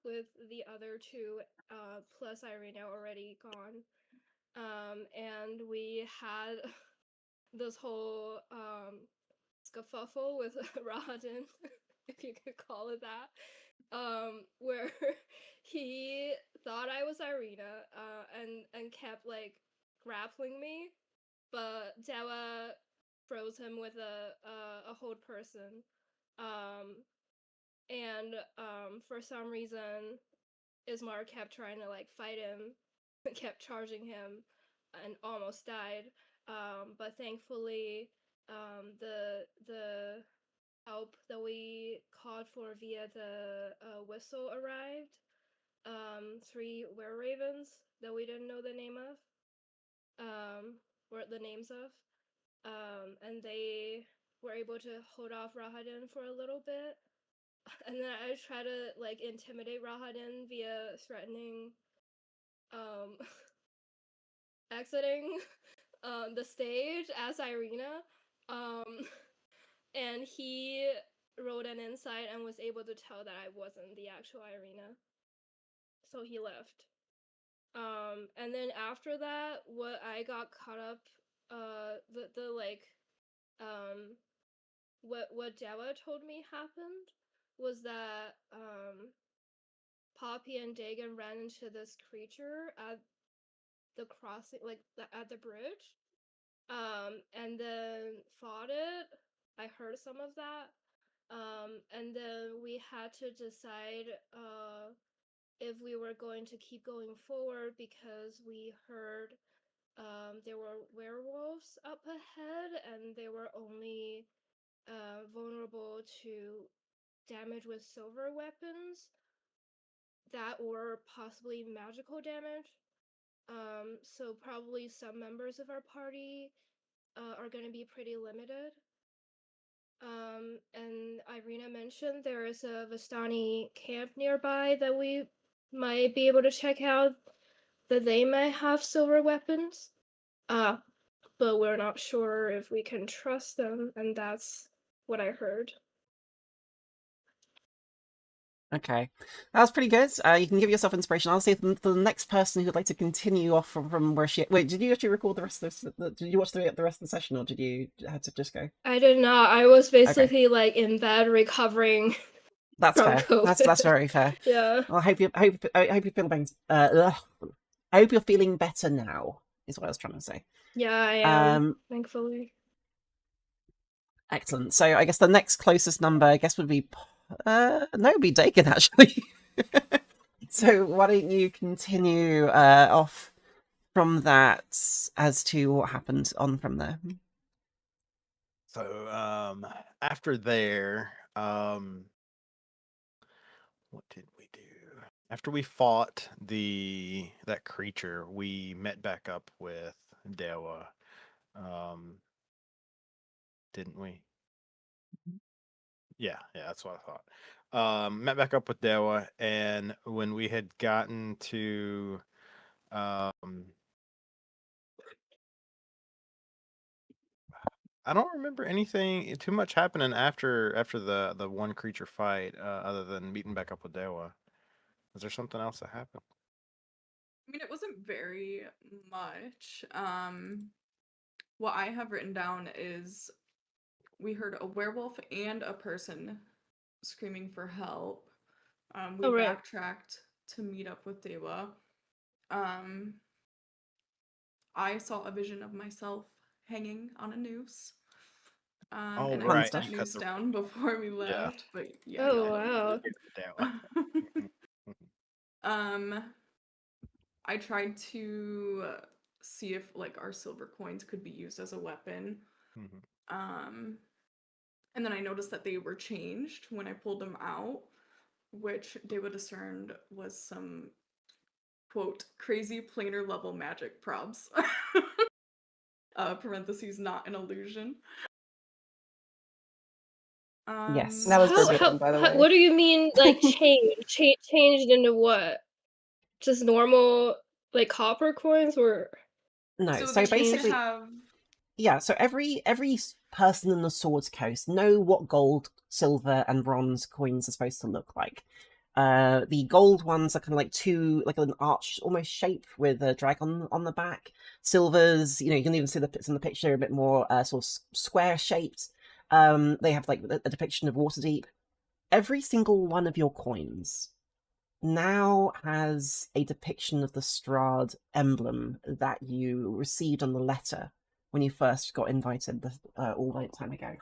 with the other two, plus Irina already gone. And we had this whole scuffle with Rahadin, if you could call it that, where he thought I was Irina, and kept like grappling me, but Dewa froze him with a hold person, and for some reason Ismar kept trying to like fight him, kept charging him, and almost died. But thankfully, the help that we called for via the whistle arrived. 3 were-ravens that we didn't know the name of, or the names of, and they were able to hold off Rahadin for a little bit. And then I tried to like intimidate Rahadin via threatening exiting the stage as Irina. And he rolled an insight and was able to tell that I wasn't the actual Irina. So he left. And then after that, what I got caught up, the like, what Dewa told me happened was that Poppy and Dagon ran into this creature at the crossing, like at the bridge, and then fought it. I heard some of that, and then we had to decide if we were going to keep going forward because we heard there were werewolves up ahead and they were only vulnerable to damage with silver weapons that were possibly magical damage. So probably some members of our party are going to be pretty limited. And Irina mentioned there is a Vistani camp nearby that we might be able to check out, that they might have silver weapons. But we're not sure if we can trust them, and that's what I heard. Okay, that was pretty good. You can give yourself inspiration. I'll say the next person who would like to continue off from where she. Wait, did you actually record the rest of did you watch the rest of the session, or did you have to just go? I did not. I was basically Okay. like in bed recovering. That's from fair. COVID. That's very fair. Yeah. Well, I hope you feel better. I hope you're feeling better now. Is what I was trying to say. Yeah, I am. Thankfully. Excellent. So I guess the next closest number, I guess, would be no, it'd be Dakin actually. So why don't you continue off from that as to what happened on from there? So after there, what did we do? After we fought that creature, we met back up with Dewa. Didn't we? Yeah, that's what I thought. Met back up with Dewa, and when we had gotten to I don't remember anything too much happening after the one creature fight, other than meeting back up with Dewa. Was there something else that happened? I mean, it wasn't very much. What I have written down is we heard a werewolf and a person screaming for help. We backtracked to meet up with Dewa. I saw a vision of myself hanging on a noose. And I put that noose down before we left. But yeah. Oh wow. I tried to see if like our silver coins could be used as a weapon. And then I noticed that they were changed when I pulled them out, which Dewa discerned was some quote crazy planar level magic props. Parentheses, not an illusion. Yes, that was verbatim, by the way. What do you mean, like changed into what? Just normal, like copper coins, or no? So basically, yeah. So every person in the Swords Coast know what gold, silver, and bronze coins are supposed to look like. The gold ones are kind of like like an arch almost shape with a dragon on the back. Silvers, you can even see it's in the picture a bit more sort of square shaped. They have like a depiction of Waterdeep. Every single one of your coins now has a depiction of the Strahd emblem that you received on the letter when you first got invited all that time ago.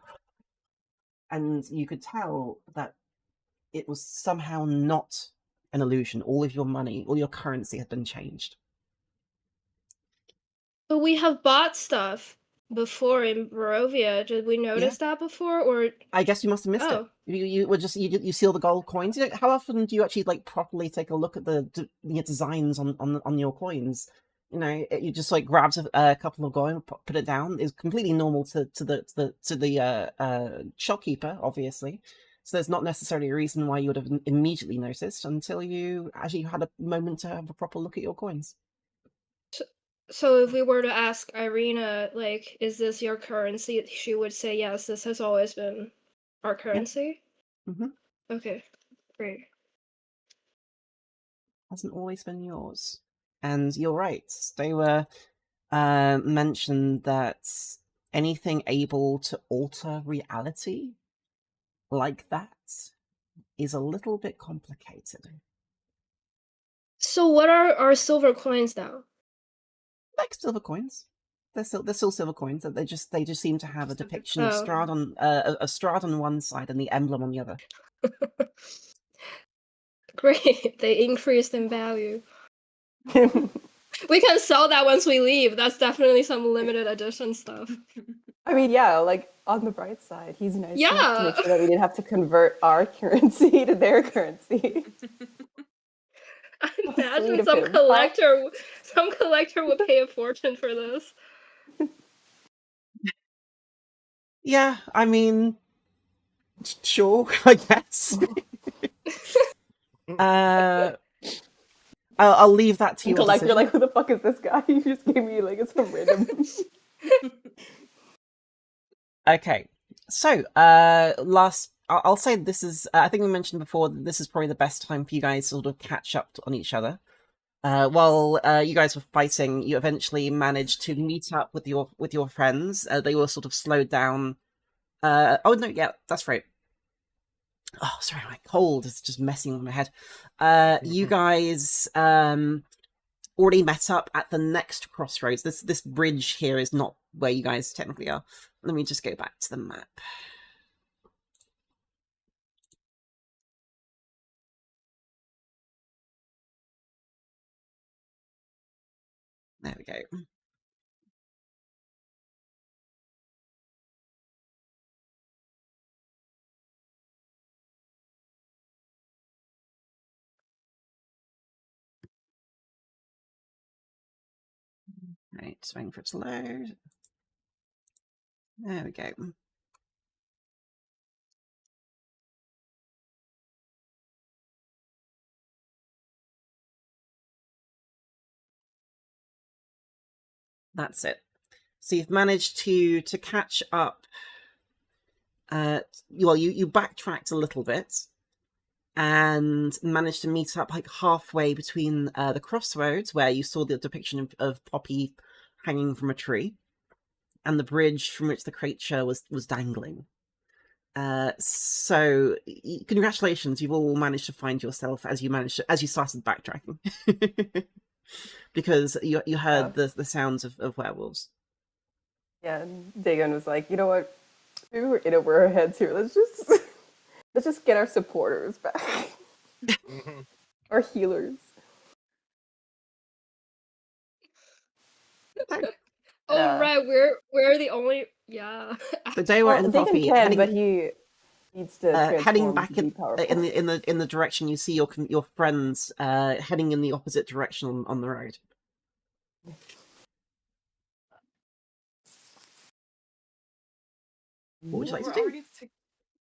And you could tell that it was somehow not an illusion. All of your money, all your currency had been changed. But we have bought stuff before in Barovia. Did we notice that before, or I guess you must have missed it. You were just you seal the gold coins. How often do you actually like properly take a look at the designs on your coins? You just like grabs a couple of gold, put it down. It's completely normal to the shopkeeper, obviously. So there's not necessarily a reason why you would have immediately noticed until you actually had a moment to have a proper look at your coins. So if we were to ask Irina, like, is this your currency? She would say, yes, this has always been our currency. Mm-hmm. Okay, great. Hasn't always been yours. And you're right. They were mentioned that anything able to alter reality like that is a little bit complicated. So what are our silver coins now? Like silver coins. They're still silver coins. They just seem to have a depiction of Strahd on one side and the emblem on the other. Great, they increased in value. We can sell that once we leave. That's definitely some limited edition stuff. I mean, yeah, like on the bright side, he's nice enough to make Yeah. sure that we didn't have to convert our currency to their currency. I How imagine sweet of some him. collector would pay a fortune for this. Yeah, I mean, sure, I guess. I'll leave that to you. Collector, like, who the fuck is this guy? You just gave me like it's some random. Okay, so I'll say this is. I think we mentioned before that this is probably the best time for you guys to sort of catch up on each other. While you guys were fighting, you eventually managed to meet up with your friends. They were sort of slowed down. Oh no, yeah, that's right. Oh, sorry, my cold is just messing with my head. You guys already met up at the next crossroads. This bridge here is not where you guys technically are. Let me just go back to the map. There we go. Right, just waiting for it to load. There we go. That's it. So you've managed to catch up. Well, you backtracked a little bit and managed to meet up like halfway between the crossroads where you saw the depiction of Poppy hanging from a tree and the bridge from which the creature was dangling. So congratulations, you've all managed to find yourself as you started backtracking. Because you heard the sounds of werewolves. Yeah, and Dagon was like, you know what? Maybe we're in over our heads here. Let's just get our supporters back. Our healers. Oh right, we're the only So Dewa and Dagon Poppy can, but he needs to heading back to be powerful. in the direction you see your friends heading in the opposite direction on the road. What would you like to do? We're already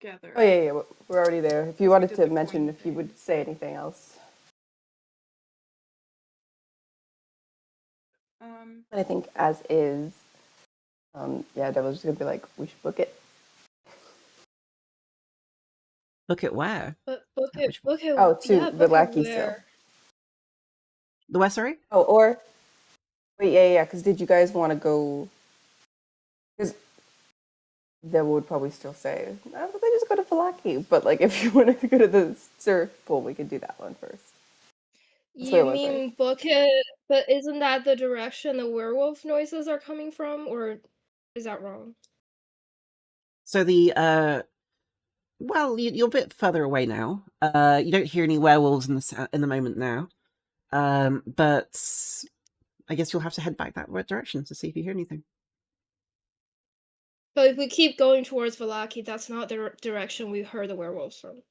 together. Oh yeah, we're already there. If you wanted to mention, if you would say anything else. I think as is. Yeah, Devil's just gonna be like, we should book it. Look at where? But book At it, which book it. Oh, to Yeah, the book it lackey still. where? the where? Sorry. Oh, or wait, yeah. Because did you guys want to go? Because Deb would probably still say, "No, but they just go to Falaki." But like, if you wanted to go to the surf pool, we could do that one first. That's where You it was, right? mean book it, but isn't that the direction the werewolf noises are coming from, or is that wrong? So the well, you're a bit further away now. You don't hear any werewolves in the moment now. But I guess you'll have to head back that direction to see if you hear anything. But if we keep going towards Valaki, that's not the direction we heard the werewolves from.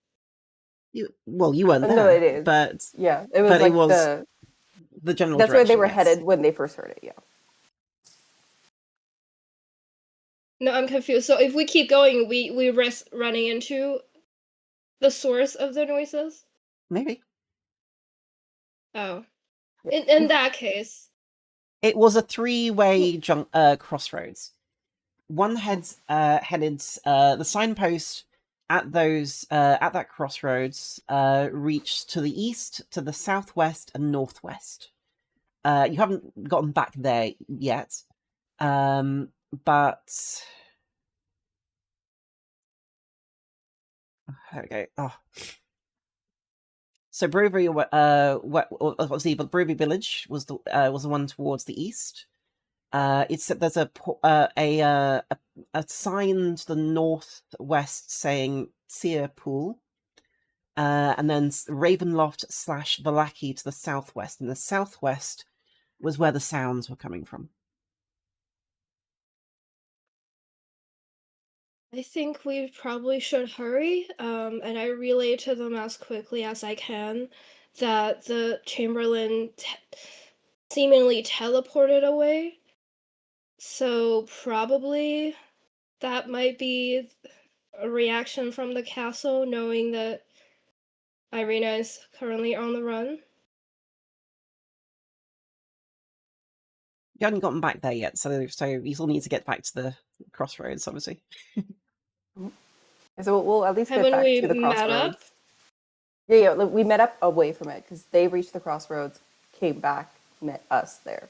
You weren't No, there, it is. but Yeah, it was like it was the general that's where they direction, were yes. headed when they first heard it. Yeah. No, I'm confused. So if we keep going, we risk running into the source of the noises? Maybe. Oh. Yeah. In that case. It was a three-way crossroads. One headed the signpost at that crossroads reached to the east, to the southwest, and northwest. You haven't gotten back there yet, but there we go. Oh. So Brewery, obviously, the Brewery Village was the one towards the east. There's a sign to the northwest saying Sear Pool, and then Ravenloft / Valaki to the southwest. And the southwest was where the sounds were coming from. I think we probably should hurry, and I relay to them as quickly as I can that the Chamberlain seemingly teleported away. So probably that might be a reaction from the castle, knowing that Irina is currently on the run. You haven't gotten back there yet, so you still need to get back to the crossroads, obviously. So we'll at least get Haven't back we to the met crossroads. up? Yeah. We met up away from it because they reached the crossroads, came back, met us there.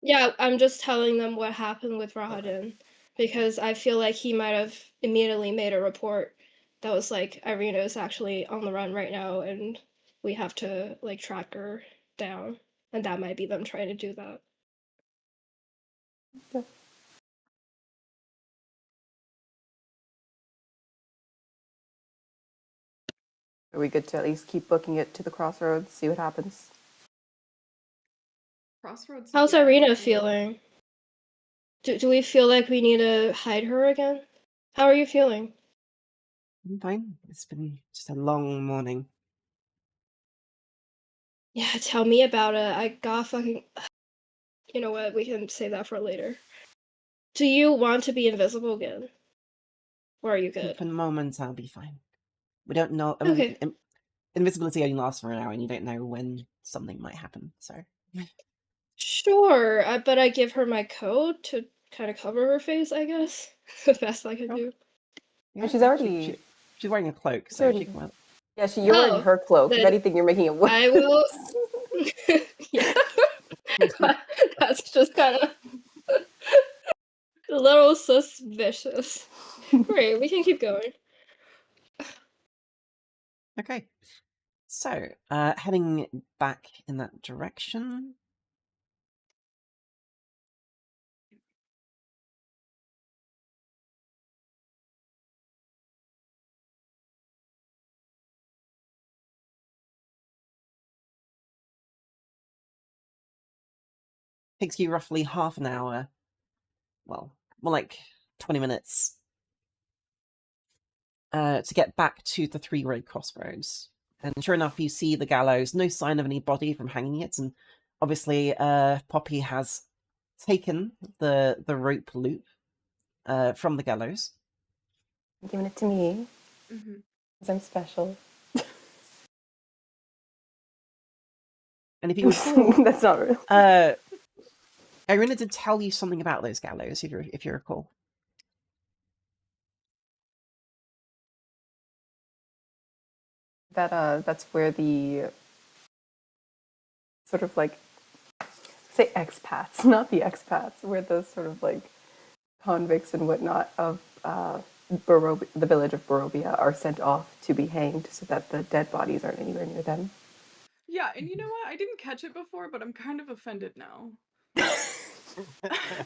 Yeah, I'm just telling them what happened with Rahadin, because I feel like he might have immediately made a report that was like, Irina is actually on the run right now, and we have to like track her down, and that might be them trying to do that. Yeah. Are we good to at least keep booking it to the crossroads, see what happens? Crossroads. How's yeah, Irina definitely. feeling? Do we feel like we need to hide her again? How are you feeling? I'm fine. It's been just a long morning. Yeah, tell me about it. I got fucking. You know what? We can save that for later. Do you want to be invisible again? Or are you good? For the moment, I'll be fine. We don't know. I mean, Okay. invisibility only lasts for an hour, and you don't know when something might happen. So. Sure, but I give her my coat to kind of cover her face, I guess. The best I can Sure. do. Yeah, She's already. she's wearing a cloak, She's so already. she can wear. Yeah, you're wearing Oh, her cloak. If then anything, you're making it worse. I will. Yeah. That's just kind of a little suspicious. Great, we can keep going. Okay. So, heading back in that direction. Takes you roughly half an hour. Well, more like 20 minutes. To get back to the three-road crossroads. And sure enough, you see the gallows. No sign of any body from hanging it, and obviously, Poppy has taken the rope loop from the gallows. Giving it to me Mm-hmm. because I'm special. And if you recall, That's not real. Irina did tell you something about those gallows, if you recall. That's where the sort of like say expats, not the expats, where the sort of like convicts and whatnot of the village of Barovia are sent off to be hanged so that the dead bodies aren't anywhere near them. Yeah, and you know what? I didn't catch it before, but I'm kind of offended now.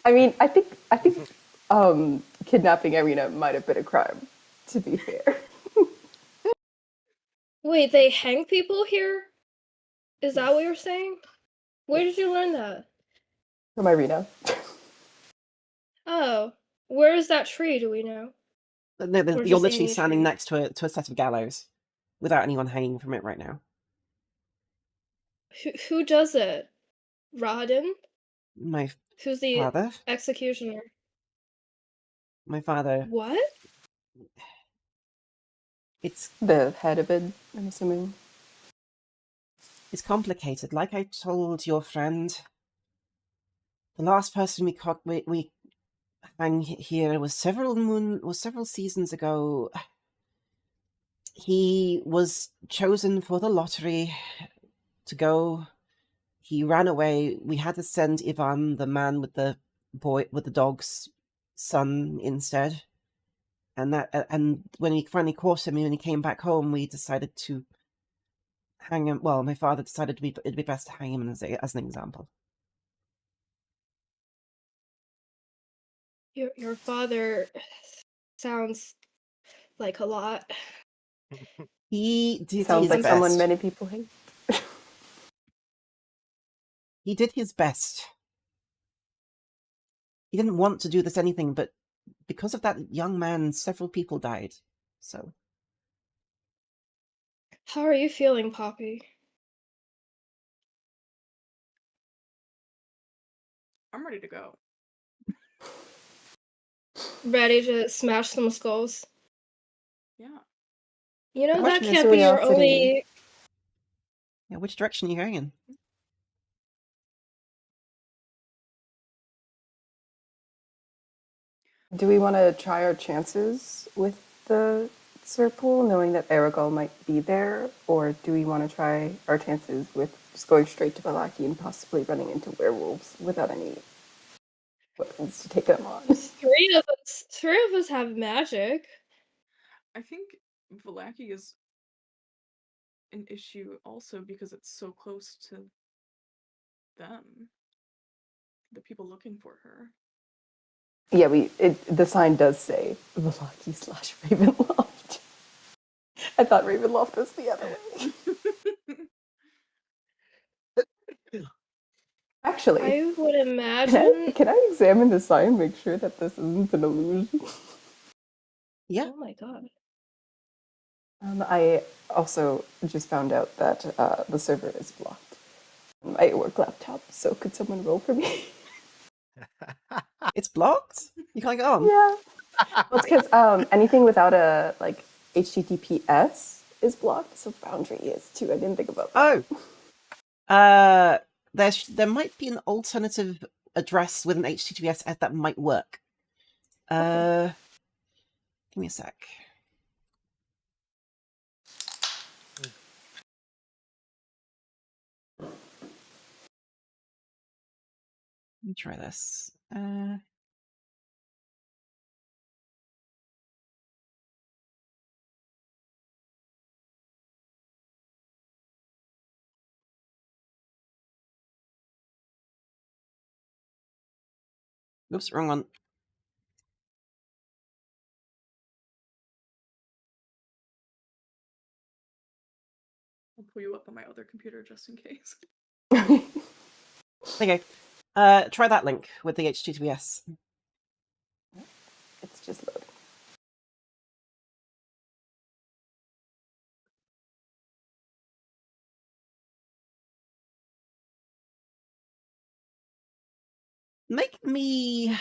I mean, I think kidnapping Irina might have been a crime, to be fair. Wait, they hang people here? Is that what you're saying? Where did you learn that? From Irina. Oh, where is that tree? Do we know? No, Or you're just literally any standing tree? next to a set of gallows, without anyone hanging from it right now. Who does it? Rodden? My Who's the father. executioner? My father. What? It's The head of it, I'm assuming. complicated. Like I told your friend, the last person we hang here was several seasons ago. He was chosen for the lottery to go. He ran away. We had to send Ivan, the man with the dog's son, instead. And when we finally caught him, and when he came back home, we decided to hang him. Well, my father decided it'd be best to hang him as an example. Your father sounds like a lot. He did Sounds his like best. someone many people hate. He did his best. He didn't want to do this anything, but because of that young man, several people died. So How are you feeling, Poppy? I'm ready to go. Ready to smash some skulls? Yeah. You know, that question is can't be your curiosity. only... yeah, which direction are you going in? Do we want to try our chances with the Serpool, knowing that Aragol might be there? Or do we want to try our chances with just going straight to Valaki and possibly running into werewolves without any weapons to take them on? Three of us have magic. I think Valaki is an issue also because it's so close to them. The people looking for her. Yeah, the sign does say Valaki / Ravenloft. I thought Ravenloft was the other way. Actually, I would imagine... can I examine the sign and make sure that this isn't an illusion? Yeah. Oh my god. I also just found out that the server is blocked on my work laptop, so could someone roll for me? It's blocked? You can't get on? Yeah. Well, it's because anything without a like HTTPS is blocked, so Foundry is too. I didn't think about that. Oh. There might be an alternative address with an HTTPS that might work. Give me a sec. Let me try this. Oops, wrong one. I'll pull you up on my other computer just in case. There you go. Try that link with the HTTPS. It's just loading. Make me...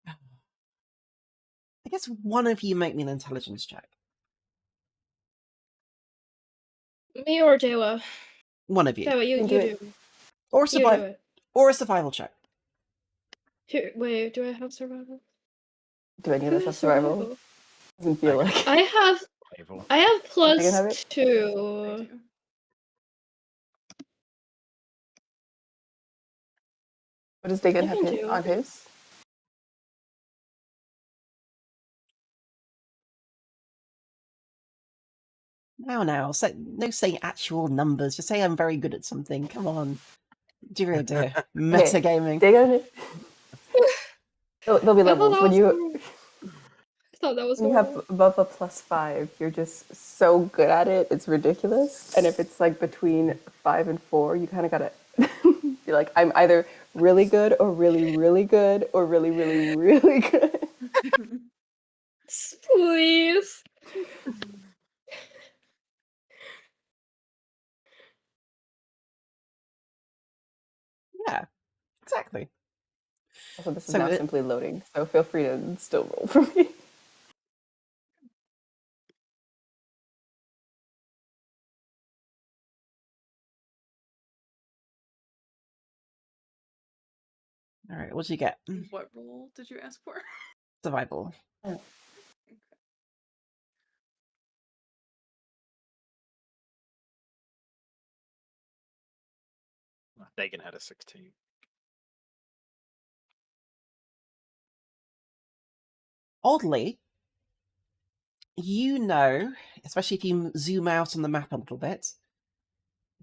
I guess one of you make me an intelligence check. Me or Dewa? One of you. Dewa, you Can do do it. it. Or You do survival. it. Or a survival check. Here, wait, do I have survival? Do any of Who us have has survival? Doesn't feel like. I have Playful. I have Megan have it? I +2. do. What does Dagan I have can hit do. on his? Now, so, no saying actual numbers. Just say I'm very good at something. Come on. Dear, oh dear. Metagaming. Dagan. There'll be I thought levels that when was you normal. I thought that was when you have normal. above a +5. You're just so good at it. It's ridiculous. And if it's like between 5 and 4, you kind of gotta be like, I'm either really good or really, really good or really, really, really good. Please. Yeah, exactly. Also, this is So now simply loading, so feel free to still roll for me. all right, what did you get? What role did you ask for? Survival. Dagan had a 16. Oddly, you know, especially if you zoom out on the map a little bit,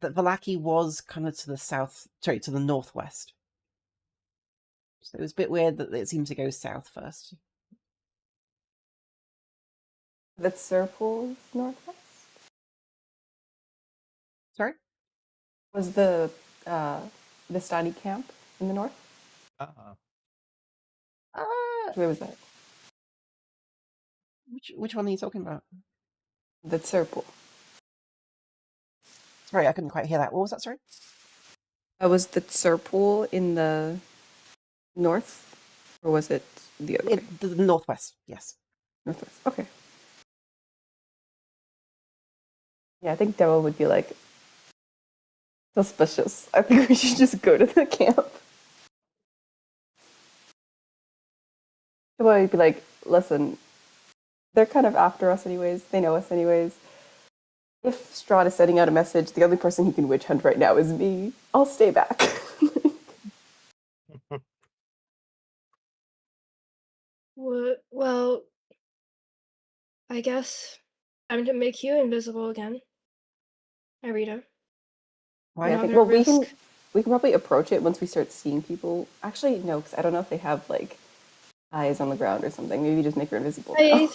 that Vallaki was kind of to the south, sorry, to the northwest. So it was a bit weird that it seemed to go south first. That's Serpol's northwest? Sorry? Was the Vistani camp in the north? Which way was that? Which one are you talking about? The Serpol. Sorry, I couldn't quite hear that. What was that, sorry? Was the Serpol in the north? Or was it the other way? The northwest, yes. Northwest. Okay. Yeah, I think Demo would be like suspicious. I think we should just go to the camp. Demo would be like, listen, they're kind of after us anyways. They know us anyways. If Strahd is sending out a message, the only person he can witch hunt right now is me. I'll stay back. What? Well, I guess I'm to make you invisible again, Irita. Why? Yeah, I Not think. gonna Well, we can risk. probably approach it once we start seeing people. Actually, no, because I don't know if they have like eyes on the ground or something. Maybe just make her invisible now.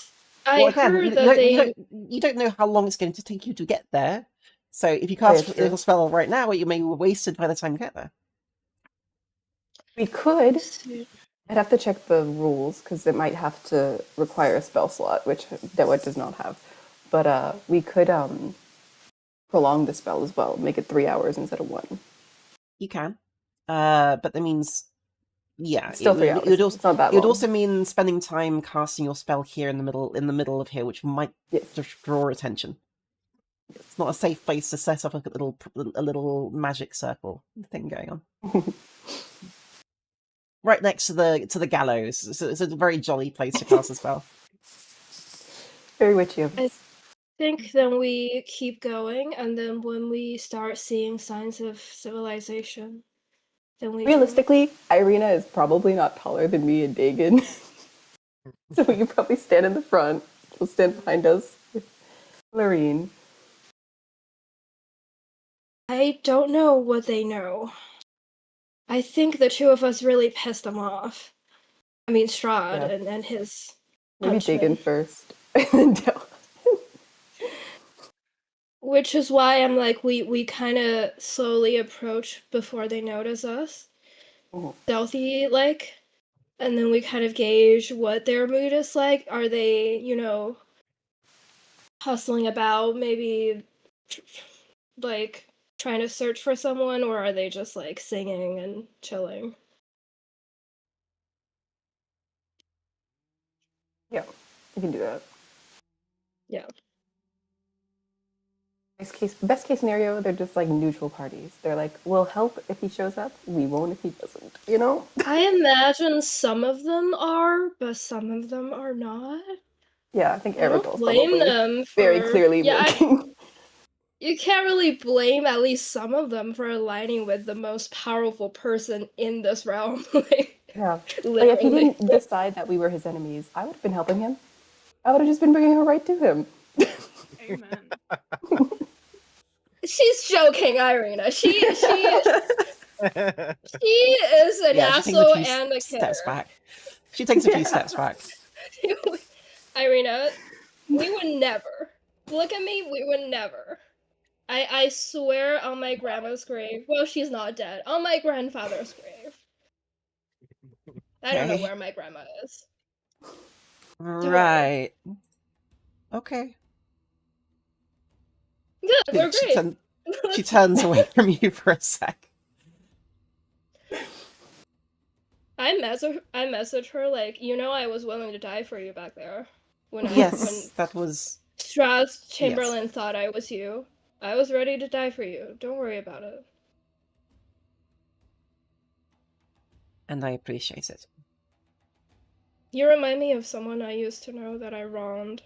I Well, again, heard that they. you don't know how long it's going to take you to get there. So if you Oh, yeah, cast true. a spell right now, you may be wasted by the time you get there. We could. See. I'd have to check the rules because it might have to require a spell slot, which Dewa does not have. But we could prolong the spell as well, make it 3 hours instead of 1. You can, but that means, yeah, It's still 3 hours. It's not that it would long. also mean spending time casting your spell here in the middle of here, which might Yes. draw attention. It's not a safe place to set up a little magic circle thing going on. Right next to the gallows. So it's a very jolly place to cast a spell. Very witchy of I us. think then we keep going, and then when we start seeing signs of civilization, then we. Realistically, Irina is probably not taller than me and Dagan. So we could probably stand in the front. She'll stand behind us with Lorene. I don't know what they know. I think the two of us really pissed them off. I mean, Strahd Yeah. and his. Maybe henchmen. Dagan first, and then Del. Which is why I'm like, we kind of slowly approach before they notice us. Mhm. Stealthy, like. And then we kind of gauge what their mood is like. Are they, hustling about, maybe, like, trying to search for someone, or are they just, like, singing and chilling? Yeah, you can do that. Yeah. Best case scenario, they're just like neutral parties. They're like, we'll help if he shows up, we won't if he doesn't, you know? I imagine some of them are, but some of them are not. Yeah, I think I don't Aerodol's blame probably them for very clearly yeah. making. You can't really blame at least some of them for aligning with the most powerful person in this realm. Like, Yeah. Like, if he literally. didn't decide that we were his enemies, I would have been helping him. I would have just been bringing her right to him. Amen. She's joking, Irina. She is an Yeah, she takes a asshole few and a steps killer. back. She takes a few Yeah. steps back. Irina, we would never. Look at me, we would never. I swear on my grandma's grave. Well, she's not dead. On my grandfather's grave. I don't know Okay. where my grandma is. worry. Right. Okay. Good, we're She, great. she turns away from you for a sec. I messaged her like, I was willing to die for you back there. When Yes, that was. Strahd Chamberlain thought I was you. I was ready to die for you. Don't worry about it. And I appreciate it. You remind me of someone I used to know that I wronged.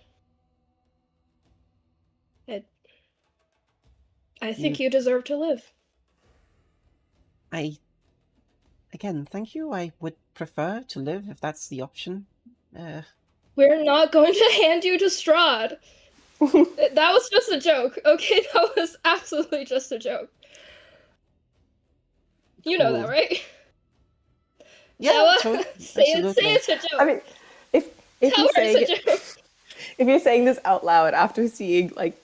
I think you deserve to live. Again, thank you. I would prefer to live if that's the option. We're not going to hand you to Strahd. That was just a joke, okay? That was absolutely just a joke. You know that, Cool. right? Yeah, Jawa, totally, say absolutely. it's a joke. I mean, if Tell you're her saying it's a joke. if you're saying this out loud after seeing like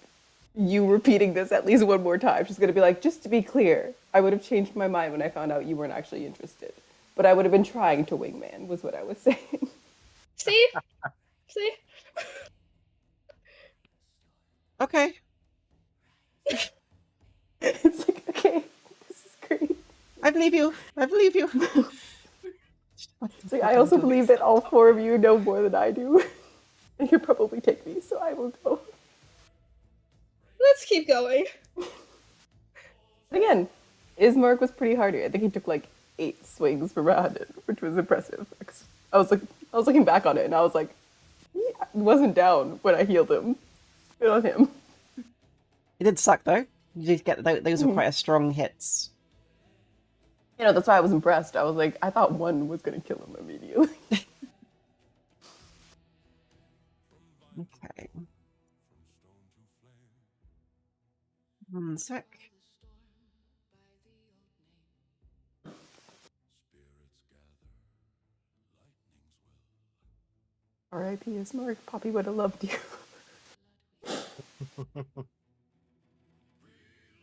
you repeating this at least one more time, she's gonna be like, just to be clear, I would have changed my mind when I found out you weren't actually interested. But I would have been trying to wingman, was what I was saying. See? See? Okay. It's like, okay, this is great. I believe you. I believe you. It's like, I also believe that all four of you know more than I do. And you probably take me, so I will go. Let's keep going. Again, Ismark was pretty hardy. I think he took like 8 swings for Rahadin, which was impressive. I was looking back on it, and I was like, he wasn't down when I healed him. Good on him. It did suck though. You did get those were quite a strong hits. You know, that's why I was impressed. I was like, I thought one was gonna kill him immediately. Okay. One sec. R.I.P. Ismark. Poppy would have loved you.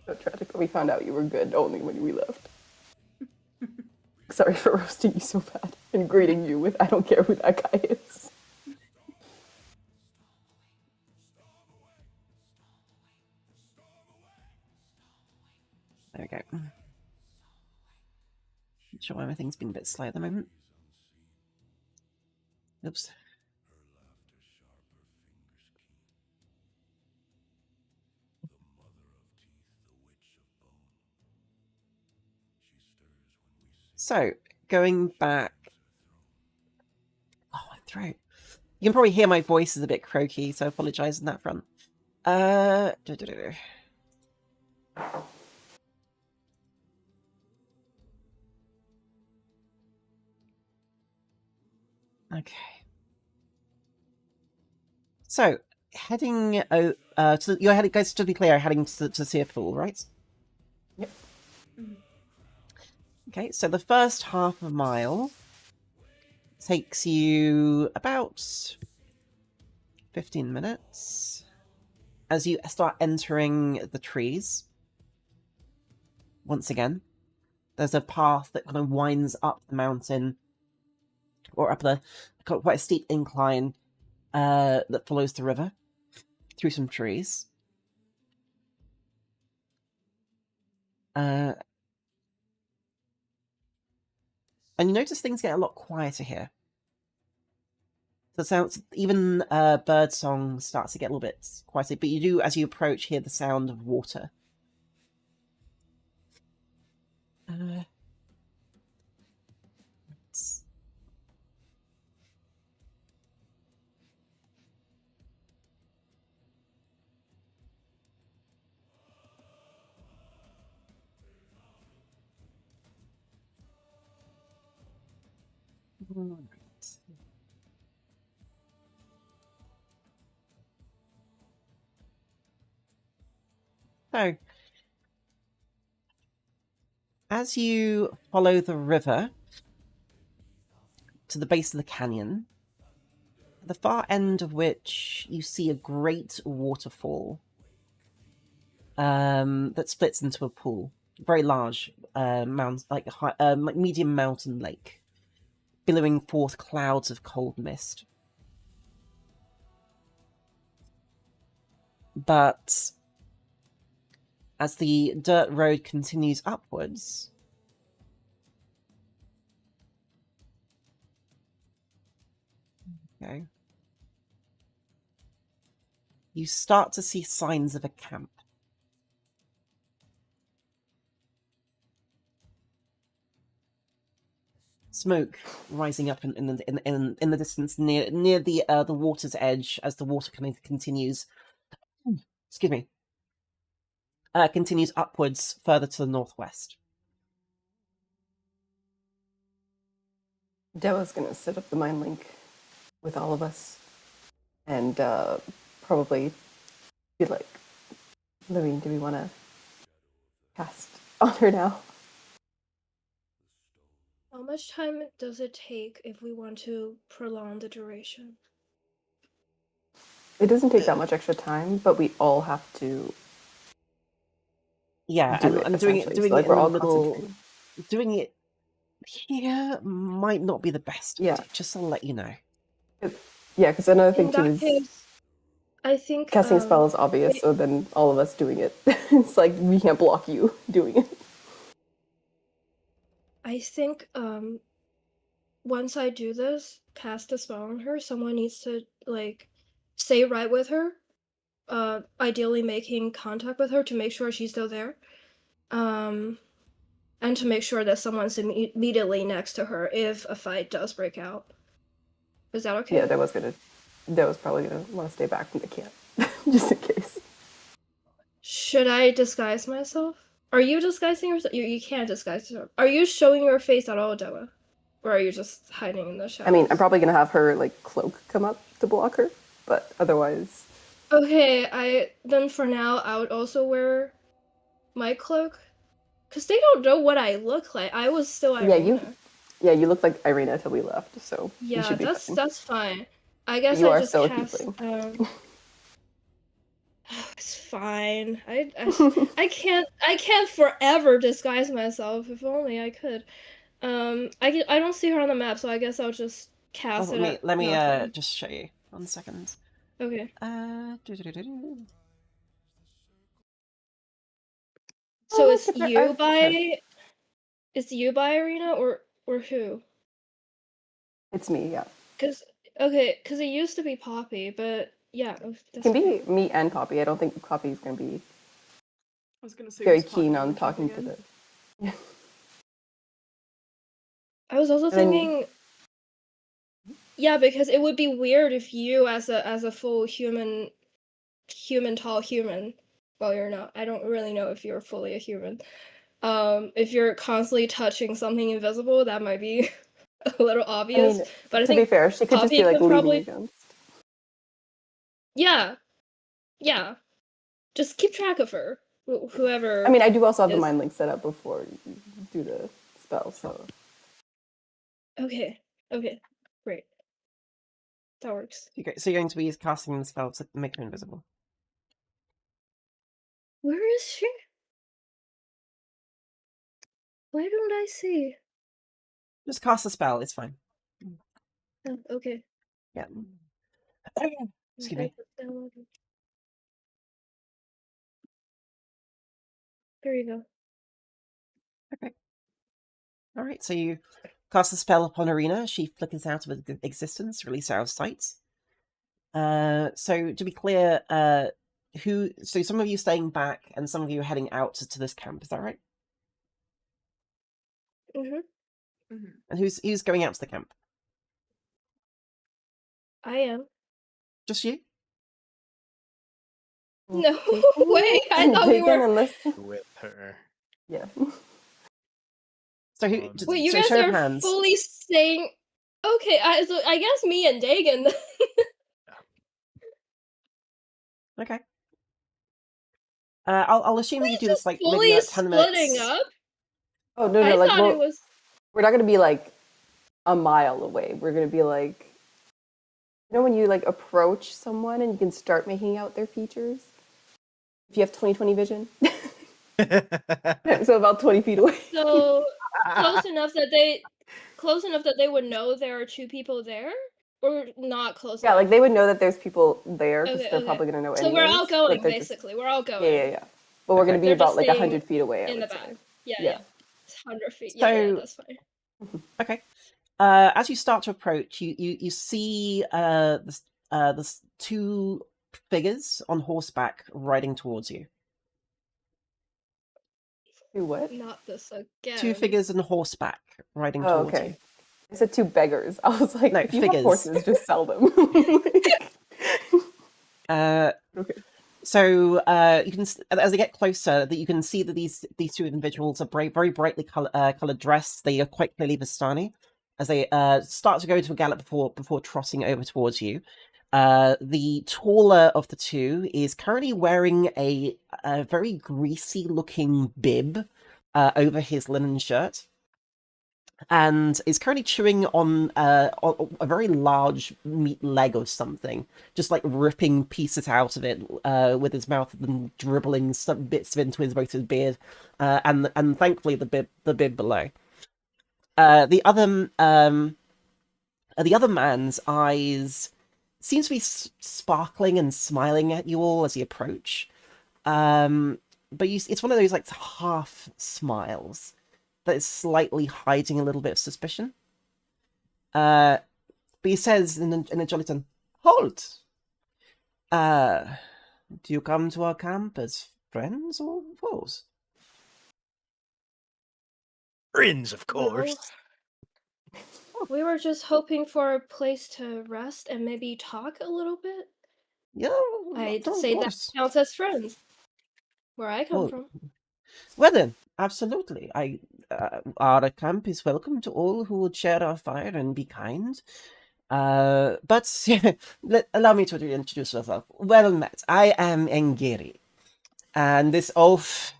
So tragic that we found out you were good only when we left. Sorry for roasting you so bad and greeting you with I don't care who that guy is. There we go. Not sure why everything's been a bit slow at the moment. Oops. So, going back. Oh, my throat. You can probably hear my voice is a bit croaky, so I apologise on that front. Okay. So, heading you're heading, guys, to be clear, heading to Searpool, right? Yep. Okay, so the first half a mile takes you about 15 minutes as you start entering the trees. Once again, there's a path that kind of winds up the mountain, or up quite a steep incline that follows the river through some trees. And you notice things get a lot quieter here. The sounds, even bird song starts to get a little bit quieter, but you do, as you approach, hear the sound of water. Alright. So, as you follow the river to the base of the canyon, at the far end of which you see a great waterfall that splits into a pool, very large like medium mountain lake, billowing forth clouds of cold mist. But as the dirt road continues upwards, okay, you start to see signs of a camp. Smoke rising up in the distance near the water's edge as the water kind of continues. Excuse me. Continues upwards further to the northwest. Dewa's gonna set up the mind link with all of us, and probably be like, Lorene, do we want to cast on her now? How much time does it take if we want to prolong the duration? It doesn't take that much extra time, but we all have to. Yeah, do and it, doing it essentially. So, like, in we're a all little, concentrating. doing it here might not be the best Yeah. idea, just to let you know. Yeah, because another thing In too that is case, I think casting a spell is obvious, so then all of us doing it, it's like we can't block you doing it. I think once I do this, cast a spell on her, someone needs to like stay right with her. Ideally making contact with her to make sure she's still there. And to make sure that someone's immediately next to her if a fight does break out. Is that okay? Yeah, that was probably gonna want to stay back from the camp, just in case. Should I disguise myself? Are you disguising yourself? You can't disguise yourself. Are you showing your face at all, Dewa? Or are you just hiding in the shadows? I mean, I'm probably gonna have her like cloak come up to block her, but otherwise. Okay, then for now I would also wear my cloak. Cause they don't know what I look like. I was still Irina. You look like Irina till we left, so you should be fine. That's fine. I guess You I are just still a cast. tiefling. It's fine. I can't forever disguise myself. If only I could. I don't see her on the map, so I guess I'll just cast it. Let me nothing. just show you. 1 second. Okay. So it's you by Arena or who? It's me, yeah. Cause it used to be Poppy, but yeah, It can be me and Poppy. I don't think Poppy's gonna be I was gonna say very was keen Poppy on gonna talking jump to again? the. I was also And then- thinking, yeah, because it would be weird if you, as a full human, tall human, well, you're not. I don't really know if you're fully a human. If you're constantly touching something invisible, that might be a little obvious. I mean, but I to think be fair, she could just be Poppy like could leaning probably, against. yeah. Just keep track of her. Whoever. I mean, I do also have the is- mind link set up before you do the spell, so. Okay, great. That works. Okay, so you're going to be casting the spell to make her invisible. Where is she? Why don't I see? Just cast the spell, it's fine. Oh, okay. Yeah. Excuse I me. just downloaded. There you go. Okay. Alright, so you cast the spell upon Arena. She flickers out of existence, released out of sight. So to be clear, so some of you staying back and some of you are heading out to this camp, is that right? Mm-hmm. Mhm. And who's going out to the camp? I am. Just you? No, wait, I thought we were... Unless... with her. Yeah. So who? Wait, you so guys show of are hands. fully staying... Okay, so I guess me and Dagon. Okay. I'll assume that you do this like maybe fully 10 splitting minutes. up. Oh no, I like thought it was. we're not gonna be like a mile away. We're gonna be like, when you like approach someone and you can start making out their features. If you have 20/20 vision, so about 20 feet away. So close enough that they would know there are two people there, or not close Yeah, enough. like they would know that there's people there because Okay, they're okay. probably gonna know So anyways. we're all but going they're just- basically. We're all going. yeah. But we're Okay. gonna be They're about just like staying 100 feet away. I in the would back. say. Yeah. 100 feet. So- Yeah, that's fine. Okay. As you start to approach, you see there's two figures on horseback riding towards you. Two what? Not this again. Two figures on horseback riding Oh, towards okay. I said two beggars. I was like, No, if you figures. have horses, just sell them. you. Okay. So you can, as they get closer, that you can see that these two individuals are very brightly colored dressed. They are quite clearly Vistani. As they start to go to a gallop before trotting over towards you. The taller of the two is currently wearing a very greasy-looking bib over his linen shirt, and is currently chewing on a very large meat leg of something, just like ripping pieces out of it with his mouth and dribbling some bits of it into both his beard, and thankfully the bib below. The other man's eyes seem to be sparkling and smiling at you all as you approach, but it's one of those like half smiles that is slightly hiding a little bit of suspicion. But he says in a jolly tone, "Halt! Do you come to our camp as friends or foes?" Friends, of course. We were just hoping for a place to rest and maybe talk a little bit. Yeah, I'd of say that course. counts as friends. Where I come Well, from. Well then, absolutely. Our camp is welcome to all who would share our fire and be kind. But allow me to introduce myself. Well met. I am Engiri, and this oaf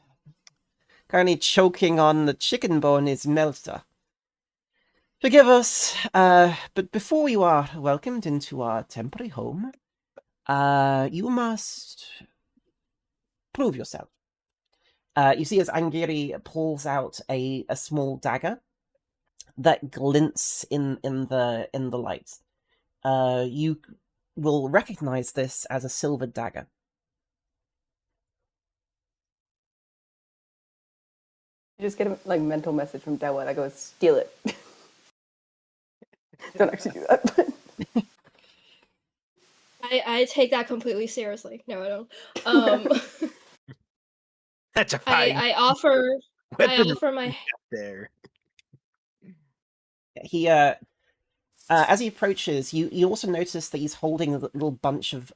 currently choking on the chicken bone is Melta. Forgive us, but before you are welcomed into our temporary home, you must prove yourself. You see as Angiri pulls out a small dagger that glints in the light. You will recognize this as a silver dagger. You just get a like mental message from Dewa that goes, steal it. Don't actually do that. But... I take that completely seriously. No, I don't. That's a fine I offer weapon my there. He as he approaches, you also notice that he's holding a little bunch of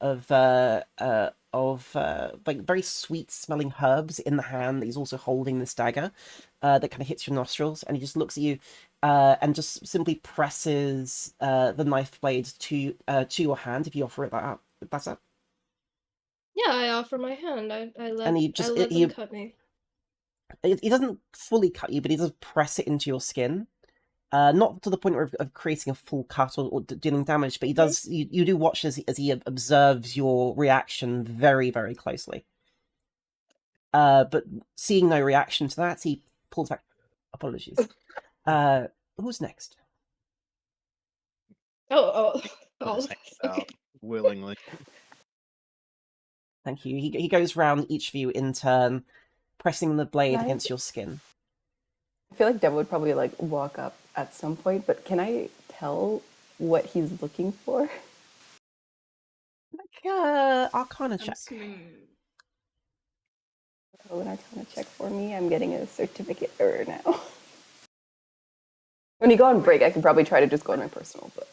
like very sweet smelling herbs in the hand. That he's also holding this dagger that kind of hits your nostrils, and he just looks at you and just simply presses the knife blade to your hand if you offer it that up. That's it. Yeah, I offer my hand. I let And I let them cut me. He doesn't fully cut you, but he does press it into your skin. Not to the point of creating a full cut or dealing damage, but he does. You do watch as he observes your reaction very, very closely. But seeing no reaction to that, he pulls back. Apologies. Who's next? Oh, Just hangs okay. out willingly. Thank you. He goes round each of you in turn, pressing the blade Nice. against your skin. I feel like Dewa would probably like walk up at some point, but can I tell what he's looking for? Like Arcana I'm check. assuming Oh, an Arcana check for me. I'm getting a certificate error now. When you go on break, I can probably try to just go on my personal, but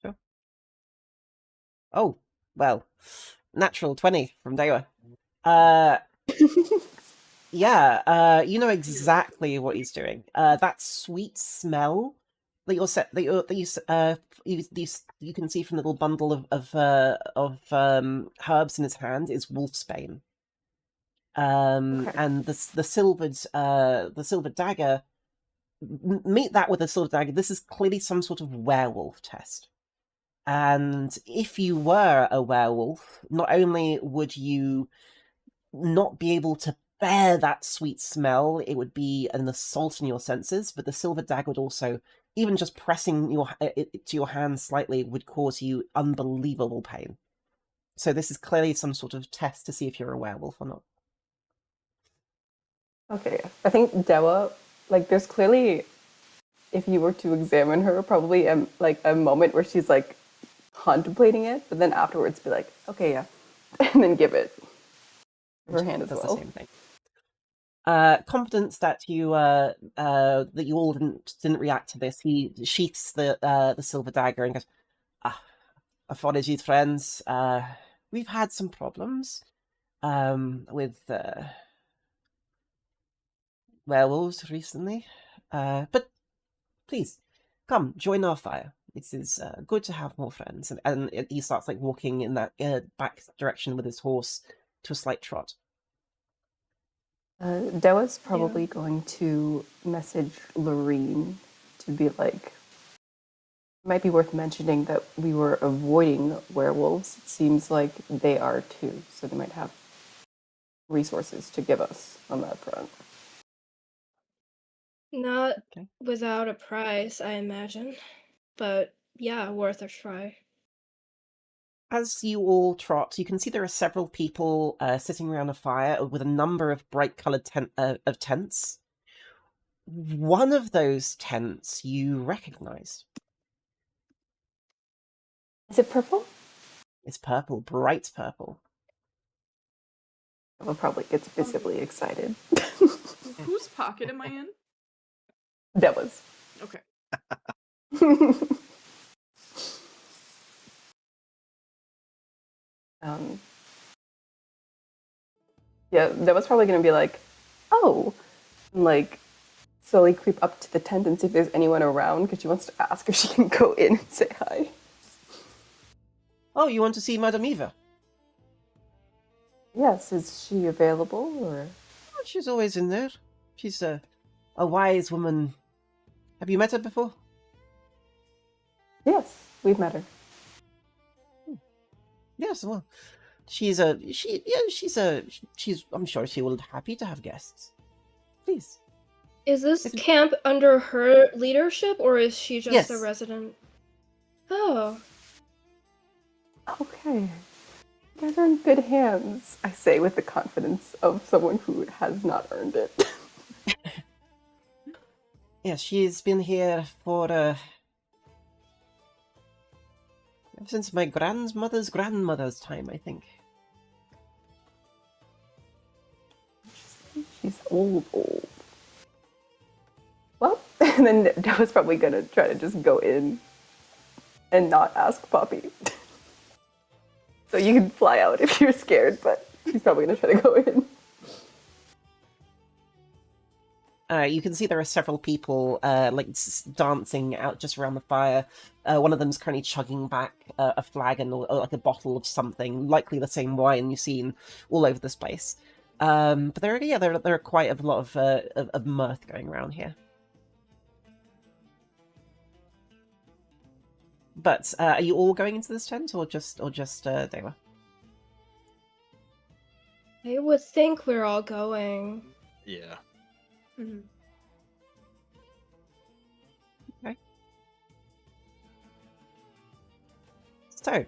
Sure. Oh, well, natural 20 from Dewa. Yeah, you know exactly what he's doing. That sweet smell you can see from the little bundle of herbs in his hand is wolfsbane. Okay. And the silver dagger. Meet that with a silver dagger. This is clearly some sort of werewolf test. And if you were a werewolf, not only would you not be able to bear that sweet smell, it would be an assault on your senses, but the silver dagger would also, even just pressing it to your hand slightly, would cause you unbelievable pain. So this is clearly some sort of test to see if you're a werewolf or not. Okay, I think Dewa, like, there's clearly, if you were to examine her, probably a moment where she's like contemplating it, but then afterwards be like, okay, yeah, and then give it her hand as That's well. the same thing. Confidence that you all didn't react to this. He sheaths the silver dagger and goes, apologies, friends. We've had some problems with werewolves recently. But please, come, join our fire. It is good to have more friends. And he starts like walking in that back direction with his horse to a slight trot. Dewa's probably going to message Lorene to be like, it might be worth mentioning that we were avoiding werewolves. It seems like they are too, so they might have resources to give us on that front. Not Okay. without a price, I imagine. But yeah, worth a try. As you all trot, you can see there are several people sitting around a fire with a number of bright-coloured tents. One of those tents you recognise. Is it purple? It's purple, bright purple. Dewa probably gets visibly excited. Whose pocket am I in? Dewa's. Okay. Yeah, that was probably going to be like, oh, and like slowly creep up to the tent and see if there's anyone around because she wants to ask if she can go in and say hi. Oh, you want to see Madame Eva? Yes, is she available or? Oh, she's always in there. She's a wise woman. Have you met her before? Yes, we've met her. Yes, well, I'm sure she will be happy to have guests. Please. Is this camp under her leadership, or is she just a Yes. resident? Oh. Okay. You guys are in good hands, I say with the confidence of someone who has not earned it. Yes, she's been here for ever since my grandmother's time, I think. She's old. Well, and then Dewa's probably gonna try to just go in and not ask Poppy. So you can fly out if you're scared, but she's probably gonna try to go in. You can see there are several people dancing out just around the fire. One of them's currently chugging back a flagon or like a bottle of something, likely the same wine you've seen all over this place. But there are quite a lot of mirth going around here. But are you all going into this tent, or just Dewa? I would think we're all going. Yeah. Mm-hmm. Okay. So,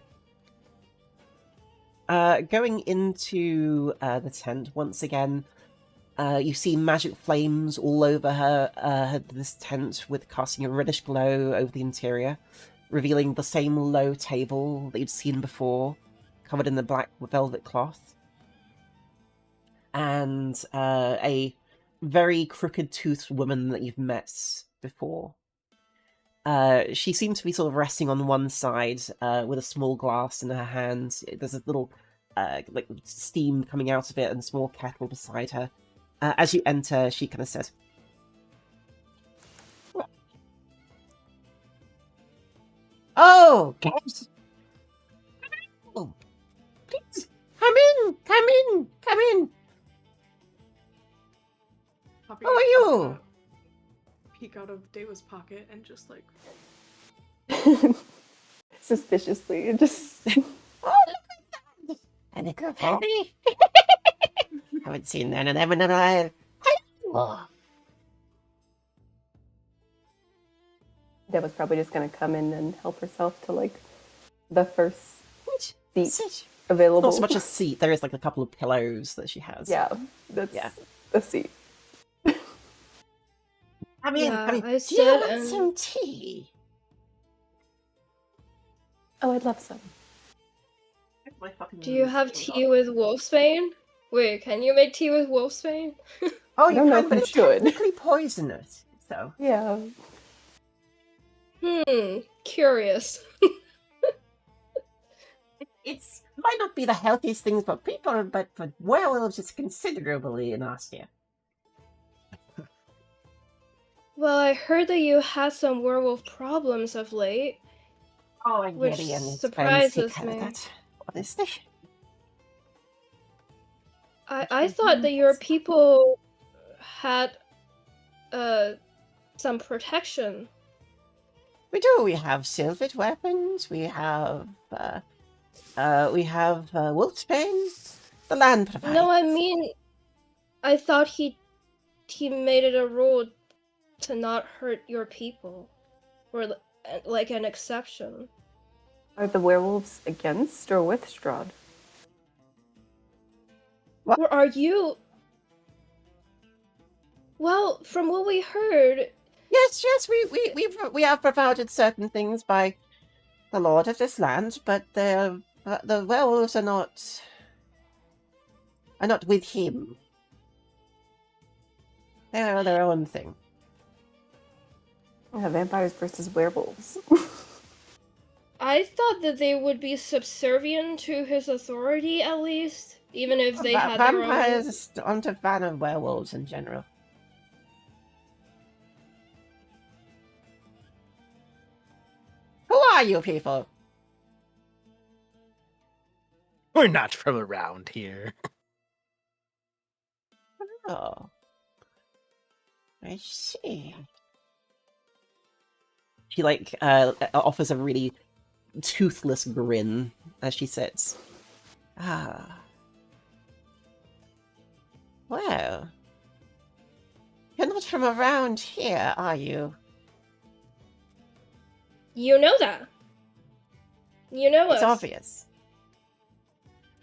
going into the tent once again, you see magic flames all over this tent, with casting a reddish glow over the interior, revealing the same low table that you'd seen before, covered in the black velvet cloth, and a very crooked-toothed woman that you've met before. She seems to be sort of resting on one side with a small glass in her hand. There's a little like steam coming out of it and a small kettle beside her. As you enter, she kind of says, Oh, guys. Oh, please, come in, come in, come in. Poppy Who are is you? gonna peek out of Dewa's pocket and just like, Suspiciously, and just Oh, look at that. And a good Harry. Haven't seen none of them in a while. Oh, Deb was probably just gonna come in and help herself to like the first seat sit. available. Not so much a seat. There is like a couple of pillows that she has. Yeah, that's Yeah. a seat. Come in, Yeah, come in. I Do you sit want and some tea? Oh, I'd love some. do you have tea with wolfsbane? Wait, can you make tea with wolfsbane? Oh, I you don't know can, if but you it's should. technically poisonous. So Yeah. Curious. it's might not be the healthiest things, but for werewolves, it's considerably nastier. Well, I heard that you had some werewolf problems of late. Oh, and Which Yeti and his friends surprises take care of me. that. Honestly. I thought that your people had some protection. We do. We have silvered weapons. We have wolfsbane. The land provides. No, I mean, I thought he made it a rule to not hurt your people, or like an exception. Are the werewolves against or with Strahd? Or are you? Well, from what we heard, Yes, we have provided certain things by the lord of this land, but the werewolves are not with him. They are their own thing. Yeah, vampires versus werewolves. I thought that they would be subservient to his authority at least, even if they had their own. Vampires aren't a fan of werewolves in general. Who are you people? We're not from around here. Oh, I see. She offers a really toothless grin as she sits. Ah. Well, you're not from around here, are you? You know that. You know It's us. obvious.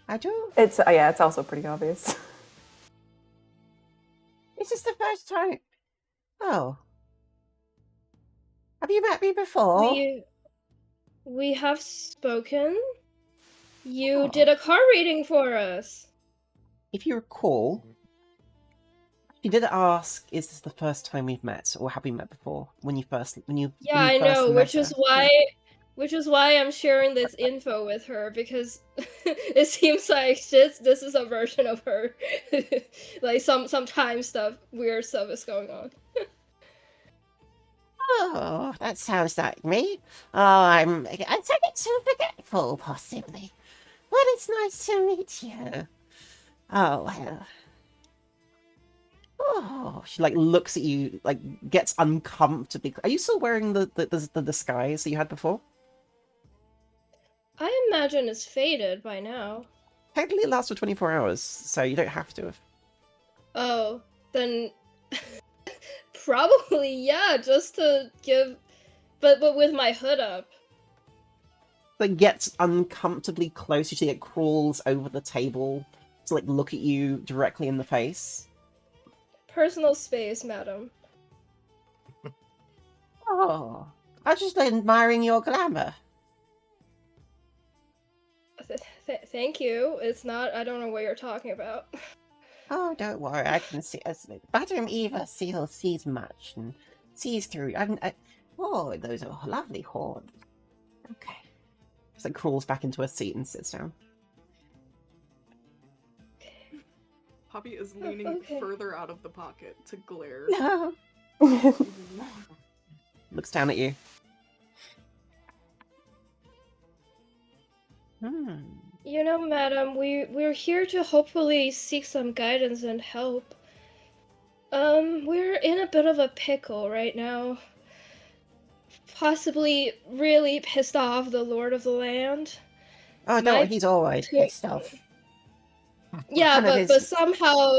I do. It's yeah, it's also pretty obvious. This is the first time. Oh. Have you met me before? We have spoken. You Oh. did a card reading for us. If you recall, she did ask, "Is this the first time we've met, or have we met before?" When you first I know, met which her. is why I'm sharing this info with her, because it seems like this is a version of her. Like some time stuff, weird stuff is going on. Oh, that sounds like me. Oh, I get so forgetful, possibly. Well, it's nice to meet you. Oh, well. Oh, she looks at you, gets uncomfortably. Are you still wearing the disguise that you had before? I imagine it's faded by now. Technically, it lasts for 24 hours, so you don't have to. Oh, then probably yeah, just to give, but with my hood up. Gets uncomfortably close. She crawls over the table to look at you directly in the face. Personal space, madam. Oh, I'm just admiring your glamour. Thank you. It's not. I don't know what you're talking about. Oh, don't worry. I can see. Madam Eva sees much and sees through. Oh, those are lovely horns. Okay. Just crawls back into her seat and sits down. Poppy is leaning okay. further out of the pocket to glare. No. even more. Looks down at you. You know, madam, we're here to hopefully seek some guidance and help. We're in a bit of a pickle right now. Possibly really pissed off the Lord of the Land. Oh, don't worry, he's always to- pissed off. Yeah, Kind of but his- somehow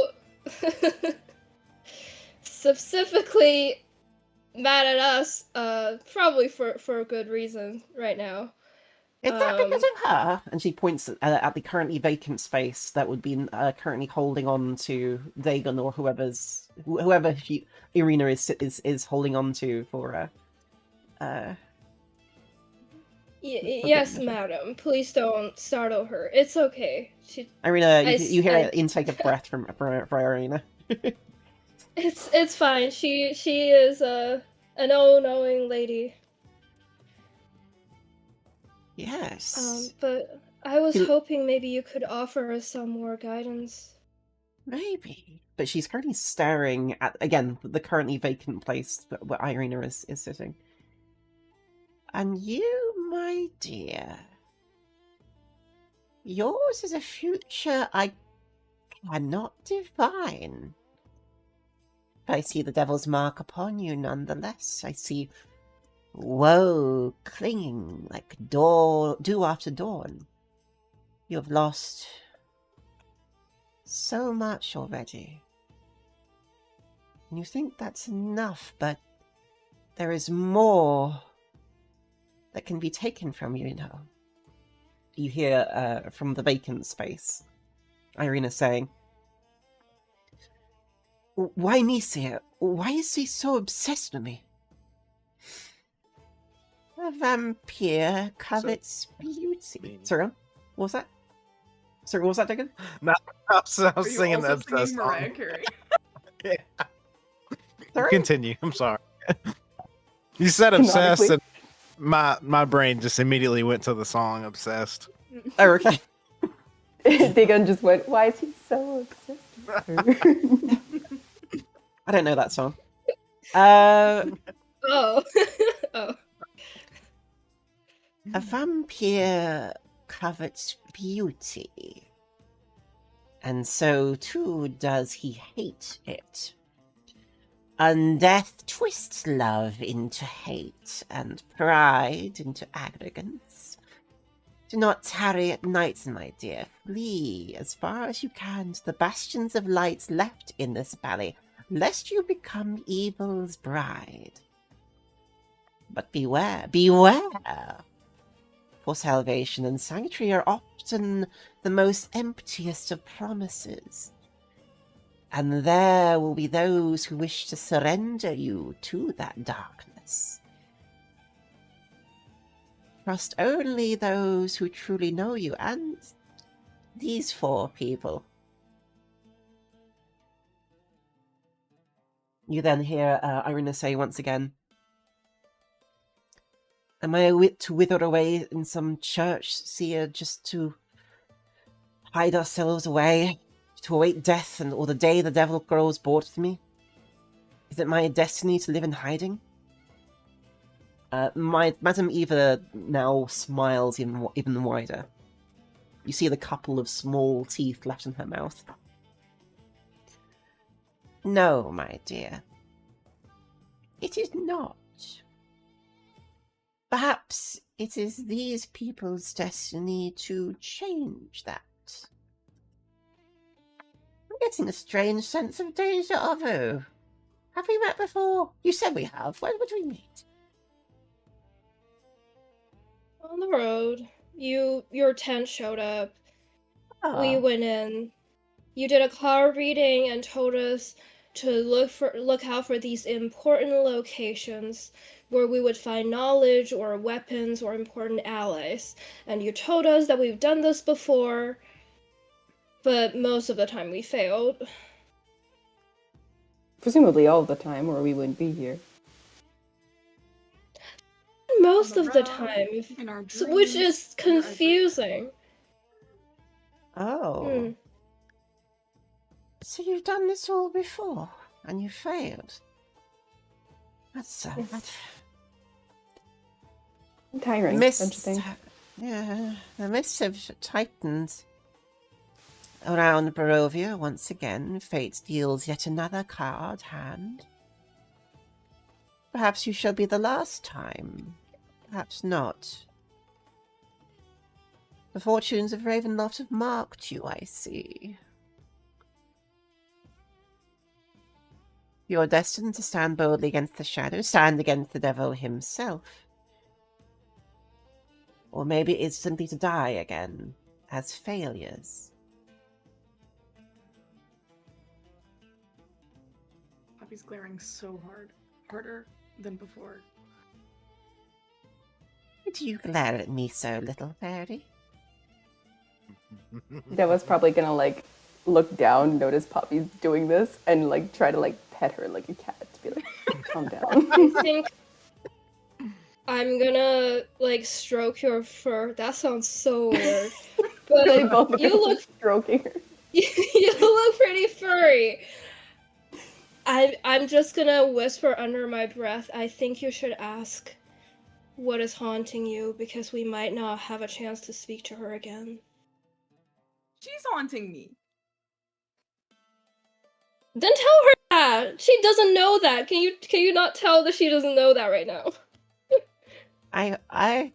specifically mad at us, probably for a good reason right now. Is that because of her? And she points at the currently vacant space that would be currently holding on to Dagon or whoever Irina is holding on to for Yes, madam. Please don't startle her. It's okay. Irina, you hear an intake of breath from Irina. It's fine. She is an all-knowing lady. Yes. But I was hoping maybe you could offer us some more guidance. Maybe. But she's currently staring at, again, the currently vacant place where Irina is sitting. And you, my dear, yours is a future I cannot define. But I see the devil's mark upon you nonetheless. I see woe clinging like dew after dawn. You have lost so much already. And you think that's enough, but there is more that can be taken from you, you know. You hear from the vacant space, Irina saying, "Why me, sir? Why is he so obsessed with me?" A vampire covets beauty. Sorry, what was that? Sorry, what was that, Dagon? No, I was Are you singing the also singing obsessed song. Mariah Carey? Yeah. Sorry? Continue. I'm sorry. You said obsessed, and my brain just immediately went to the song "Obsessed." Oh, okay. Dagon just went, why is he so obsessed with her? I don't know that song. Oh. Oh. A vampire covets beauty, and so too does he hate it. Undeath twists love into hate, and pride into arrogance. Do not tarry at night, my dear. Flee as far as you can to the bastions of light left in this valley, lest you become evil's bride. But beware, beware! For salvation and sanctuary are often the most emptiest of promises. And there will be those who wish to surrender you to that darkness. Trust only those who truly know you, and these 4 people. You then hear Irina say once again, "Am I a wit to wither away in some church, seer, just to hide ourselves away, to await death or the day the devil grows bored with me? Is it my destiny to live in hiding?" Madame Eva now smiles even wider. You see the couple of small teeth left in her mouth. "No, my dear. It is not. Perhaps it is these people's destiny to change that. I'm getting a strange sense of deja vu. Have we met before? You said we have. When would we meet?" On the road. Your tent showed up. We went in. You did a card reading and told us to look out for these important locations where we would find knowledge or weapons or important allies. And you told us that we've done this before, but most of the time we failed. Presumably all the time, or we wouldn't be here. Most of the time, in our which dreams, is confusing. Oh. So you've done this all before, and you failed. That's sad. Tiring, don't you think? Yeah, the mists have tightened. Around Barovia once again, fate deals yet another card hand. Perhaps you shall be the last time. Perhaps not. The fortunes of Ravenloft have marked you, I see. You are destined to stand boldly against the shadow, stand against the devil himself. Or maybe it's simply to die again, as failures. Poppy's glaring so hard. Harder than before. Why do you glare at me so, little fairy? That was probably gonna like look down, notice Poppy's doing this, and like try to like pet her like a cat to be like, calm down. I think I'm gonna like stroke your fur. That sounds so weird. But They both you look stroking her. you look pretty furry. I'm just gonna whisper under my breath, I think you should ask what is haunting you, because we might not have a chance to speak to her again. She's haunting me. Then tell her that! She doesn't know that! Can you not tell that she doesn't know that right now? I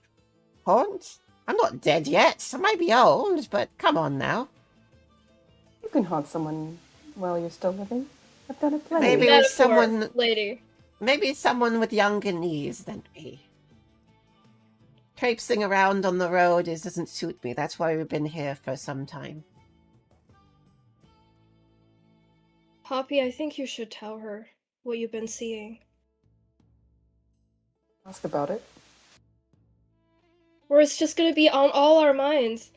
haunt? I'm not dead yet. I might be old, but come on now. You can haunt someone while you're still living. I've done it plenty. Maybe Metaphor, someone- lady. Maybe someone with younger knees than me. Traipsing around on the road doesn't suit me. That's why we've been here for some time. Poppy, I think you should tell her what you've been seeing. Ask about it. Or it's just gonna be on all our minds.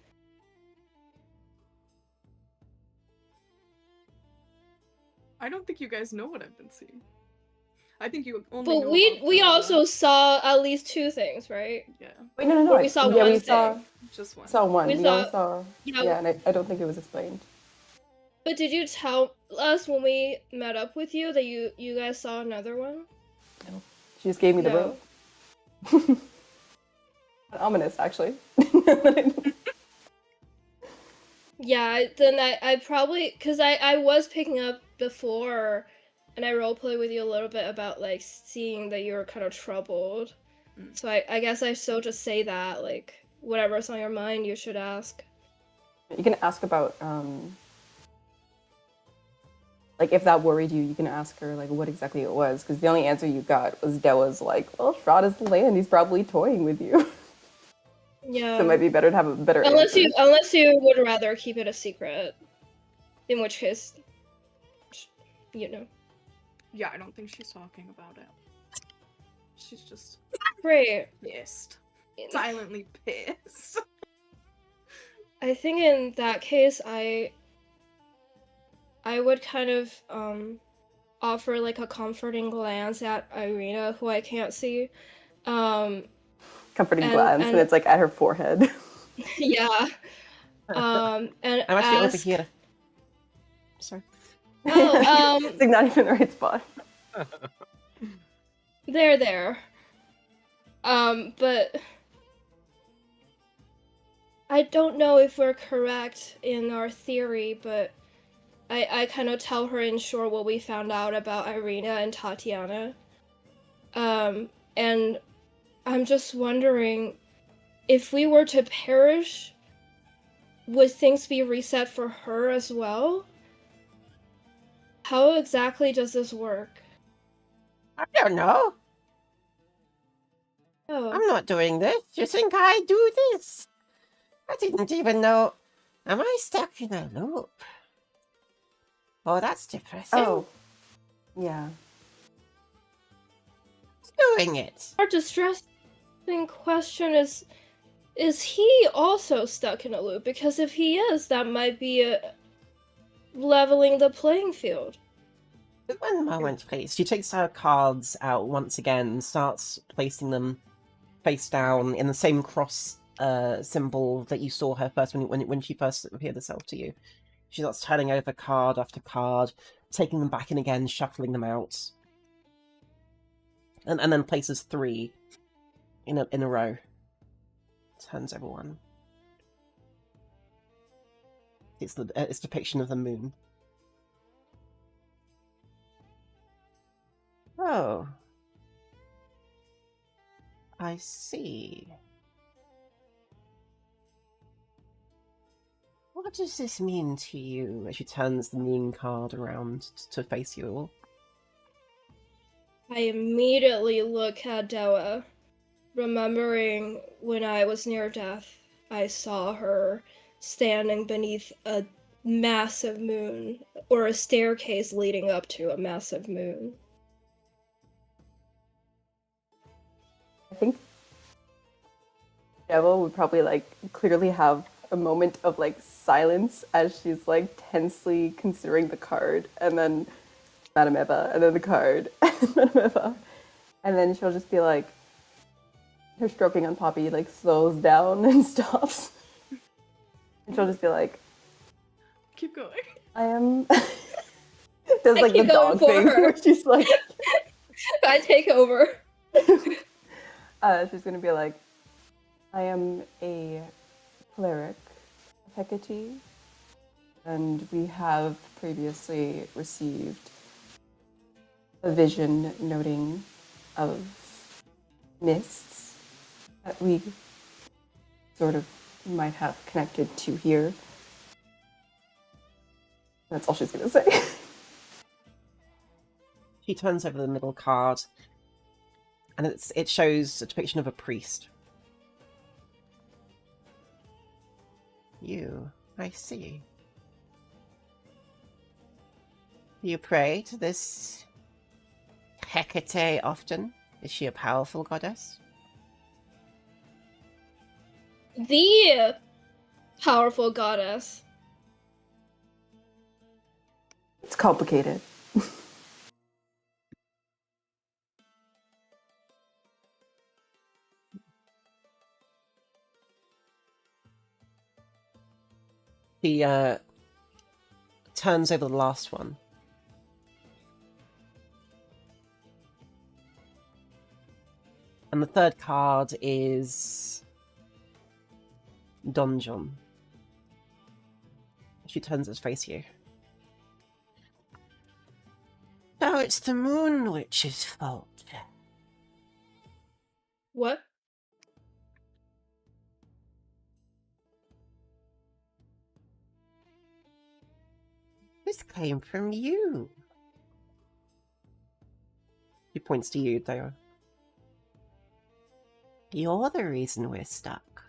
I don't think you guys know what I've been seeing. I think you only But know we about the- also saw at least 2 things, right? Yeah, Wait, no. Or we saw yeah, one we saw, thing. just one. saw one. We We saw- only saw. Yeah, and I don't think it was explained. But did you tell us when we met up with you that you guys saw another one? She just gave me the No. rope. Ominous, actually. Yeah, then I probably, because I was picking up before, and I roleplay with you a little bit about, like, seeing that you were kind of troubled. Mm. So I guess I still just say that, like, whatever's on your mind, you should ask. You can ask about, like, if that worried you, you can ask her, like, what exactly it was. Because the only answer you got was Dewa's like, well, Strahd is the land. He's probably toying with you. Yeah. So it might be better to have a better Unless answer. unless you would rather keep it a secret. In which case, you know. Yeah, I don't think she's talking about it. She's just Great. pissed. Silently pissed. I think in that case, I would kind of offer like a comforting glance at Irina, who I can't see. Comforting and- glance, and- and it's like at her forehead. Yeah. And I'm actually over ask- here. Sorry. Oh, it's like not even the right spot. there. But I don't know if we're correct in our theory, but I kind of tell her in short what we found out about Irina and Tatiana. And I'm just wondering, if we were to perish, would things be reset for her as well? How exactly does this work? I don't know. Oh. I'm not doing this. You think I do this? I didn't even know. Am I stuck in a loop? Oh, that's depressing. Oh. Yeah. Who's doing it? Our distressing question is he also stuck in a loop? Because if he is, that might be leveling the playing field. One moment, please. She takes her cards out once again and starts placing them face down in the same cross symbol that you saw her first when she first appeared herself to you. She starts turning over card after card, taking them back in again, shuffling them out, and then places 3 in a row. Turns over one. It's its depiction of the moon. Oh. I see. What does this mean to you? As she turns the moon card around to face you all. I immediately look at Dewa, remembering when I was near death, I saw her standing beneath a massive moon, or a staircase leading up to a massive moon. I think Devil would probably like clearly have a moment of like silence as she's like tensely considering the card, and then Madame Eva, and then the card, and Madame Eva, and then she'll just be like, her stroking on Poppy like slows down and stops, and she'll just be like, Keep going. I am. Does I like the keep going dog for thing her. where she's like, I take over. she's gonna be like, I am a cleric of Hecate, and we have previously received a vision noting of mists that we sort of might have connected to here. That's all she's gonna say. She turns over the middle card, and it shows a depiction of a priest. You, I see. You pray to this Hecate often? Is she a powerful goddess? The powerful goddess. It's complicated. He turns over the last one. And the third card is Donjon. She turns to face you. So it's the Moon Witch's fault. What? This came from you. He points to you, Deo. You're the reason we're stuck.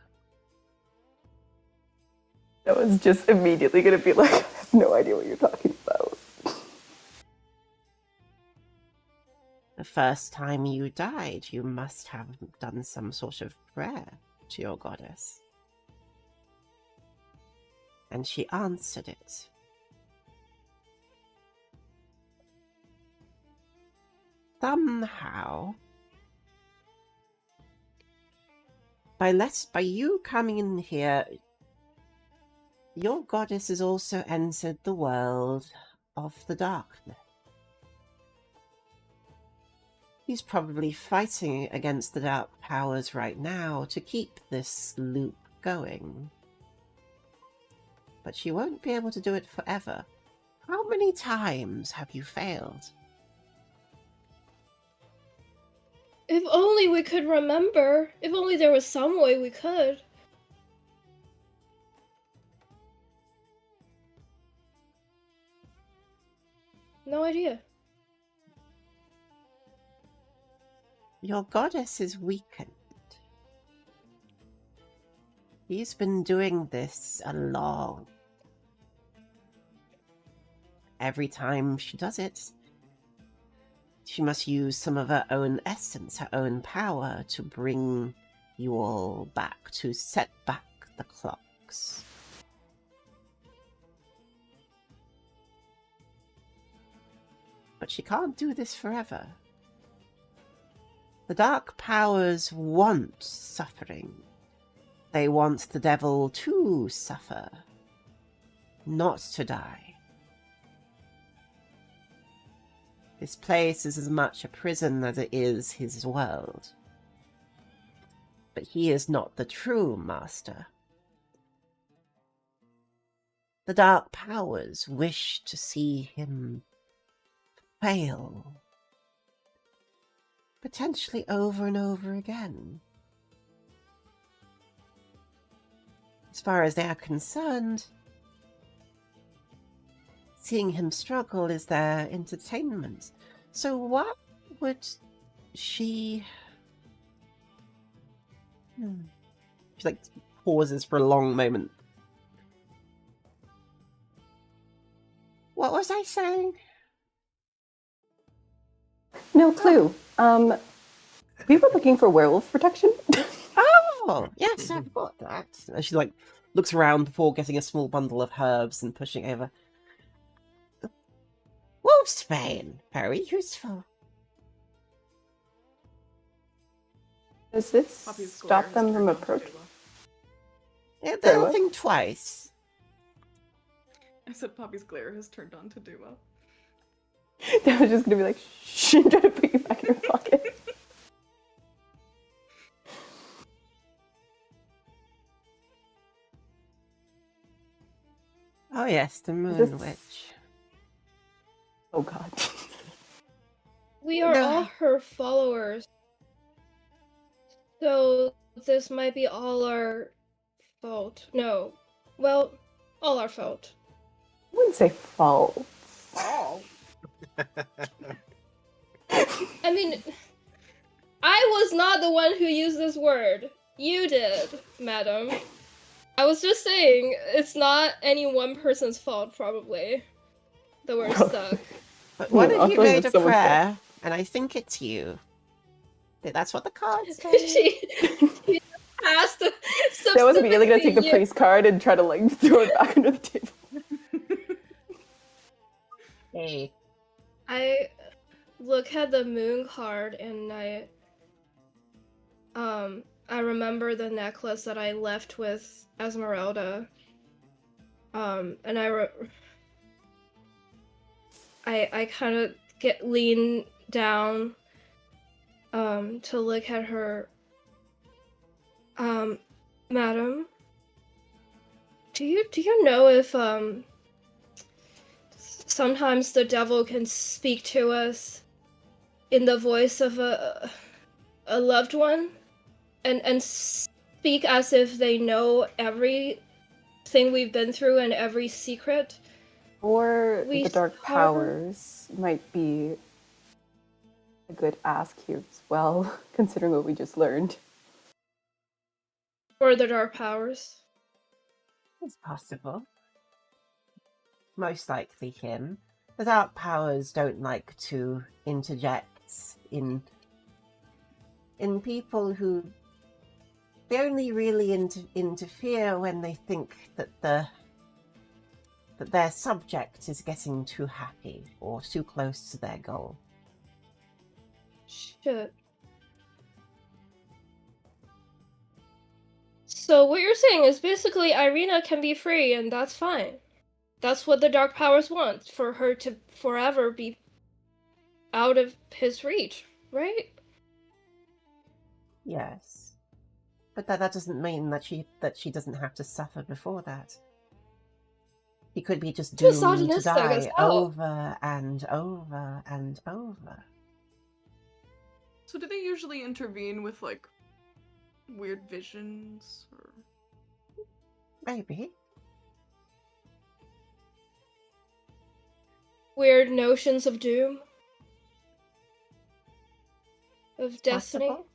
I was just immediately gonna be like, I have no idea what you're talking about. The first time you died, you must have done some sort of prayer to your goddess. And she answered it. Somehow, by you coming in here, your goddess has also entered the world of the darkness. She's probably fighting against the dark powers right now to keep this loop going. But she won't be able to do it forever. How many times have you failed? If only we could remember. If only there was some way we could. No idea. Your goddess is weakened. She's been doing this along. Every time she does it, she must use some of her own essence, her own power, to bring you all back, to set back the clocks. But she can't do this forever. The dark powers want suffering. They want the devil to suffer, not to die. This place is as much a prison as it is his world. But he is not the true master. The dark powers wish to see him fail. Potentially over and over again. As far as they are concerned, seeing him struggle is their entertainment. So what would she... She like pauses for a long moment. What was I saying? No clue. We were looking for werewolf protection. Oh, yes, I've got that. And she like looks around before getting a small bundle of herbs and pushing over. Wolfsbane, very useful. Does this Poppy's stop glare has them from turned on to approaching? Dua. Yeah, Sorry, what? they'll think twice. I said Poppy's glare has turned on to Dua. I was just gonna be like, shh, and try to put you back in your pocket. Oh yes, the Moon this- Witch. Oh god. We are No. all her followers. So this might be all our fault. No. Well, all our fault. I wouldn't say fault. I mean, I was not the one who used this word. You did, madam. I was just saying, it's not any one person's fault, probably. The word stuck. But one I'll of you tell you made if a someone's fault. prayer, and I think it's you. That's what the cards say. she asked the That was immediately gonna take the you. priest card and try to like throw it back under the table. Hey. I look at the moon card and I remember the necklace that I left with Esmeralda. And I kind of lean down to look at her. Madam, do you know if sometimes the devil can speak to us in the voice of a loved one and speak as if they know everything we've been through and every secret? Or We the dark harbor- powers might be a good ask here as well, considering what we just learned. Or the dark powers? It's possible. Most likely him. The dark powers don't like to interject in people who they only really interfere when they think that that their subject is getting too happy or too close to their goal. Shit. So what you're saying is basically Irina can be free and that's fine. That's what the dark powers want, for her to forever be out of his reach, right? Yes. But that doesn't mean that she doesn't have to suffer before that. He could be just doomed to Misogynistic as die hell. over and over and over. So do they usually intervene with like weird visions or Maybe. Weird notions of doom? Of destiny? Possible.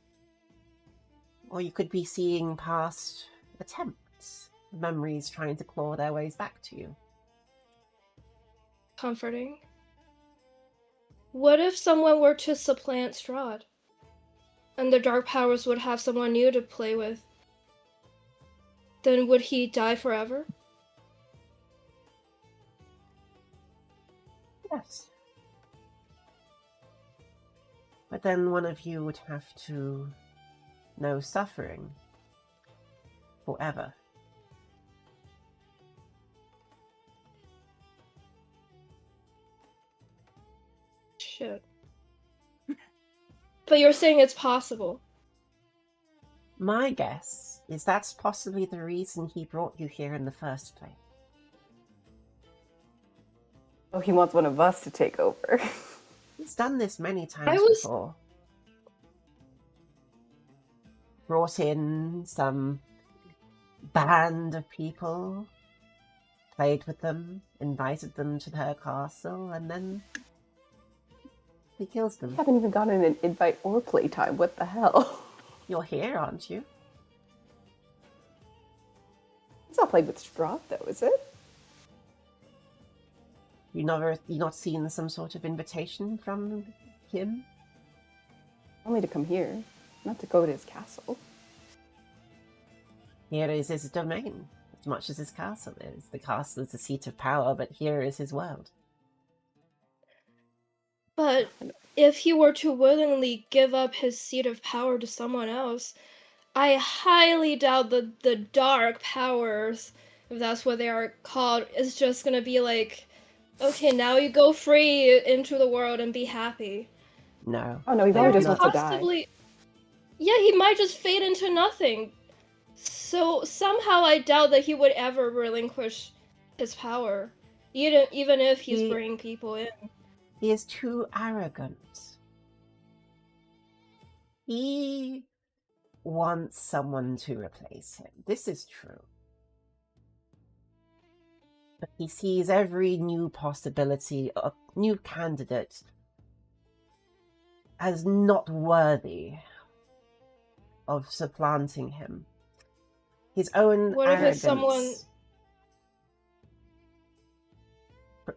Or you could be seeing past attempts, memories trying to claw their ways back to you. Comforting. What if someone were to supplant Strahd? And the dark powers would have someone new to play with? Then would he die forever? Yes. But then one of you would have to know suffering forever. Shit. But you're saying it's possible. My guess is that's possibly the reason he brought you here in the first place. Oh, he wants one of us to take over. He's done this many I times was before. Brought in some band of people, played with them, invited them to her castle, and then he kills We them. haven't even gotten an invite or playtime. What the hell? You're here, aren't you? It's not played with Strahd, though, is it? You not seen some sort of invitation from him? Only to come here, not to go to his castle. Here is his domain, as much as his castle is. The castle is the seat of power, but here is his world. But if he were to willingly give up his seat of power to someone else, I highly doubt the dark powers, if that's what they are called, is just gonna be like, okay, now you go free into the world and be happy. No. Oh no, he they probably would just not. wants to die. Possibly, yeah, he might just fade into nothing. So somehow I doubt that he would ever relinquish his power, even if he's He- bringing people in. He is too arrogant. He wants someone to replace him. This is true. But he sees every new possibility, a new candidate, as not worthy of supplanting him. His own What if arrogance. it's someone?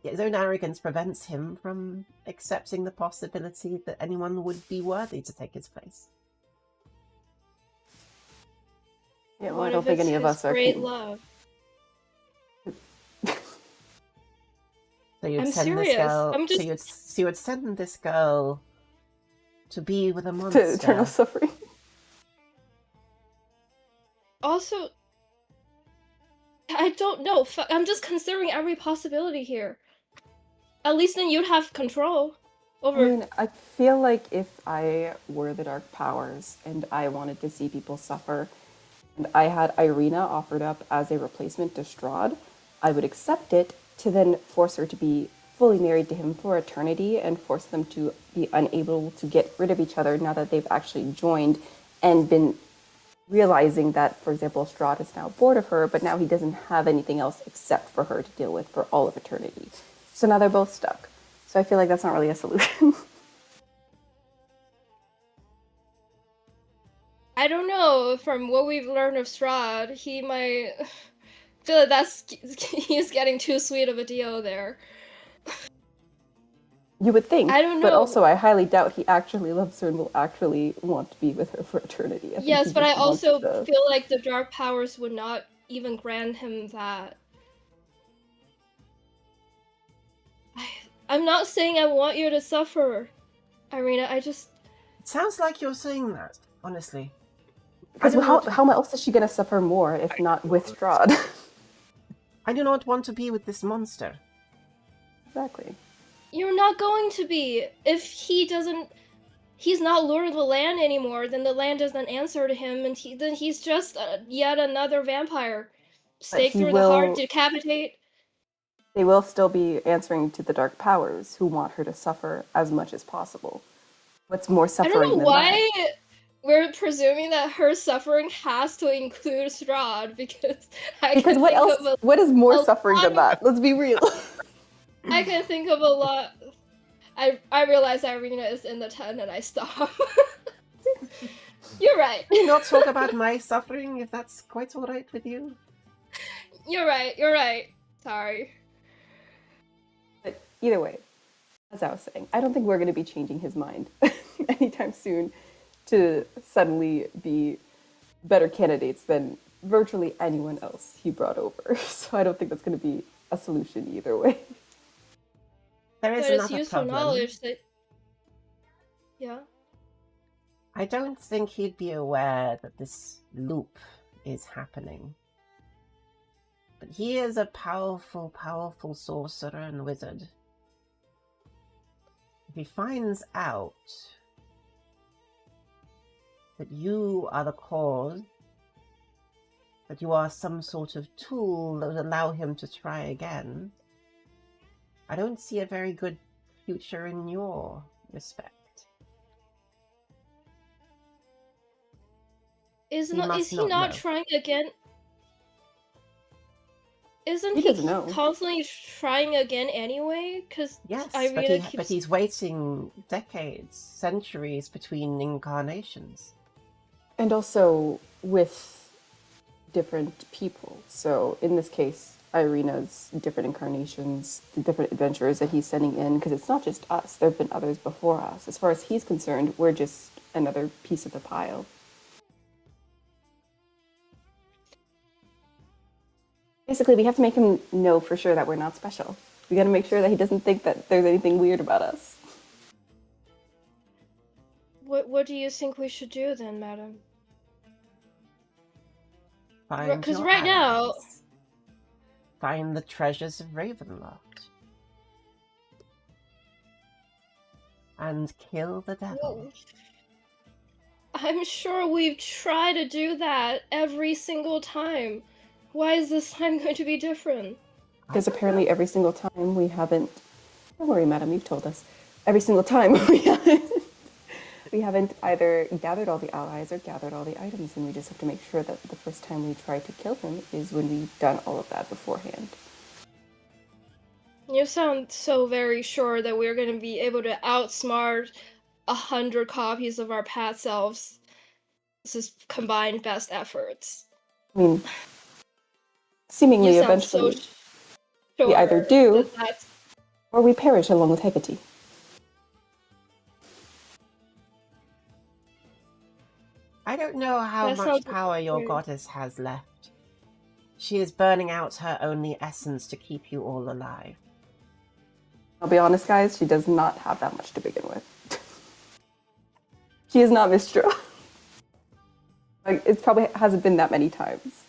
His own arrogance prevents him from accepting the possibility that anyone would be worthy to take his place. Yeah, well, What I don't if think it's any of his us are. great love? So you'd I'm send this serious. girl. I'm just So you would send this girl to be with a to monster. eternal suffering. also. I don't know. I'm just considering every possibility here. At least then you'd have control I over. mean, I feel like if I were the Dark Powers and I wanted to see people suffer, and I had Irina offered up as a replacement to Strahd, I would accept it to then force her to be fully married to him for eternity and force them to be unable to get rid of each other now that they've actually joined and been realizing that, for example, Strahd is now bored of her, but now he doesn't have anything else except for her to deal with for all of eternity. So now they're both stuck. So I feel like that's not really a solution. I don't know. From what we've learned of Strahd, he might feel that he's getting too sweet of a deal there. You would think, I don't but know. also I highly doubt he actually loves her and will actually want to be with her for eternity. I think Yes, he but I just wants also to- feel like the dark powers would not even grant him that. I'm not saying I want you to suffer, Irina. I just. It sounds like you're saying that, honestly. Because I do not- how else is she going to suffer more if not with Strahd? I do not want to be with this monster. Exactly. You're not going to be. If he doesn't. He's not Lord of the Land anymore, then the land doesn't answer to him, and then he's just yet another vampire. Stake he through the heart, will- decapitate. They will still be answering to the Dark Powers who want her to suffer as much as possible. What's more I suffering don't know than why that? we're presuming that her suffering has to include Strahd, because Because what else? What is more a suffering lot than of- that? Let's be real. I can think of a lot. I realize Irina is in the 10 and I stop. You're right. Can we not talk about my suffering, if that's quite alright with you? You're right. Sorry. But either way, as I was saying, I don't think we're going to be changing his mind anytime soon to suddenly be better candidates than virtually anyone else he brought over. So I don't think that's going to be a solution either way. There is But it's another useful problem. knowledge that. Yeah. I don't think he'd be aware that this loop is happening. But he is a powerful, powerful sorcerer and wizard. If he finds out that you are the cause, that you are some sort of tool that would allow him to try again, I don't see a very good future in your respect. Is He not must is he not not know. trying again? Isn't He he doesn't know. constantly trying again anyway? Because Yes, Irina but keeps. he's waiting decades, centuries between incarnations. And also with different people. So in this case, Irina's different incarnations, the different adventurers that he's sending in, because it's not just us, there have been others before us. As far as he's concerned, we're just another piece of the pile. Basically, we have to make him know for sure that we're not special. We gotta make sure that he doesn't think that there's anything weird about us. What do you think we should do then, madam? Find 'Cause your right now- allies. Find the treasures of Ravenloft. And kill the devil. Well, I'm sure we've tried to do that every single time. Why is this time going to be different? Because apparently every single time we haven't... Don't worry, madam, you've told us. Every single time we haven't either gathered all the allies or gathered all the items, and we just have to make sure that the first time we try to kill him is when we've done all of that beforehand. You sound so very sure that we're going to be able to outsmart 100 copies of our past selves. This is combined best efforts. I mean, seemingly You sound so eventually sure we either do that that's... or we perish along with Hecate. I don't know how That much sounds power your weird. goddess has left. She is burning out her only essence to keep you all alive. I'll be honest, guys, she does not have that much to begin with. She is not Mistra. Like, it probably hasn't been that many times.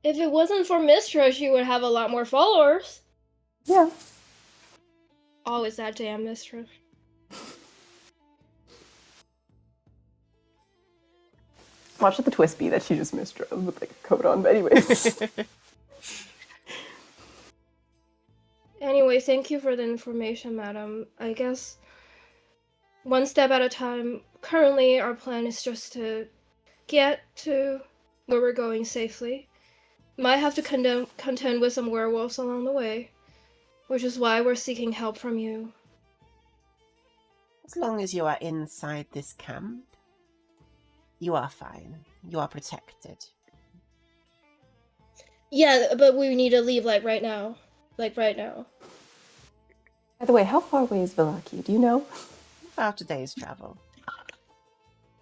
If it wasn't for Mistra, she would have a lot more followers. Yeah. Always that damn Mistra. Watch the twist be that she just Mistra with like a coat on, but anyways. Anyway, thank you for the information, madam. I guess one step at a time. Currently, our plan is just to get to where we're going safely. Might have to contend with some werewolves along the way, which is why we're seeking help from you. As long as you are inside this camp, you are fine. You are protected. Yeah, but we need to leave, like, right now. Like, right now. By the way, how far away is Vallaki? Do you know? About a day's travel.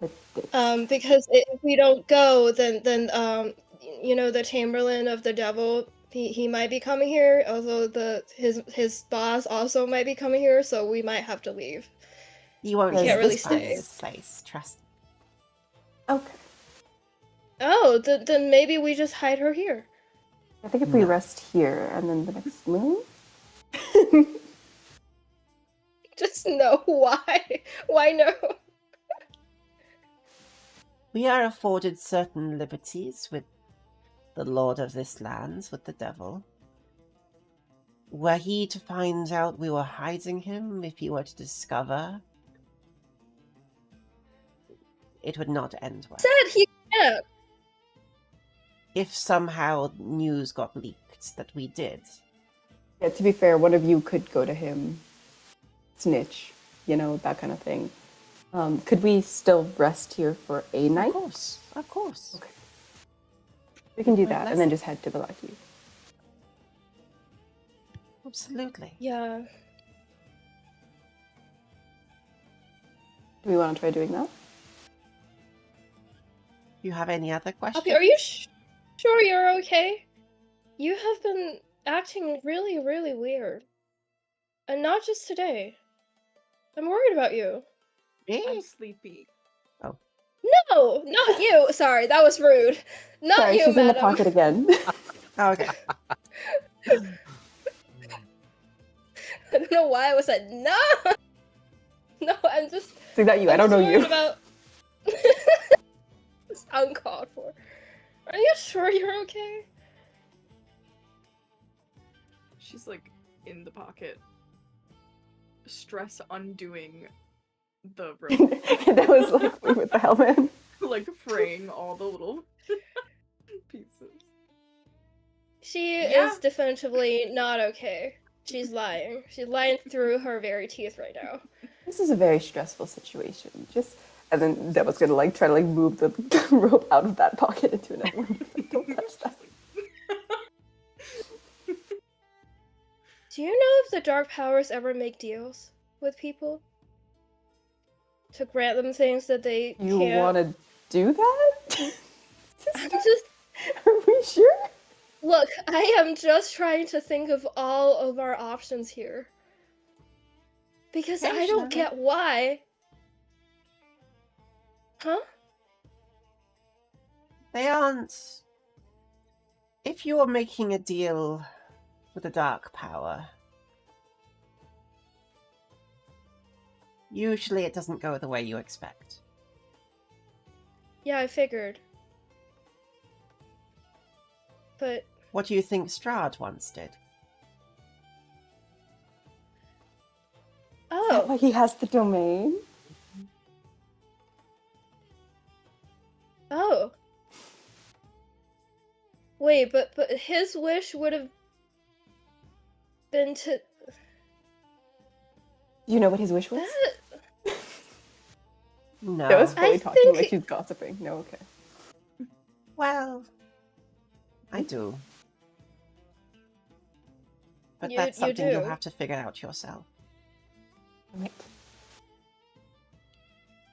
Because if we don't go, then you know, the Chamberlain of the Devil, he might be coming here, although his boss also might be coming here, so we might have to leave. You won't Can't get really this by stay. this place, trust me. Okay. Oh, then maybe we just hide her here. I think if we No. rest here and then the next moon? Just no. Why? Why no? We are afforded certain liberties with the lord of this land, with the devil. Were he to find out we were hiding him, if he were to discover, it would not end well. Said he can't. If somehow news got leaked that we did, Yeah, to be fair, one of you could go to him, snitch, you know, that kind of thing. Could we still rest here for a night? of course, of course. Okay. We can do Right, that and then just head to Vallaki. Absolutely. Yeah. Do we want to try doing that? Do you have any other questions? Poppy, are you sure you're okay? You have been acting really, really weird. And not just today. I'm worried about you. I'm Me? sleepy. No, not you. Sorry, that was rude. Not Sorry, you, she's in the madam. pocket again. Oh, okay. I don't know why I was like, no. No, I'm just. See that you? I I'm don't know just worried you. About... It's uncalled for. Are you sure you're okay? She's like in the pocket. Stress undoing the rope. That was like me with the helmet. Like fraying all the little pieces. She Yeah. is definitively not okay. She's lying. She's lying through her very teeth right now. This is a very stressful situation. And then Deva's gonna like try to like move the rope out of that pocket into another one. Don't touch that. Do you know if the Dark Powers ever make deals with people? To grant them things that they You can't... want to do that? I'm just... Are we sure? Look, I am just trying to think of all of our options here. Because I don't get why. Huh? They aren't. If you're making a deal with a dark power, usually it doesn't go the way you expect. Yeah, I figured. But... What do you think Strahd once did? Oh. Like he has the domain? Oh. Wait, but his wish would have been to... Do you know what his wish was? That... No. That was fully I talking think like he- she's gossiping. No, okay. Well, I do. But You- that's you something you'll do. have to figure out yourself. Right.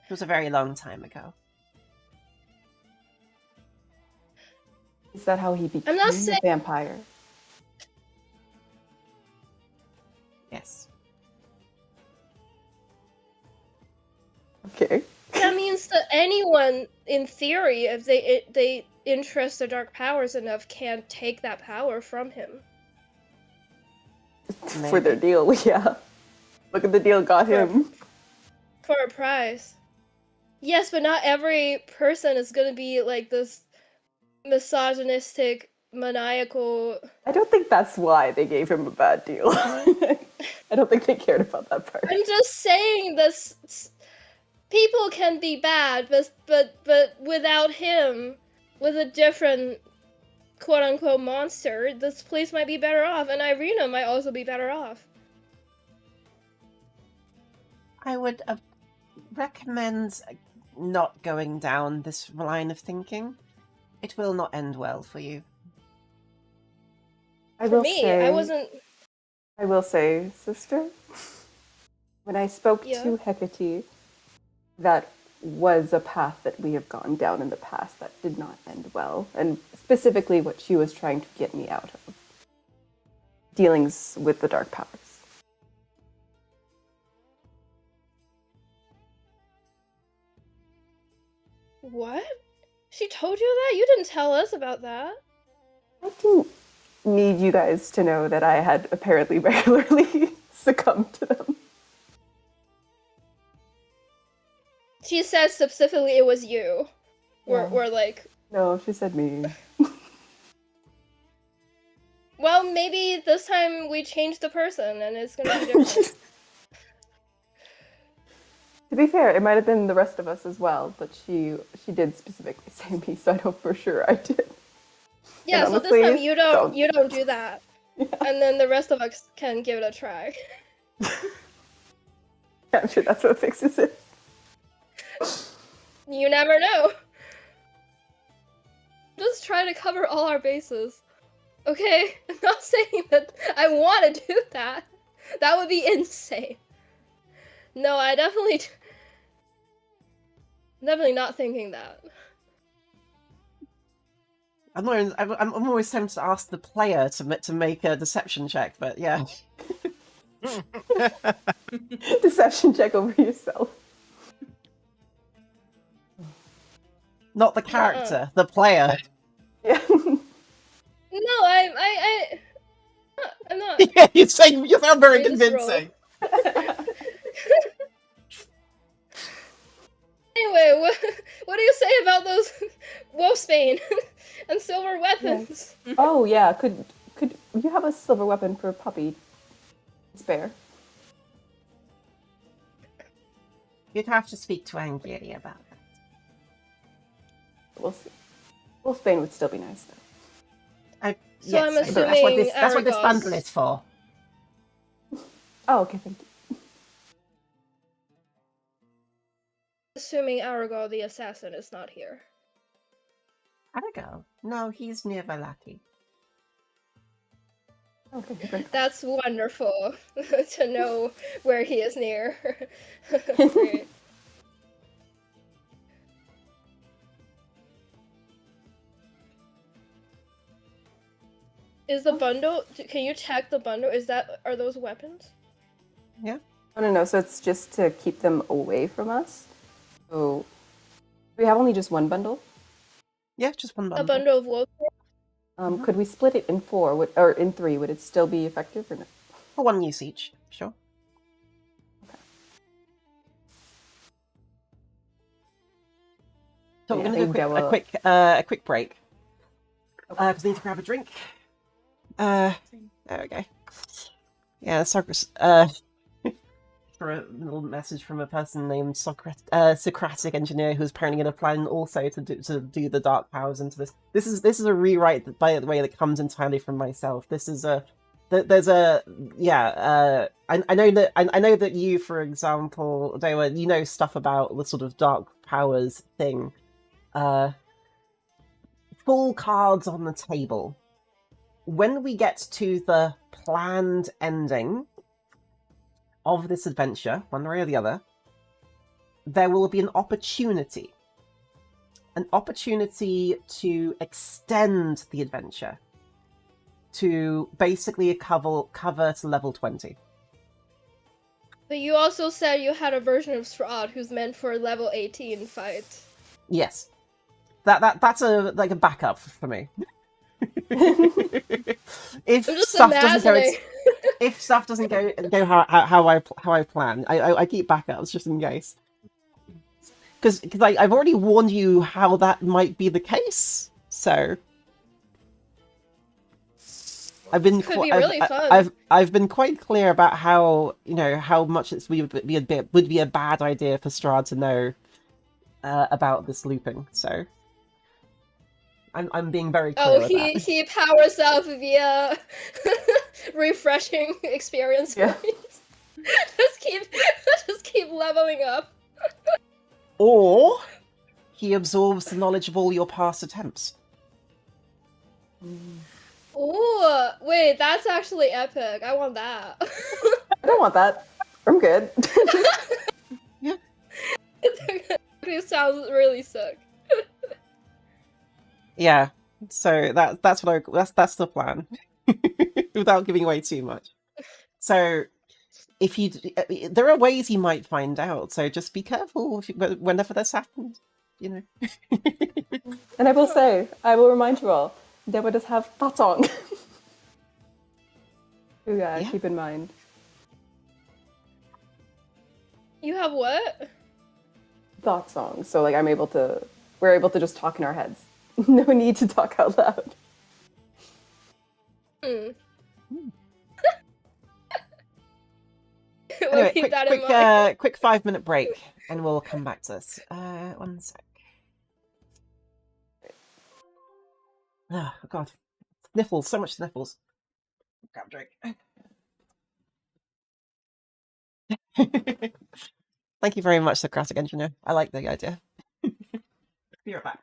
It was a very long time ago. Is that how he became not a saying- vampire? Yes. Okay. That means that anyone, in theory, if they interest the Dark Powers enough, can take that power from him. For their deal, yeah. Look at the deal got him. For a prize. Yes, but not every person is gonna be like this misogynistic, maniacal... I don't think that's why they gave him a bad deal. I don't think they cared about that part. I'm just saying this... People can be bad, but without him, with a different quote-unquote monster, this place might be better off, and Irina might also be better off. I would recommend not going down this line of thinking. It will not end well for you. I For will me, say, I wasn't... I will say, sister, when I spoke Yeah? to Hecate, that was a path that we have gone down in the past that did not end well, and specifically what she was trying to get me out of. Dealings with the dark powers. What? She told you that? You didn't tell us about that. I didn't need you guys to know that I had apparently regularly succumbed to them. She said specifically it was you. Yeah. We're like, No, she said me. well, maybe this time we changed the person and it's gonna be different. To be fair, it might have been the rest of us as well, but she did specifically say me, so I know for sure I did. Yeah, And so honestly, this time you don't. don't do that. Yeah. And then the rest of us can give it a try. I'm sure that's what fixes it. You never know. Just try to cover all our bases. Okay? I'm not saying that I want to do that. That would be insane. No, I definitely not thinking that. I'm always tempted to ask the player to make a deception check, but yeah. Deception check over yourself. Not the character, the player. Yeah. No, I'm not. Yeah, you sound very I just rolled. convincing. Anyway, what do you say about those wolfsbane and silver weapons? Oh yeah, could you have a silver weapon for Puppy spare? You'd have to speak to Angeli about that. We'll see. Wolfsbane would still be nice though. So I'm Yes, assuming that's what this Aragos- bundle is for. Oh, okay, thank you. Assuming Aragorn the assassin is not here. Arago? No, he's near Valaki. Okay, great. That's wonderful to know where he is near. Great. Is the bundle? Can you check the bundle? Are those weapons? Yeah. Oh no, so it's just to keep them away from us. So we have only just one bundle. Yeah, just one A bundle. bundle of wolf. Could we split it in 4 or in 3? Would it still be effective or no? For one use each, sure. So Yeah, we're I going to think do Dewa- a quick break. Because I need to grab a drink. There we go. Yeah, for a little message from a person named Socratic Engineer, who's apparently going to plan also to do the dark powers into this. This is a rewrite that, by the way, that comes entirely from myself. This is a there's a I know that you, for example, Dewa, you know stuff about the sort of dark powers thing. Full cards on the table. When we get to the planned ending of this adventure, one way or the other, there will be an opportunity to extend the adventure to basically cover to level 20. But you also said you had a version of Strahd who's meant for level 18 fight. Yes, that's a backup for me. If I'm just stuff doesn't go, imagining. if stuff doesn't go how I plan, I keep backups just in case. Because I've already warned you how that might be the case, so I've been Could be really fun. I've been quite clear about how how much would be a bad idea for Strahd to know about this looping. So I'm being very clear. Oh, he powers up via refreshing experience Yeah. points. just keep leveling up. Or he absorbs the knowledge of all your past attempts. Ooh, wait, that's actually epic. I want that. I don't want that. I'm good. Yeah. It sounds really sick. Yeah. So that's the plan. Without giving away too much. So if there are ways you might find out. So just be careful whenever this happens. And I will remind you all, Dewa does have thoughts on. Yeah. Keep in mind. You have what? Thought songs. So like we're able to just talk in our heads. No need to talk out loud. We'll Anyway, keep that in mind. quick 5-minute break, and we'll come back to this. 1 sec. Oh God, sniffles! So much sniffles. Grab a drink. Thank you very much, Socratic Engineer. I like the idea. Be right back.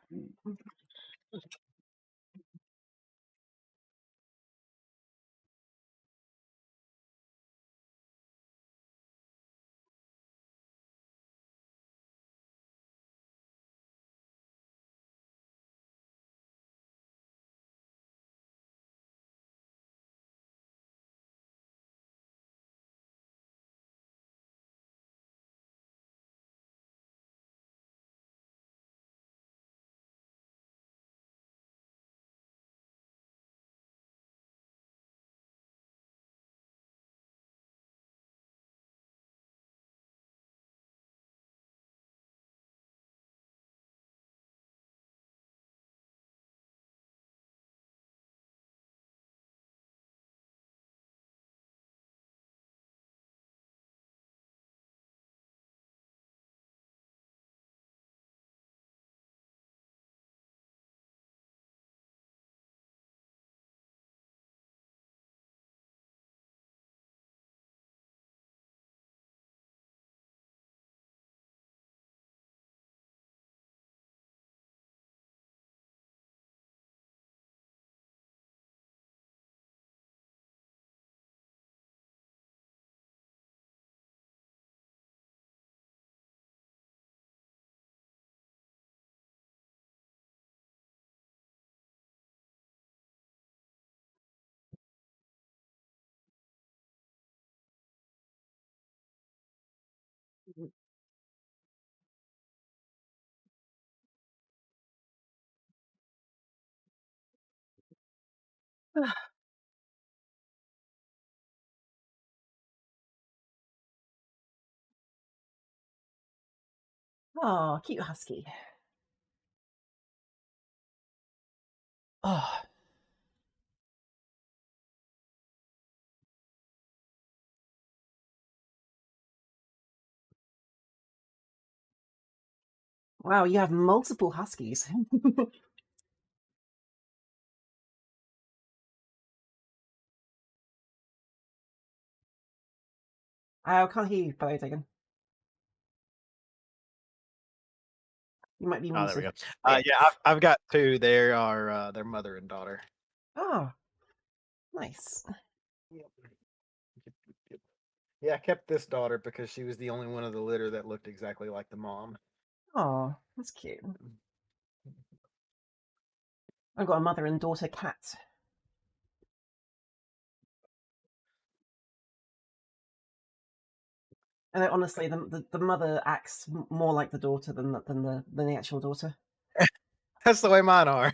Oh, cute husky. Oh. Wow, you have multiple huskies. I can't hear you, by Dagan. You might be Oh, there we muted. go. Yeah. Yeah, I've got two. They are their mother and daughter. Oh, nice. Yep. Yeah, I kept this daughter because she was the only one of the litter that looked exactly like the mom. Oh, that's cute. I've got a mother and daughter cat. And honestly, the mother acts more like the daughter than the actual daughter. That's the way mine are.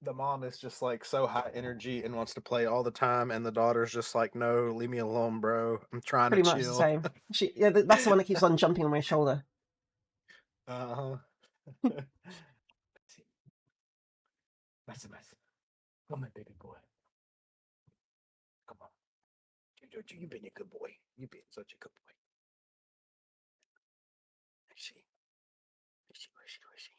The mom is just like so high energy and wants to play all the time, and the daughter's just like, no, leave me alone, bro. I'm trying Pretty to much the chill. same. Yeah, that's the one that keeps on jumping on my shoulder. Uh-huh. That's a mess. Come on, baby boy. Come on. You've been a good boy. You've been such a good boy. Where's she? Where's she? Where's she? Where's she?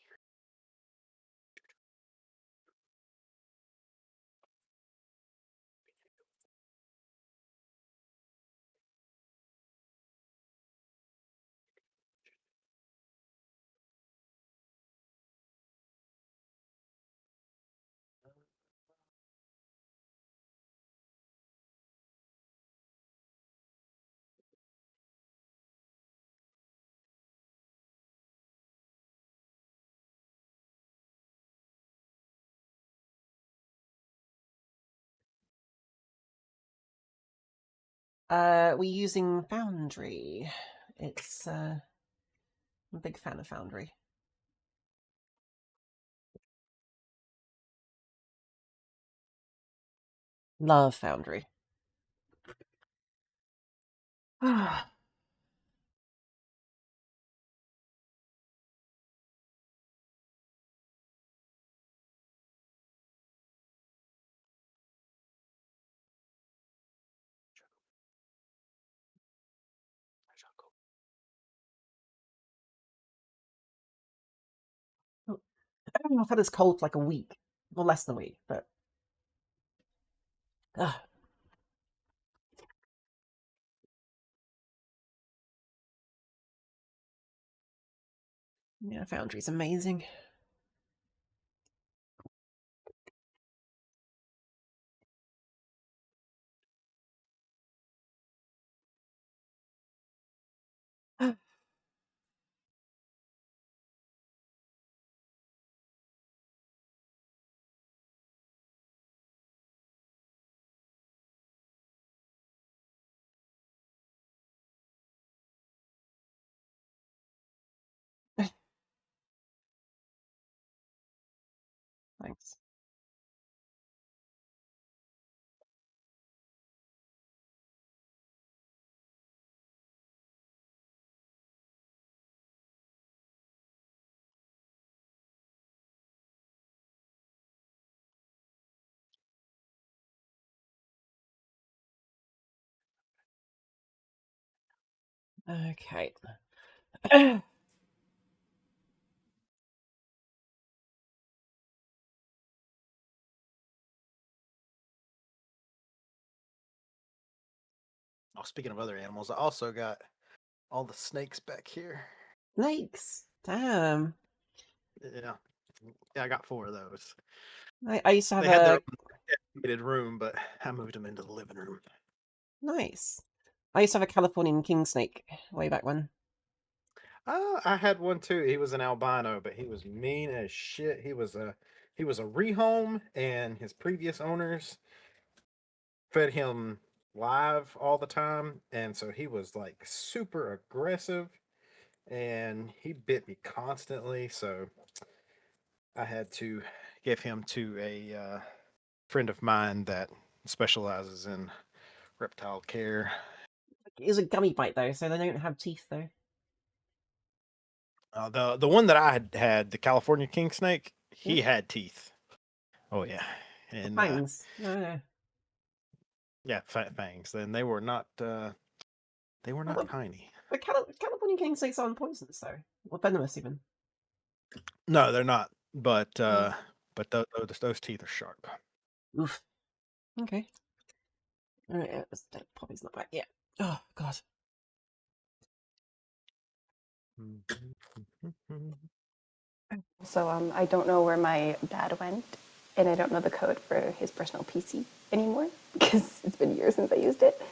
We're using Foundry. It's I'm a big fan of Foundry. Love Foundry. I've had this cold for like a week, or less than a week, but yeah, Foundry's amazing. Thanks. Okay. Oh, speaking of other animals, I also got all the snakes back here. Snakes. Damn. Yeah. Yeah, I got 4 of those. I used to have They had their a own dedicated room, but I moved them into the living room. nice. I used to have a Californian king snake way back when. I had one too. He was an albino, but he was mean as shit. He was a rehome, and his previous owners fed him live all the time, and so he was like super aggressive, and he bit me constantly. So I had to give him to a friend of mine that specializes in reptile care. It's a gummy bite though, so they don't have teeth though. The one that I had, the California king snake, he Yeah. had teeth. Oh yeah, and Fangs. No. yeah, fangs. Then they were not Well, tiny. the California king snakes aren't poisonous though, or venomous even. No, they're not. But Mm. those teeth are sharp. Oof. Okay. All right, Poppy's not back yet. Oh God. So I don't know where my dad went, and I don't know the code for his personal PC anymore because it's been years since I used it. Oh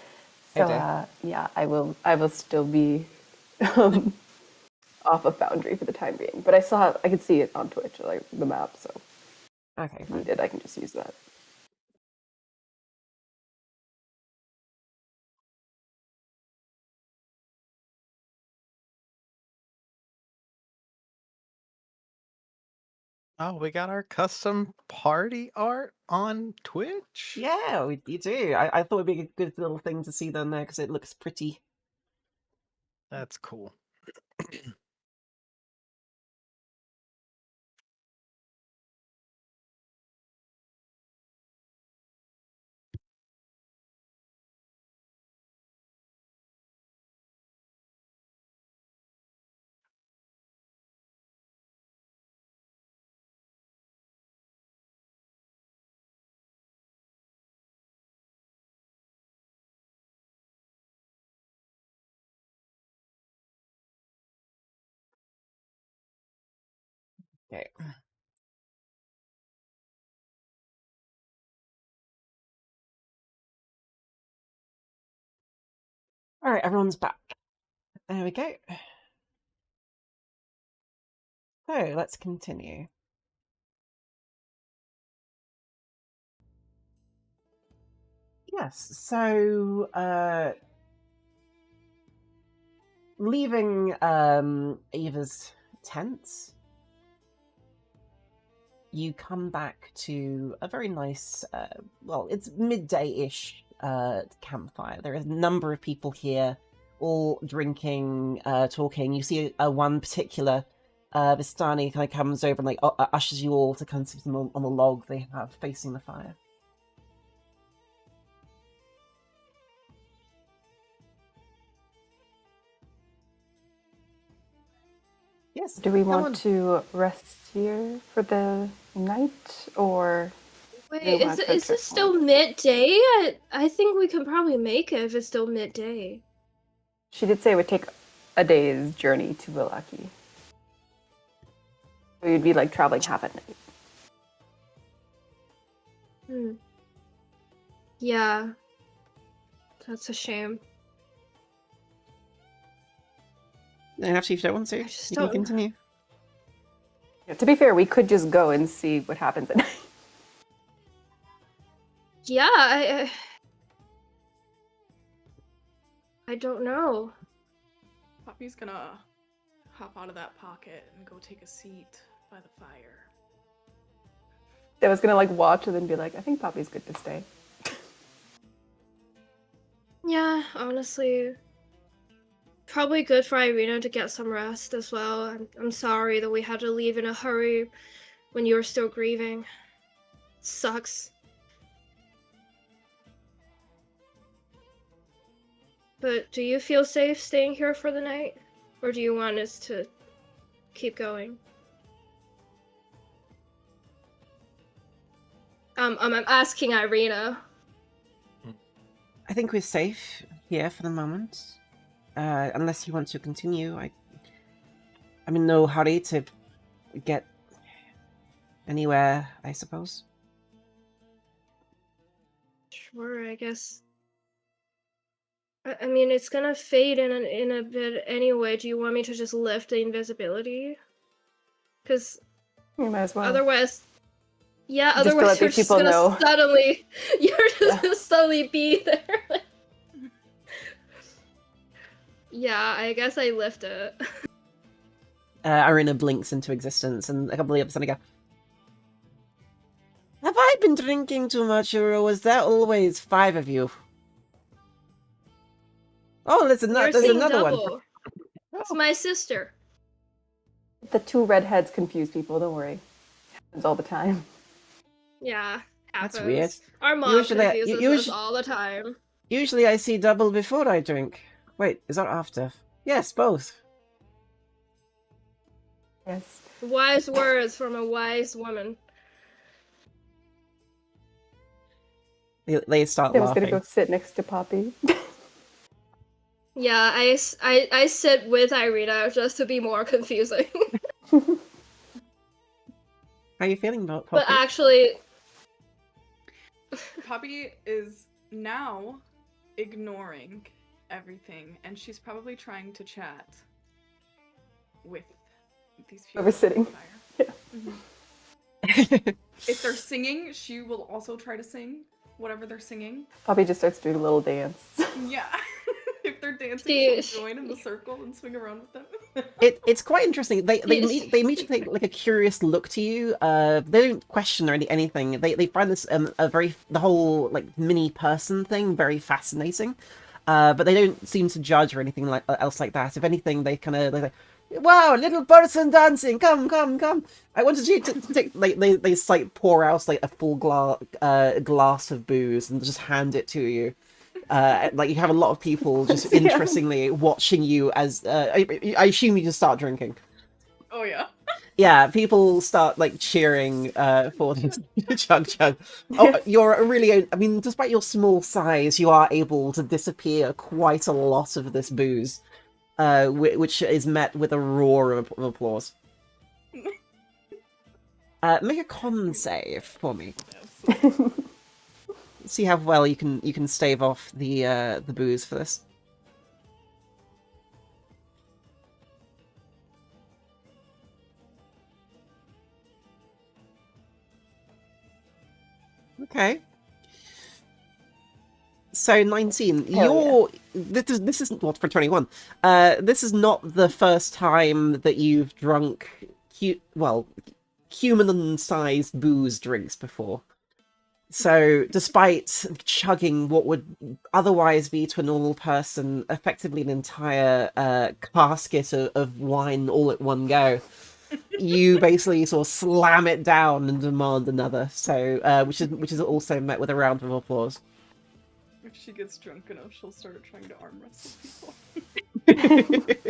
So dear. yeah, I will still be um, off of Foundry for the time being, but I can see it on Twitch, like the map. So Okay, if fine. needed, I can just use that. Oh, we got our custom party art on Twitch. Yeah, you do. I thought it'd be a good little thing to see down there because it looks pretty. That's cool. Okay. All right, everyone's back. There we go. So let's continue. Yes. So leaving Ava's tents, you come back to a very nice, well, it's midday-ish campfire. There are a number of people here, all drinking, talking. You see one particular Vistani kind of comes over and like ushers you all to come sit on the log they have facing the fire. Yes. Do we come on. want to rest here for the night, or Wait, do we want to go is to this still midday? I think we can probably make it if it's still midday. She did say it would take a day's journey to Villaki. So you'd be like traveling half at night. Hmm. Yeah. That's a shame. And actually, if you don't want to, I just you can don't- continue. Yeah, to be fair, we could just go and see what happens at night. Yeah, I don't know. Poppy's gonna hop out of that pocket and go take a seat by the fire. I was gonna like watch and then be like, I think Poppy's good to stay. Yeah, honestly. Probably good for Irina to get some rest as well. I'm sorry that we had to leave in a hurry when you were still grieving. Sucks. But do you feel safe staying here for the night? Or do you want us to keep going? I'm asking Irina. I think we're safe here for the moment. Unless you want to continue, I'm in no hurry to get anywhere, I suppose. Sure, I guess. I mean, it's gonna fade in a bit anyway. Do you want me to just lift the invisibility? Because You might as well. otherwise, yeah. Just to Otherwise, let you're these just people gonna know. suddenly, you're just Yeah. gonna suddenly be there. Yeah, I guess I lift it. Irina blinks into existence, and a couple of the others go, Have I been drinking too much, or was that always 5 of you? Oh, there's You're there's seeing another one. double. It's Oh. my sister. The two redheads confuse people. Don't worry. Happens all the time. Yeah, happens. That's weird. Our mom Usually- confuses us all the time. Usually I see double before I drink. Wait, is that after? Yes, both. Yes. Wise words from a wise woman. They start I was laughing. gonna go sit next to Poppy. Yeah, I sit with Irina just to be more confusing. How are you feeling about Poppy? But actually, Poppy is now ignoring everything, and she's probably trying to chat with these people. Whoever's sitting. Yeah. If they're singing, she will also try to sing whatever they're singing. Poppy just starts doing a little dance. Yeah. If they're dancing, She- she'll join in the circle and swing around with them. It's quite interesting. They immediately take like a curious look to you. They don't question or anything. They find this the whole like mini person thing very fascinating. But they don't seem to judge or anything else like that. If anything, they kind of like, wow, little person dancing, come. I wanted you to take. They like pour out like a full glass of booze and just hand it to you. Like you have a lot of people just Yeah. interestingly watching you as I assume you just start drinking. Oh yeah. Yeah, people start like cheering for this chug. Oh, you're really. I mean, despite your small size, you are able to disappear quite a lot of this booze, which is met with a roar of applause. Make a con save for me. Absolutely. See how well you can stave off the booze for this. Okay. So 19. Hell This isn't what for 21. This is not the first time that you've drunk human-sized booze drinks before. So, despite chugging what would otherwise be to a normal person effectively an entire casket of wine all at one go, you basically sort of slam it down and demand another. So, which is also met with a round of applause. If she gets drunk enough, she'll start trying to arm wrestle people.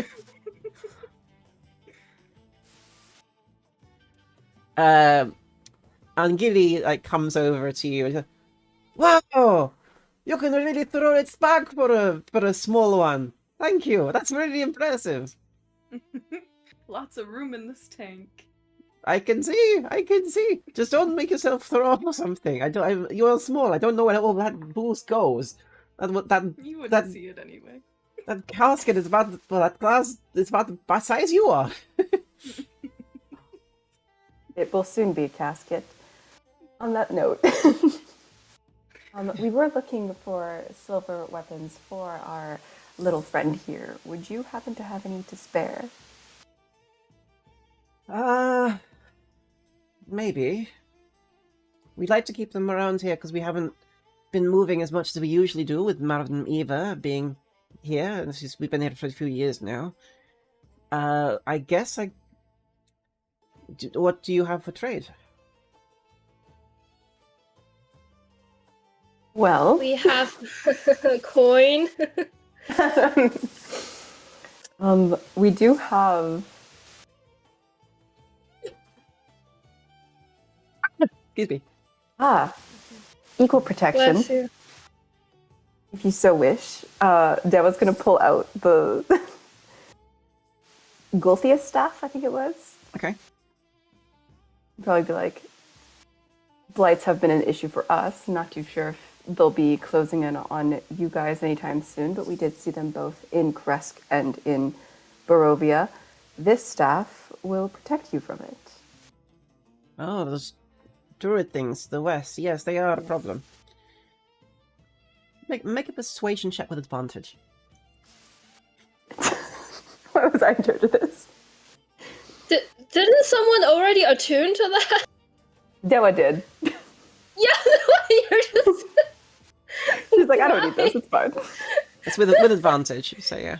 And Gilly like comes over to you and says, "Wow, you can really throw it back for a small one. Thank you. That's really impressive. Lots of room in this tank. I can see. Just don't make yourself throw up or something. You're small. I don't know where all that booze goes. You wouldn't that- see it anyway. That casket is about that glass. It's about the size you are." It will soon be a casket. On that note, we were looking for silver weapons for our little friend here. Would you happen to have any to spare? Maybe. We'd like to keep them around here because we haven't been moving as much as we usually do with Madam Eva being here. We've been here for a few years now. I guess what do you have for trade? Well, we have a coin. we do have. Excuse me. Equal protection, Bless you. if you so wish. Deva's gonna pull out the Gulthius staff, I think it was. Okay. Probably be like, blights have been an issue for us. Not too sure if they'll be closing in on you guys anytime soon, but we did see them both in Kresk and in Barovia. This staff will protect you from it. Oh, those druid things to the west. Yes, they are a problem. Make a persuasion check with advantage. Why was I in charge of this? Didn't someone already attune to that? Deva did. Yeah, you're just. She's like, I don't need this. It's fine. It's with advantage, so yeah.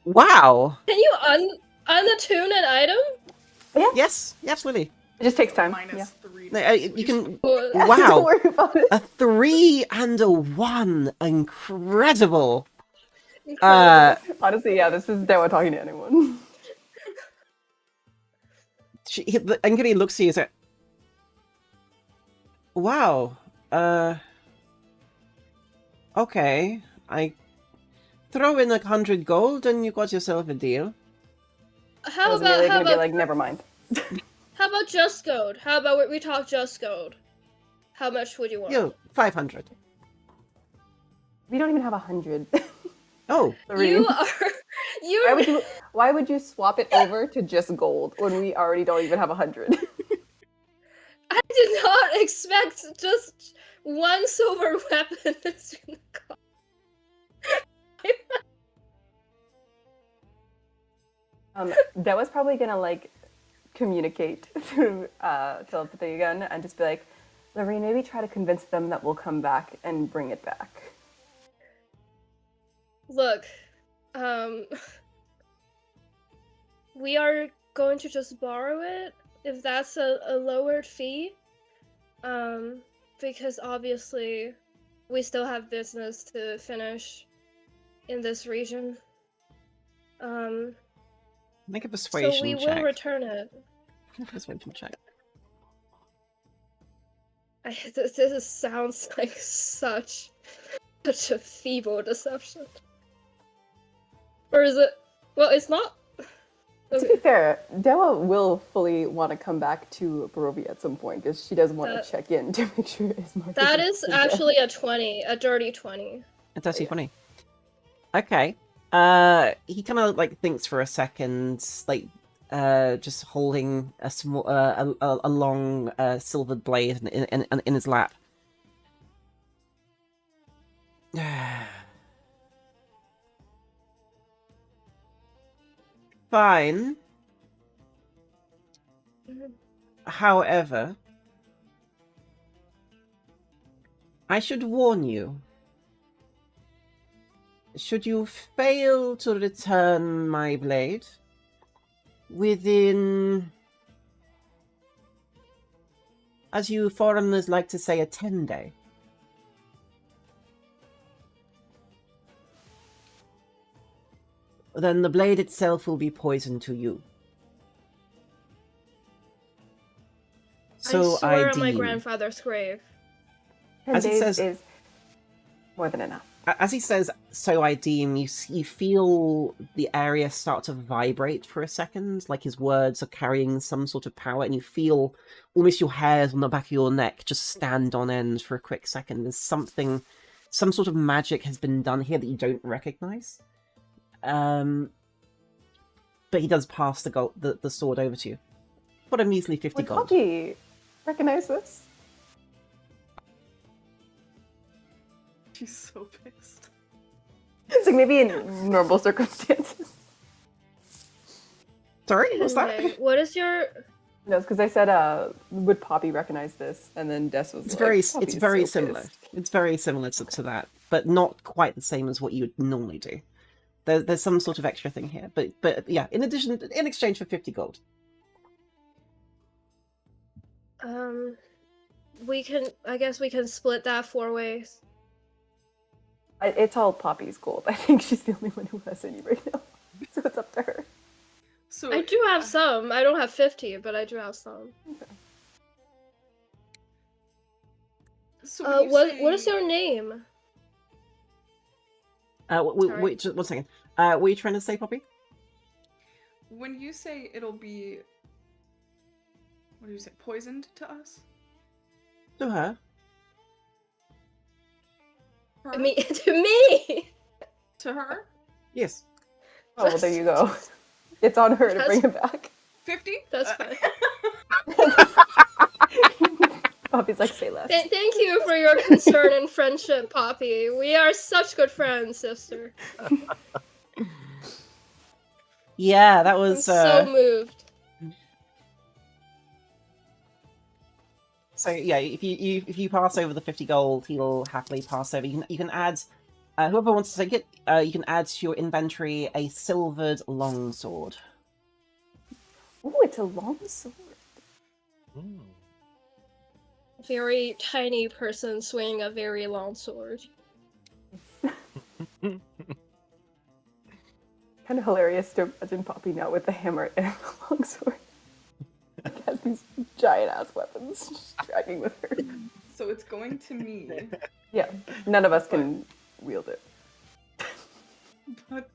Wow. Can you unattune an item? Yeah, Yes, absolutely. it just takes time. Minus Yeah. 3. No, you can. Well, Don't Wow. worry about it. A 3 and a 1. Incredible. incredible. Honestly, yeah, this is Dewa talking to anyone. Angry looks at you and says, wow. Okay. I throw in 100 gold and you got yourself a deal. I How was about immediately how gonna be about like, never mind. how about just gold? How about we talk just gold? How much would you want? Yo, 500. We don't even have 100. Oh, You are Why would you swap it over to just gold when we already don't even have 100? I did not expect just one silver weapon. That was probably gonna like communicate through telepathy again and just be like, Lorraine, maybe try to convince them that we'll come back and bring it back. Look, we are going to just borrow it if that's a lowered fee. Because obviously we still have business to finish in this region. make a persuasion So we check. will return it. Make a persuasion check. This sounds like such a feeble deception. Or is it? Well, it's not. To be fair, Dewa will fully want to come back to Barovia at some point because she does want to check in to make sure his market That is actually a 20, a dirty 20. It's actually funny. Okay. He kind of like thinks for a second, like just holding a small, a long silvered blade in his lap. Fine. However, I should warn you. Should you fail to return my blade within, as you foreigners like to say, a 10-day, then the blade itself will be poisoned to you. So I swear on my deem, grandfather's grave. 10 as it days says- is more than enough. as he says, so I deem, you feel the area start to vibrate for a second, like his words are carrying some sort of power, and you feel almost your hairs on the back of your neck just stand on end for a quick second. There's some sort of magic has been done here that you don't recognize. But he does pass the sword over to you. What a measly 50 Would gold. Poppy recognize this? She's so pissed. It's like maybe in normal circumstances. Sorry, what's Anyway, that? what is your? No, it's because I said, would Poppy recognize this? And then Des was It's like, very Poppy's very so similar. pissed. It's very similar to that, but not quite the same as what you would normally do. There's some sort of extra thing here, but yeah. In exchange for 50 gold. I guess we can split that 4 ways. It's all Poppy's gold. I think she's the only one who has any right now. So it's up to her. So I do have some. I don't have 50, but I do have some. So when you What is say- your name? Wait, just 1 second. What are you trying to say, Poppy? When you say it'll be, what do you say, poisoned to us? To her. Her? To me. To her? Yes. Oh, well, there you go. It's on her to bring it back. 50? That's fine. Poppy's like, say less. Thank you for your concern and friendship, Poppy. We are such good friends, sister. Yeah, that I'm was. so moved. So yeah, if you pass over the 50 gold, he'll happily pass over. You can add. Whoever wants to take it, you can add to your inventory a silvered longsword. Ooh, it's a long sword. Mm. Very tiny person swinging a very long sword. Kind of hilarious to imagine Poppy out with a hammer and a long sword. Like, has these giant ass weapons just dragging with her. So it's going to me, Yeah, none of us can wield it. but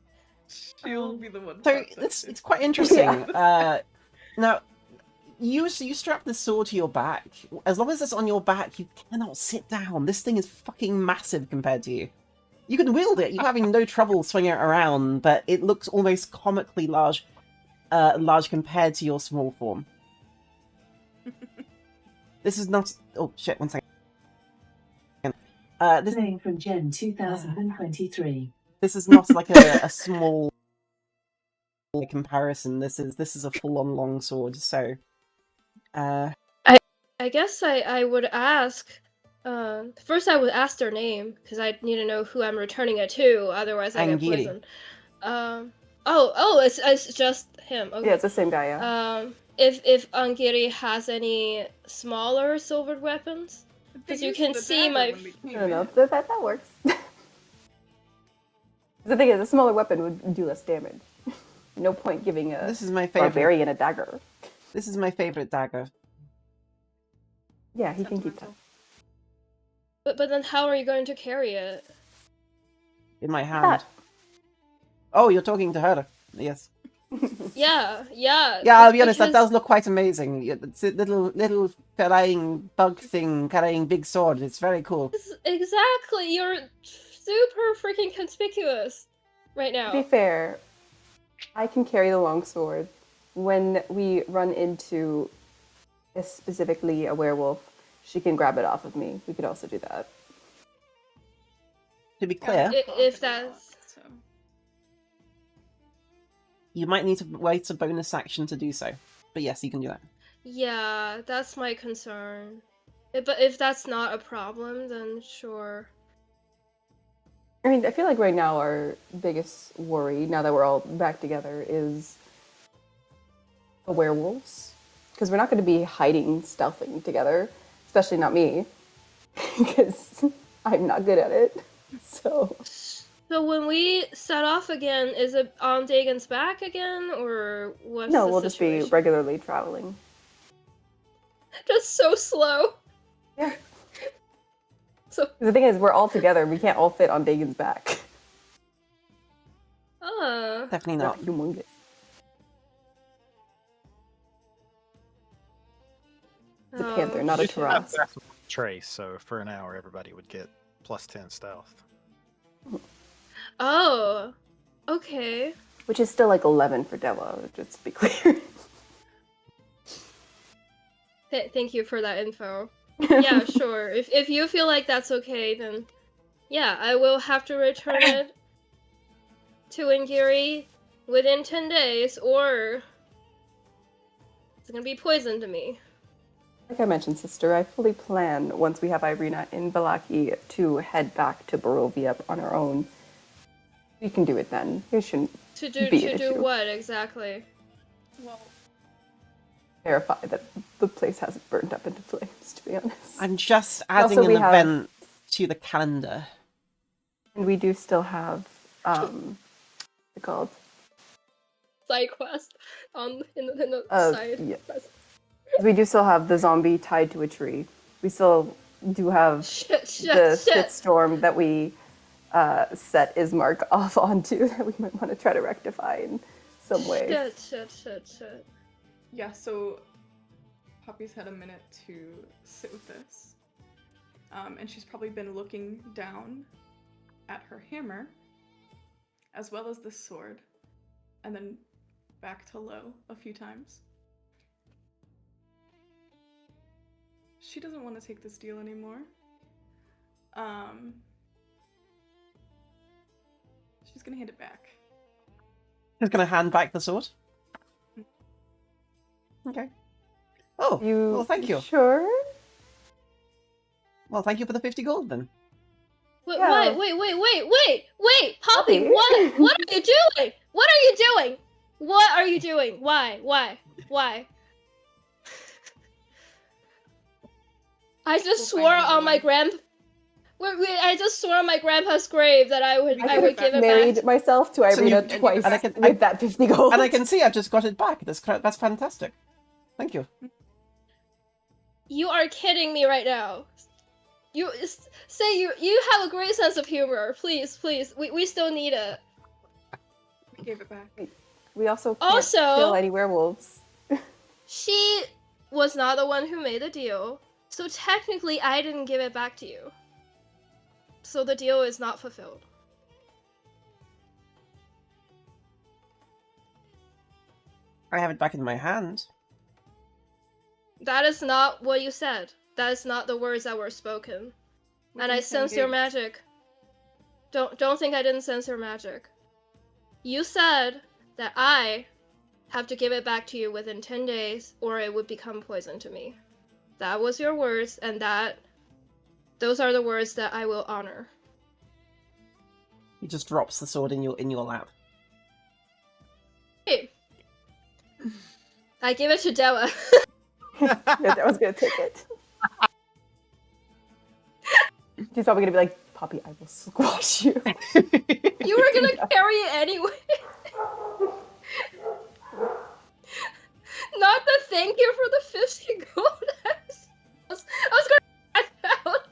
she'll be the one. So fucked up it's too. it's quite interesting. Yeah. Now you strap the sword to your back. As long as it's on your back, you cannot sit down. This thing is fucking massive compared to you. You can wield it. You're having no trouble swinging it around, but it looks almost comically large, large compared to your small form. This is not. Oh shit! 1 second. This Playing from Gen 2023. this is not like a small comparison. This is a full-on longsword. So, I guess I would ask. First, I would ask their name because I need to know who I'm returning it to. Otherwise, I get Angiri. poisoned. It's just him. Okay. Yeah, it's the same guy, yeah. If Angiri has any smaller silvered weapons, They because you used can the see dagger my. when we came I don't know, in. that works. The thing is, a smaller weapon would do less damage. No point giving a This is my favorite. barbarian a dagger. This is my favorite dagger. Yeah, he can keep that. Sentimental. But then how are you going to carry it? In my hand. That. Oh, you're talking to her. Yes. Yeah. Yeah, I'll be honest, that does look quite amazing. It's a little carrying bug thing, carrying big sword. It's very cool. Exactly. You're super freaking conspicuous right To be now. fair, I can carry the longsword. When we run into specifically a werewolf, she can grab it off of me. We could also do that. To be Yeah, clear, we talk If a that's- lot, so. you might need to wait a bonus action to do so. But yes, you can do that. Yeah, that's my concern. But if that's not a problem, then sure. I mean, I feel like right now our biggest worry, now that we're all back together, is the werewolves. Because we're not going to be hiding, stealthing together. Especially not me. Because I'm not good at it. So, So when we set off again, is it on Dagon's back again, or what's no, the we'll just be situation? regularly traveling. Just so slow. Yeah. So, The thing is, we're all together. We can't all fit on Dagon's back. Definitely Not not. humongous. It's a panther, not a shit. Taras. That's trace, so for an hour everybody would get +10 stealth. Oh, okay. Which is still like 11 for Della, just to be clear. Thank you for that info. Yeah, sure. If you feel like that's okay, then yeah, I will have to return it to Ingiri within 10 days, or it's gonna be poison to me. Like I mentioned, sister, I fully plan, once we have Irina in Valaki, to head back to Barovia on our own. We can do it then. It shouldn't To be an do issue. what exactly? Well, Verify that the place hasn't burned up into flames, to be honest. I'm just adding Also, an we have- event to the calendar. And we do still have, what's it called? Side quest in the side yeah. quest. We do still have the zombie tied to a tree. We still do have the shitstorm that we set Ismark off onto that we might want to try to rectify in some way. Shit. yeah, so Poppy's had a minute to sit with this. And she's probably been looking down at her hammer, as well as the sword, and then back to low a few times. She doesn't want to take this deal anymore. She's gonna hand it back. He's going to hand back the sword. Okay. Oh, well, thank you. Sure? Well, thank you for the 50 gold then. Wait, Yeah. wait, Poppy, Poppy. what are you doing? What are you doing? What are you doing? Why? I just We'll swore find another on my way. I just swore on my grandpa's grave that I would I I give could it have married back. myself to So you- Irina twice and I can- with that 50 gold. And I can see I've just got it back. That's fantastic. Thank you. You are kidding me right now. You say you have a great sense of humor. Please, we still need it. We gave it back. We also can't Also- kill any werewolves. She was not the one who made the deal, so technically I didn't give it back to you. So the deal is not fulfilled. I have it back in my hand. That is not what you said. That is not the words that were spoken. And I Within 10 sense your days. magic. Don't think I didn't sense your magic. You said that I have to give it back to you within 10 days or it would become poison to me. That was your words, and those are the words that I will honor. He just drops the sword in your lap. Hey. I give it to Della. Yeah, I was gonna take it. She's probably gonna be like, Poppy, I will squash you. You were gonna carry it anyway. Not the thank you for the 50 gold. I was gonna back out.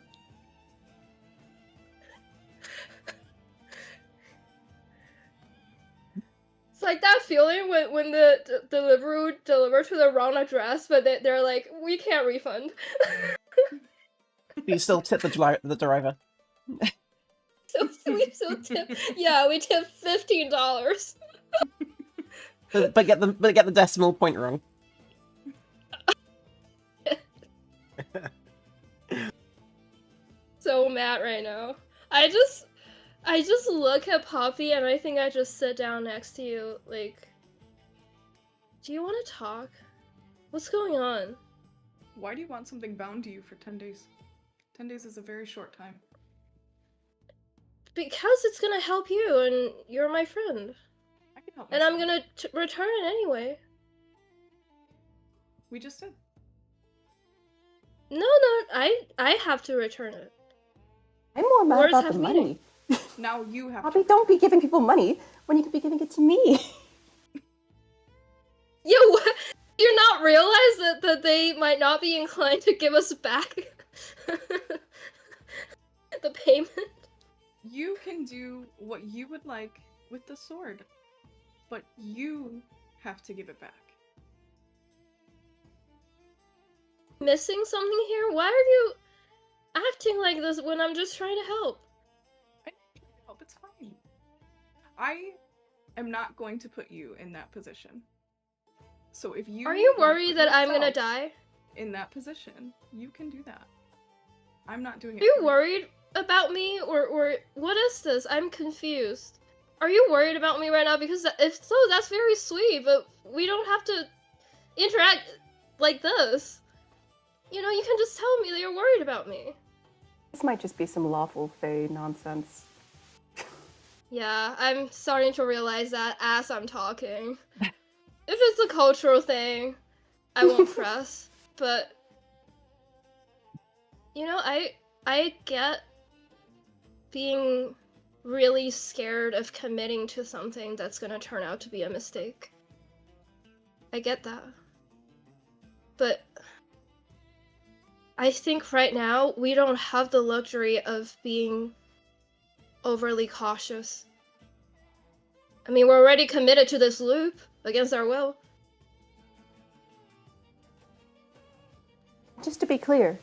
It's like that feeling when the delivery deliver to the wrong address, but they're like, we can't refund. You still tip the driver. So we still tip. Yeah, we tip $15. But get the decimal point wrong. So mad right now. I just look at Poppy and I think I just sit down next to you, like, do you want to talk? What's going on? Why do you want something bound to you for 10 days? 10 days is a very short time. Because it's gonna help you and you're my friend. I can help And I'm myself. gonna return it anyway. We just did. No, I have to return it. I'm more mad Words about have the meaning. money. Now you have Poppy, to. don't be giving people money when you could be giving it to me. Yo, what? Do you not realize that they might not be inclined to give us back the payment? You can do what you would like with the sword, but you have to give it back. Missing something here? Why are you acting like this when I'm just trying to help? I need to help. It's fine. I am not going to put you in that position. So if you Are you wanna worried put that I'm gonna yourself die? in that position, you can do that. I'm not doing it. Are you for worried about me, or what is this? I'm confused. Are you worried about me right now? Because if so, that's very sweet, but we don't have to interact like this. You know, you can just tell me that you're worried about me. This might just be some lawful fae nonsense. Yeah, I'm starting to realize that as I'm talking. If it's a cultural thing, I won't press. But you know, I get being really scared of committing to something that's gonna turn out to be a mistake. I get that. But I think right now we don't have the luxury of being overly cautious. I mean, we're already committed to this loop against our will. Just to be clear,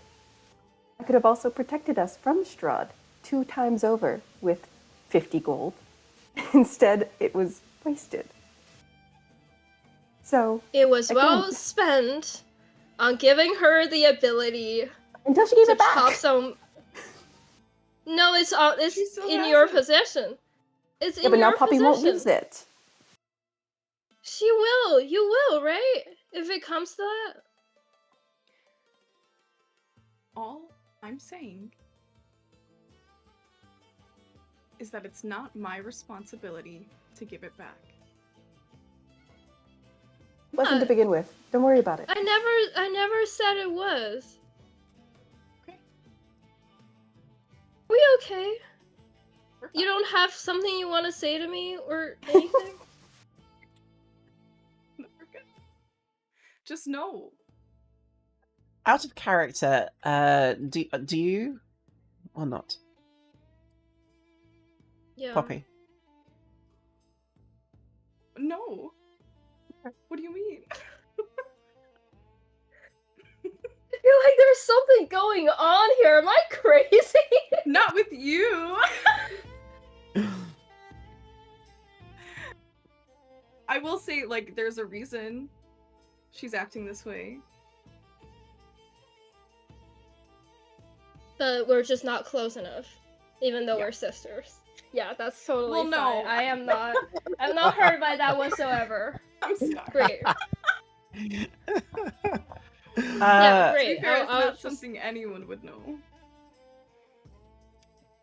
I could have also protected us from Strahd 2 times over with 50 gold. Instead, it was wasted. So, It was Again. well spent on giving her the ability until she gave to it back. chop some. No, it's She still in has your it. possession. It's Yeah, in but now your Poppy possession. won't use it. She will. You will, right? If it comes to that. All I'm saying is that it's not my responsibility to give it back. It wasn't to begin with. Don't worry about it. I never said it was. Okay. We okay? We're You fine. don't have something you want to say to me or anything? No, we're good. Just know. Out of character, do you or not, Yeah. Poppy? No. What do you mean? I feel like there's something going on here. Am I crazy? Not with you. I will say, like, there's a reason she's acting this way. But we're just not close enough, even though Yeah. we're sisters. Yeah, that's totally Well, fine. no. I am not. I'm not hurt by that whatsoever. I'm sorry. Great. Uh, Yeah, To be great. fair, it's I'll not just... something anyone would know.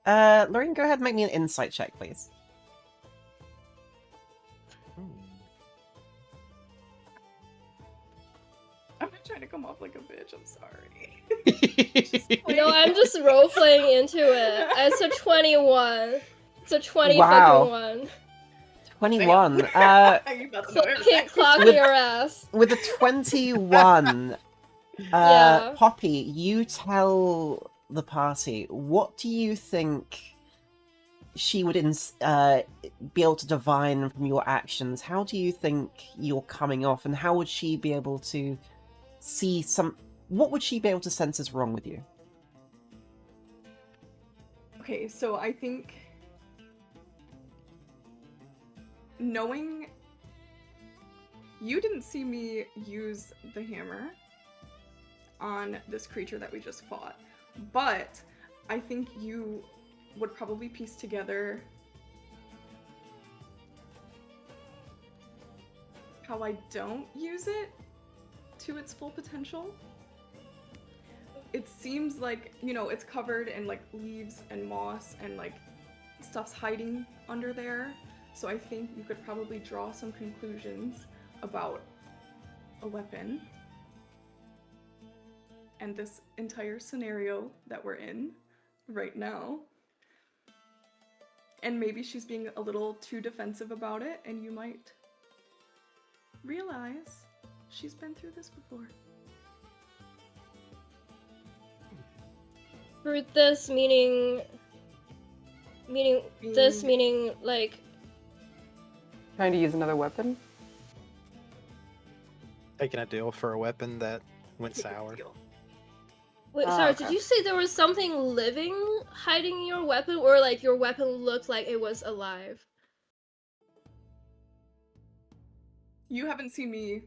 Lorraine, go ahead and make me an insight check, please. I'm not trying to come off like a bitch. I'm sorry. No, I'm just role playing into it. It's a 21. It's a 20 Wow. fucking one. 21. You about to know everything. Clock With- your ass. With a 21, Yeah. Poppy, you tell the party, what do you think she would be able to divine from your actions? How do you think you're coming off, and how would she be able to see what would she be able to sense is wrong with you? Okay, so I think knowing you didn't see me use the hammer on this creature that we just fought, but I think you would probably piece together how I don't use it to its full potential. It seems like, you know, it's covered in like leaves and moss and like stuff's hiding under there. So I think you could probably draw some conclusions about a weapon and this entire scenario that we're in right now. And maybe she's being a little too defensive about it, and you might realize she's been through this before. Through this meaning this meaning like Trying to use another weapon? Taking a deal for a weapon that went sour. wait, Ah, sorry, okay. did you say there was something living hiding in your weapon, or like your weapon looked like it was alive? You haven't seen me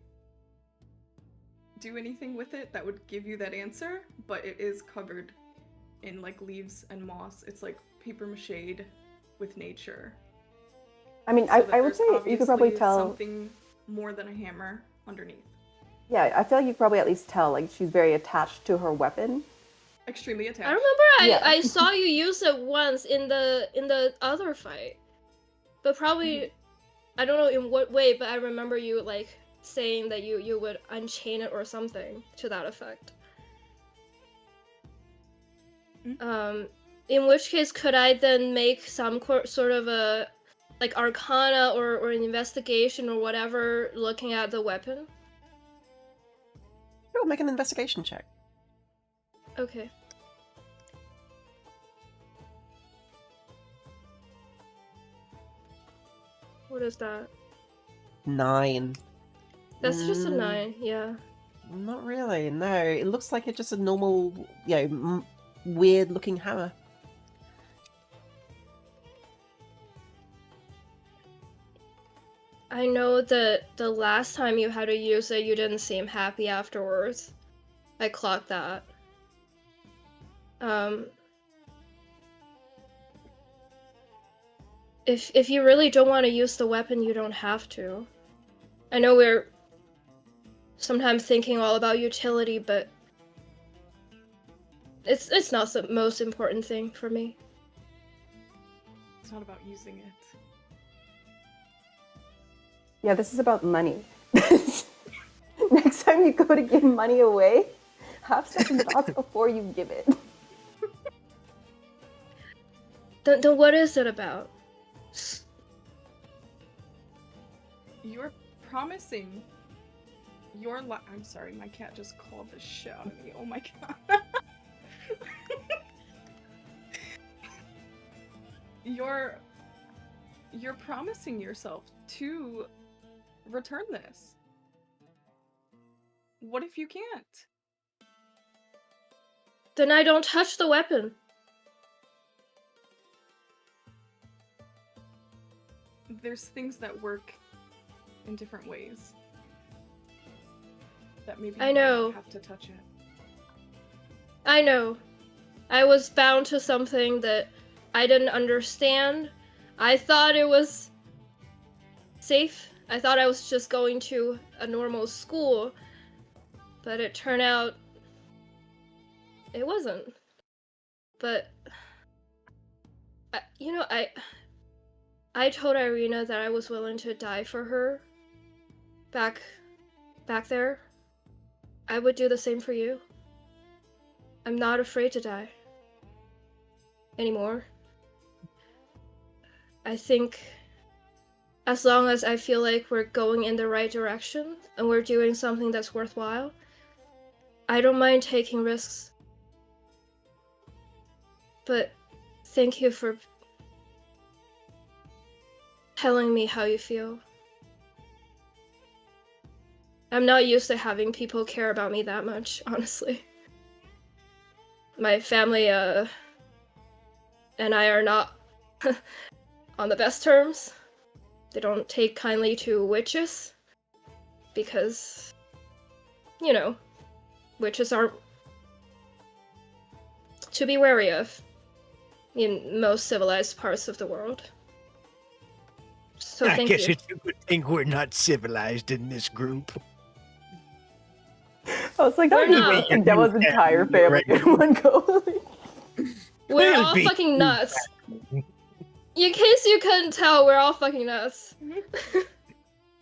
do anything with it that would give you that answer, but it is covered in like leaves and moss. It's like paper mache with nature. I mean, So that I would there's say you could probably obviously tell. something more than a hammer underneath. Yeah, I feel like you could probably at least tell, like, she's very attached to her weapon. Extremely attached. I remember Yeah. I saw you use it once in the other fight. But probably I don't know in what way, but I remember you like saying that you would unchain it or something to that effect. In which case could I then make some sort of a like arcana or an investigation or whatever looking at the weapon? Sure, make an investigation check. Okay. What is that? 9. That's just a 9, yeah. Not really, no. It looks like it's just a normal, weird-looking hammer. I know that the last time you had to use it, you didn't seem happy afterwards. I clocked that. If you really don't want to use the weapon, you don't have to. I know we're sometimes thinking all about utility, but it's not the most important thing for me. It's not about using it. Yeah, this is about money. Next time you go to give money away, have second thoughts before you give it. Then what is it about? You're promising your life. I'm sorry, my cat just called the shit out of me. Oh my god. You're promising yourself to return this. What if you can't? Then I don't touch the weapon. There's things that work in different ways. That maybe I you know. might have to touch it. I know. I was bound to something that I didn't understand. I thought it was safe. I thought I was just going to a normal school, but it turned out it wasn't. But I told Irina that I was willing to die for her. Back there. I would do the same for you. I'm not afraid to die anymore. I think as long as I feel like we're going in the right direction and we're doing something that's worthwhile, I don't mind taking risks. But thank you for telling me how you feel. I'm not used to having people care about me that much, honestly. My family, and I are not on the best terms. They don't take kindly to witches. Because, witches are to be wary of in most civilized parts of the world. So I thank guess you. it's a good thing we're not civilized in this group. I was like, We're that not. like that was entire family in one go. We're We'll all be fucking nuts. In case you couldn't tell, we're all fucking nuts.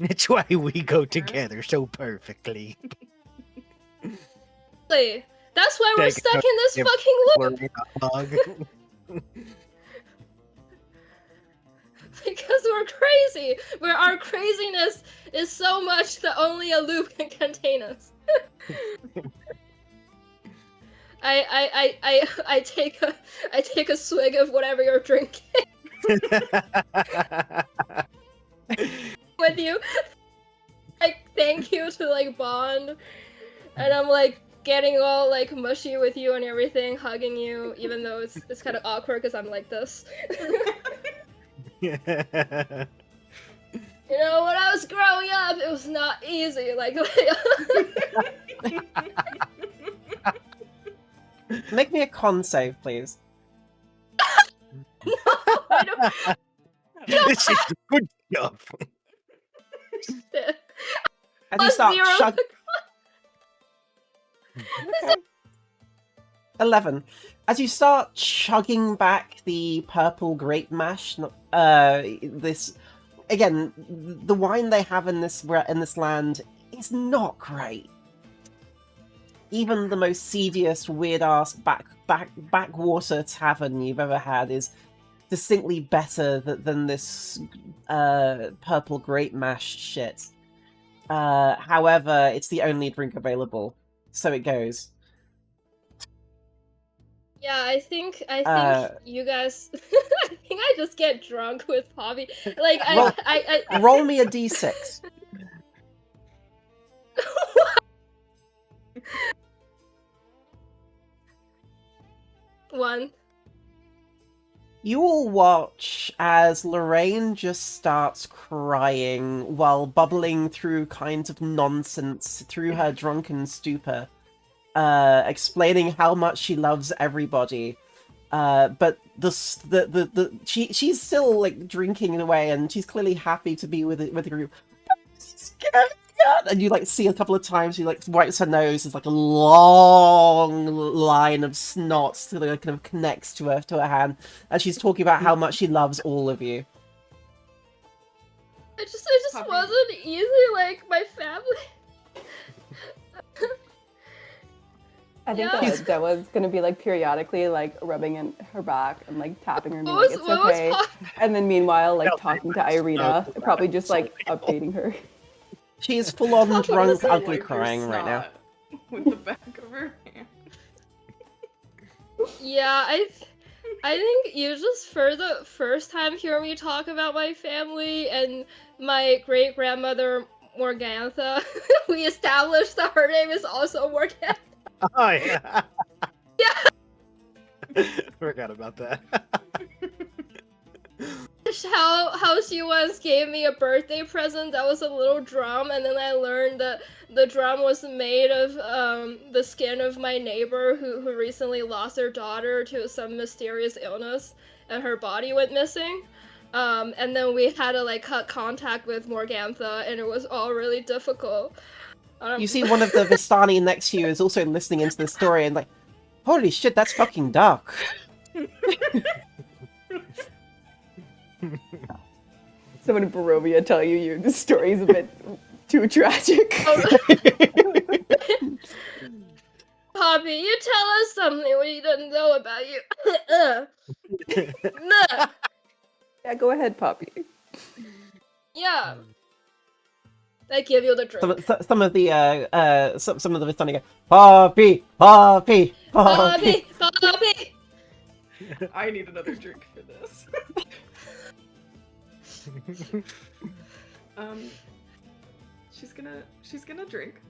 That's why we go together so perfectly. Really. That's why we're Take stuck a- in this give fucking loop. Learning a hug. Because we're crazy. Where our craziness is so much that only a loop can contain us. I take a swig of whatever you're drinking with you. Like thank you to like bond, and I'm like getting all like mushy with you and everything, hugging you, even though it's kind of awkward because I'm like this. You know, when I was growing up, it was not easy. Like Make me a con save, please. I don't. This is the good stuff. As you start 11. As you start chugging back the purple grape mash, this again, the wine they have in this land is not great. Even the most seediest, weird-ass backwater tavern you've ever had is distinctly better than this purple grape mash shit. However, it's the only drink available, so it goes. Yeah, I think you guys. I think I just get drunk with Poppy. Like Roll- I Roll me a d6. One. You all watch as Lorraine just starts crying while bubbling through kinds of nonsense through her drunken stupor, explaining how much she loves everybody. But she's still like drinking away, and she's clearly happy to be with the group. And you like see a couple of times she like wipes her nose. There's like a long line of snots that kind of connects to her hand, and she's talking about how much she loves all of you. It just Puppy. wasn't easy, like, my family. I think Yeah. that was gonna be like periodically like rubbing in her back and like tapping her and being What like was- it's what was okay. Pop- And then meanwhile like Tell talking to them it's Irina, not probably just like so updating her. She is full on Papa drunk, was Also ugly wipe your crying right now. snot with the back of her hand. Yeah, I think you just for the first time hear me talk about my family and my great grandmother Morgantha. We established that her name is also Morgantha. Oh yeah. Yeah. Forgot about that. How she once gave me a birthday present that was a little drum, and then I learned that the drum was made of the skin of my neighbor who recently lost their daughter to some mysterious illness, and her body went missing. And then we had to like cut contact with Morgantha, and it was all really difficult. You see one of the Vistani next to you is also listening into the story and like, holy shit, that's fucking dark. Someone in Barovia tell you the story's a bit too tragic. Poppy, you tell us something we didn't know about you. Nah. Yeah, go ahead, Poppy. Yeah. I give you the drink. Some of the Vistani go, Poppy, Poppy, Poppy. Poppy, Poppy. I need another drink for this. She's gonna drink.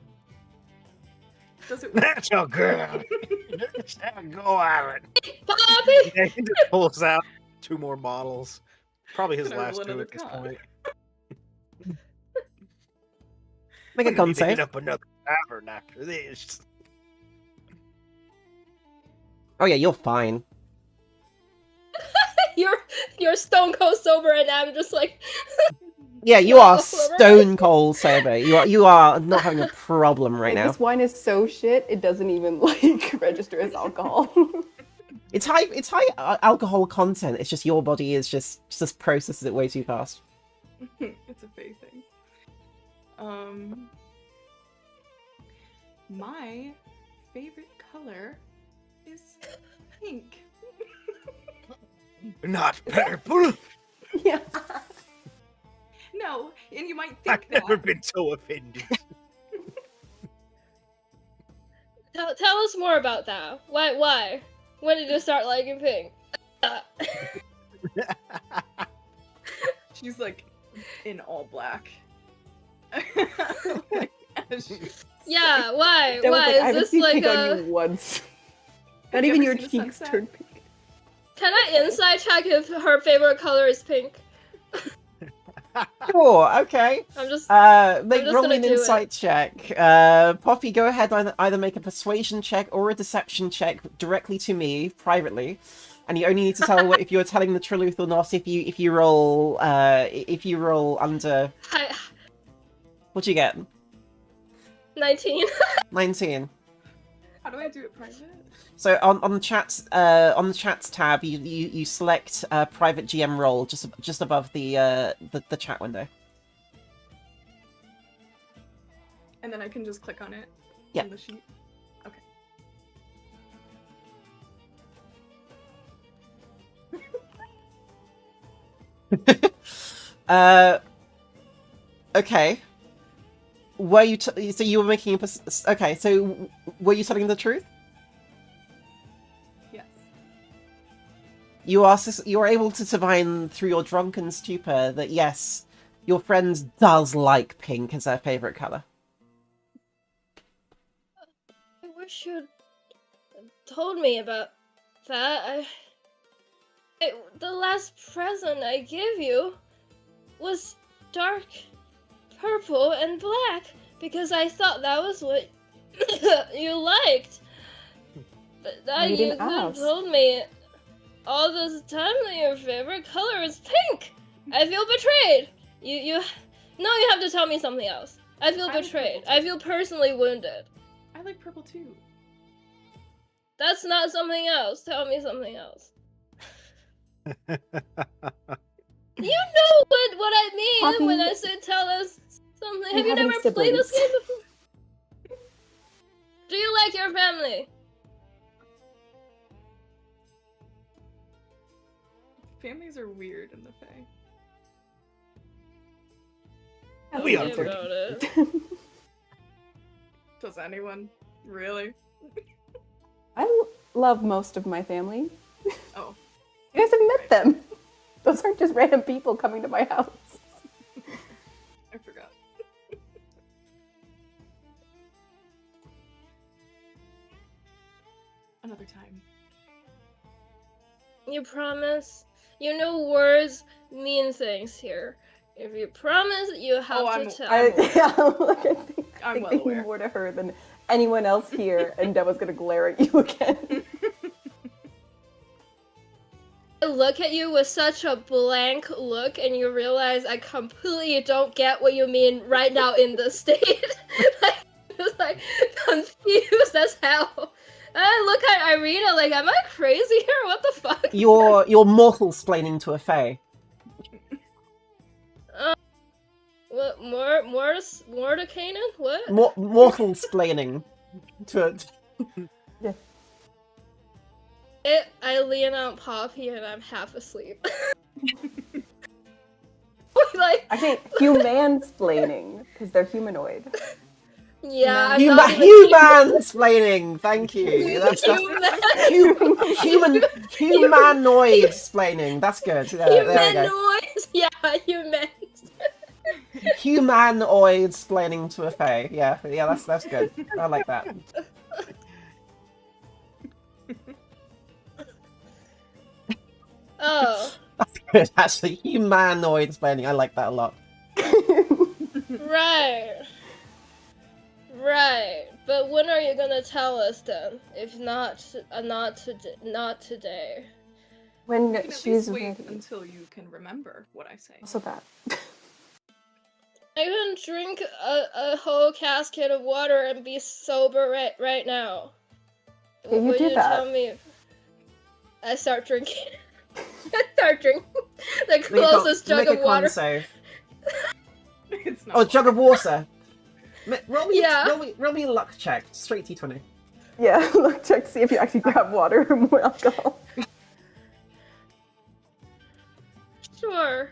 Does it work? That's your girl. Just have a go at it. Poppy. Yeah, he just pulls out 2 more bottles. Probably his Gonna last roll 2 another at this con. point. Make a We con need to hit save. up another tavern after this. Oh yeah, you're fine. You're stone cold sober, and I'm just like, Yeah, you No, are right? stone cold sober. You are not having a problem right Like, now. this wine is so shit, it doesn't even like register as alcohol. It's high alcohol content. It's just your body is just processes it way too fast. It's a Faye thing. My favorite color is pink. Not purple. Yeah. No, and you might I've think that. never been so offended. tell us more about that. Why? When did you start liking pink? She's like in all black. Like, as she's Yeah, why? That was Why like, I is haven't this seen like pink on a? you once. Not Have you even ever your seen a cheeks sunset? turned pink. Can I inside check if her favorite color is pink? Sure, okay. I'm just. Make just roll gonna an do it. insight check. Poppy, go ahead. Either make a persuasion check or a deception check directly to me privately, and you only need to tell if you're telling the truth or not. If you roll under, Hi, what'd you get? 19. 19. How do I do it private? So on the chats tab, you select private GM role just above the chat window. And then I can just click on it Yeah. on the sheet. Okay. Okay. Were you so you were making a okay? So were you telling the truth? Yes. You are able to divine through your drunken stupor that yes, your friend does like pink as their favorite color. I wish you'd told me about that. The last present I gave you was dark purple and black because I thought that was what you liked. But that You you didn't could have ask. told me all this time that your favorite color is pink. I feel betrayed. No, you have to tell me something else. I feel I like betrayed. purple I too. feel personally wounded. I like purple too. That's not something else. Tell me something else. You know what I mean when I Poppy, say tell us something. do Have you you have any never played this siblings? game before? Do you like your family? Families are weird in the Fae. We Tell are me pretty about it. Does anyone? Really? I love most of my family. Oh. You guys have met them. Those aren't just random people coming to my house. I forgot. Another time. You promise? You know words mean things here. If you promise, you have to I'm- tell I, me. yeah, like, I think, I'm think well they mean aware. more to her than anyone else here, and Deva's gonna glare at you again. I look at you with such a blank look, and you realize I completely don't get what you mean right now in this state. Like, just like confused as hell. I look at Irina like, am I crazy here? What the fuck? You're mortal splaining to a fae. What more to Canaan? What? Mortal splaining to a... I lean on Poppy and I'm half asleep. Like, I think human-splaining, because they're humanoid. yeah, I'm Human not even splaining. Thank you. That's human. humanoid splaining. That's good. There we go. Humanoids. Yeah, human. Humanoid splaining to a fae. Yeah, that's good. I like that. Oh, That's good. Actually, humanoid splaining. I like that a lot. right. Right. But when are you gonna tell us then? If not, not today. When You can at she's least wait ready. until you can remember what I say. Also that. I can drink a whole casket of water and be sober right now. Yeah, you Will did that. tell me? I start drinking. I start drinking the Make closest jug make a of water. con save. It's not Oh, jug of water. Roll me, Yeah. roll me a luck check. Straight T20. Yeah, look, check to see if you actually grab water or more alcohol. Sure.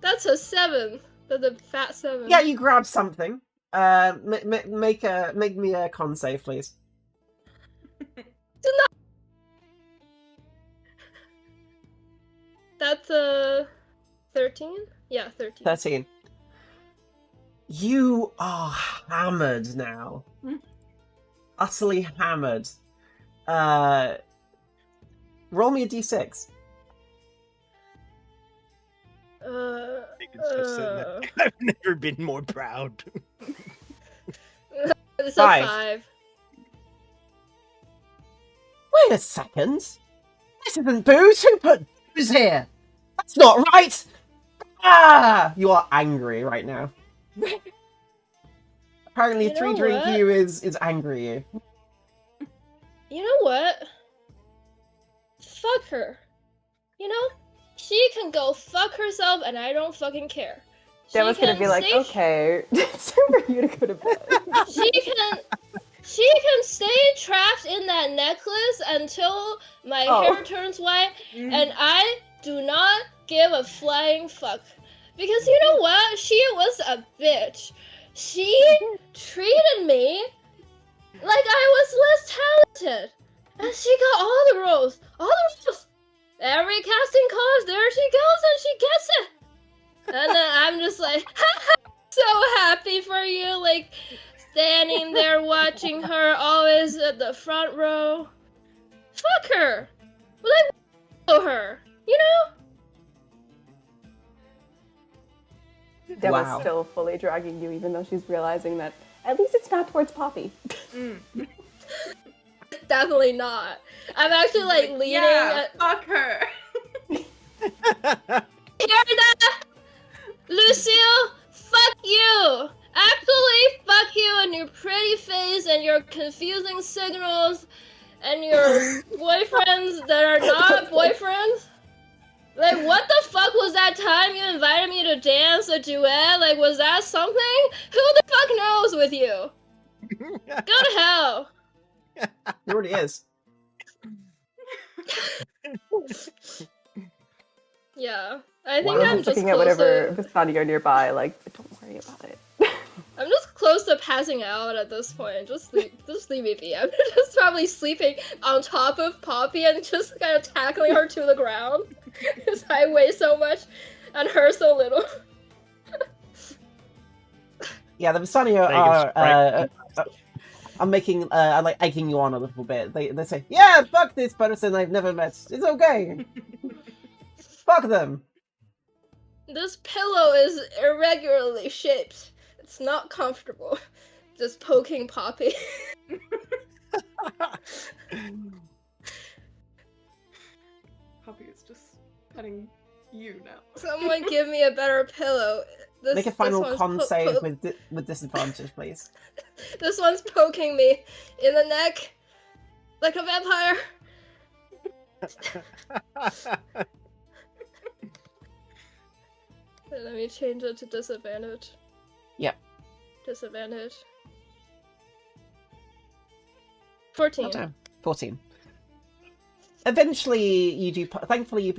That's a 7. The fat 7. Yeah, you grab something. Make me a con save, please. That's a 13? Yeah, 13. 13. You are hammered now. Utterly hammered. Roll me a d6. It's just sitting there. I've never been more proud. It's 5. a 5. Wait a second. This isn't booze. Who put booze here? That's not right. Ah! You are angry right now. Apparently, You know 3 drink what? you is angry you. You know what? Fuck her. You know? She can go fuck herself and I don't fucking care. Deva's gonna be like, okay, it's time for you to go to bed. She can stay trapped in that necklace until my hair turns white, and I do not give a flying fuck. Because you know what? She was a bitch. She treated me like I was less talented. And she got all the roles. All the roles. Every casting call, there she goes and she gets it. And then I'm just like, so happy for you, like, standing there watching her, always at the front row. Fuck her. Like, her. You know? Deva's Wow. still fully dragging you, even though she's realizing that at least it's not towards Poppy. Definitely not. I'm actually, like, leaning Yeah, at... fuck her. Hear that? Lucille, fuck you! Absolutely fuck you and your pretty face and your confusing signals and your boyfriends that are not boyfriends. Like, what the fuck was that time you invited me to dance a duet? Like, was that something? Who the fuck knows with you? Go to hell. It already is. Yeah, I think Wow. I'm I'm just looking at close whatever to. Vistani are nearby, like, don't worry about it. I'm just close to passing out at this point. Just leave me be. I'm just probably sleeping on top of Poppy and just kind of tackling her to the ground because I weigh so much and her so little. Yeah, the Visanio Dagon's are I'm making like egging you on a little bit. They say, yeah, fuck this person I've never met. It's okay. Fuck them. This pillow is irregularly shaped. It's not comfortable. Just poking Poppy. Poppy is just petting you now. Someone give me a better pillow. Make a final one's con save with disadvantage, please. This one's poking me in the neck like a vampire. Let me change it to disadvantage. Yep. Disadvantage. 14. Oh, damn. 14. Eventually, you do. Thankfully, you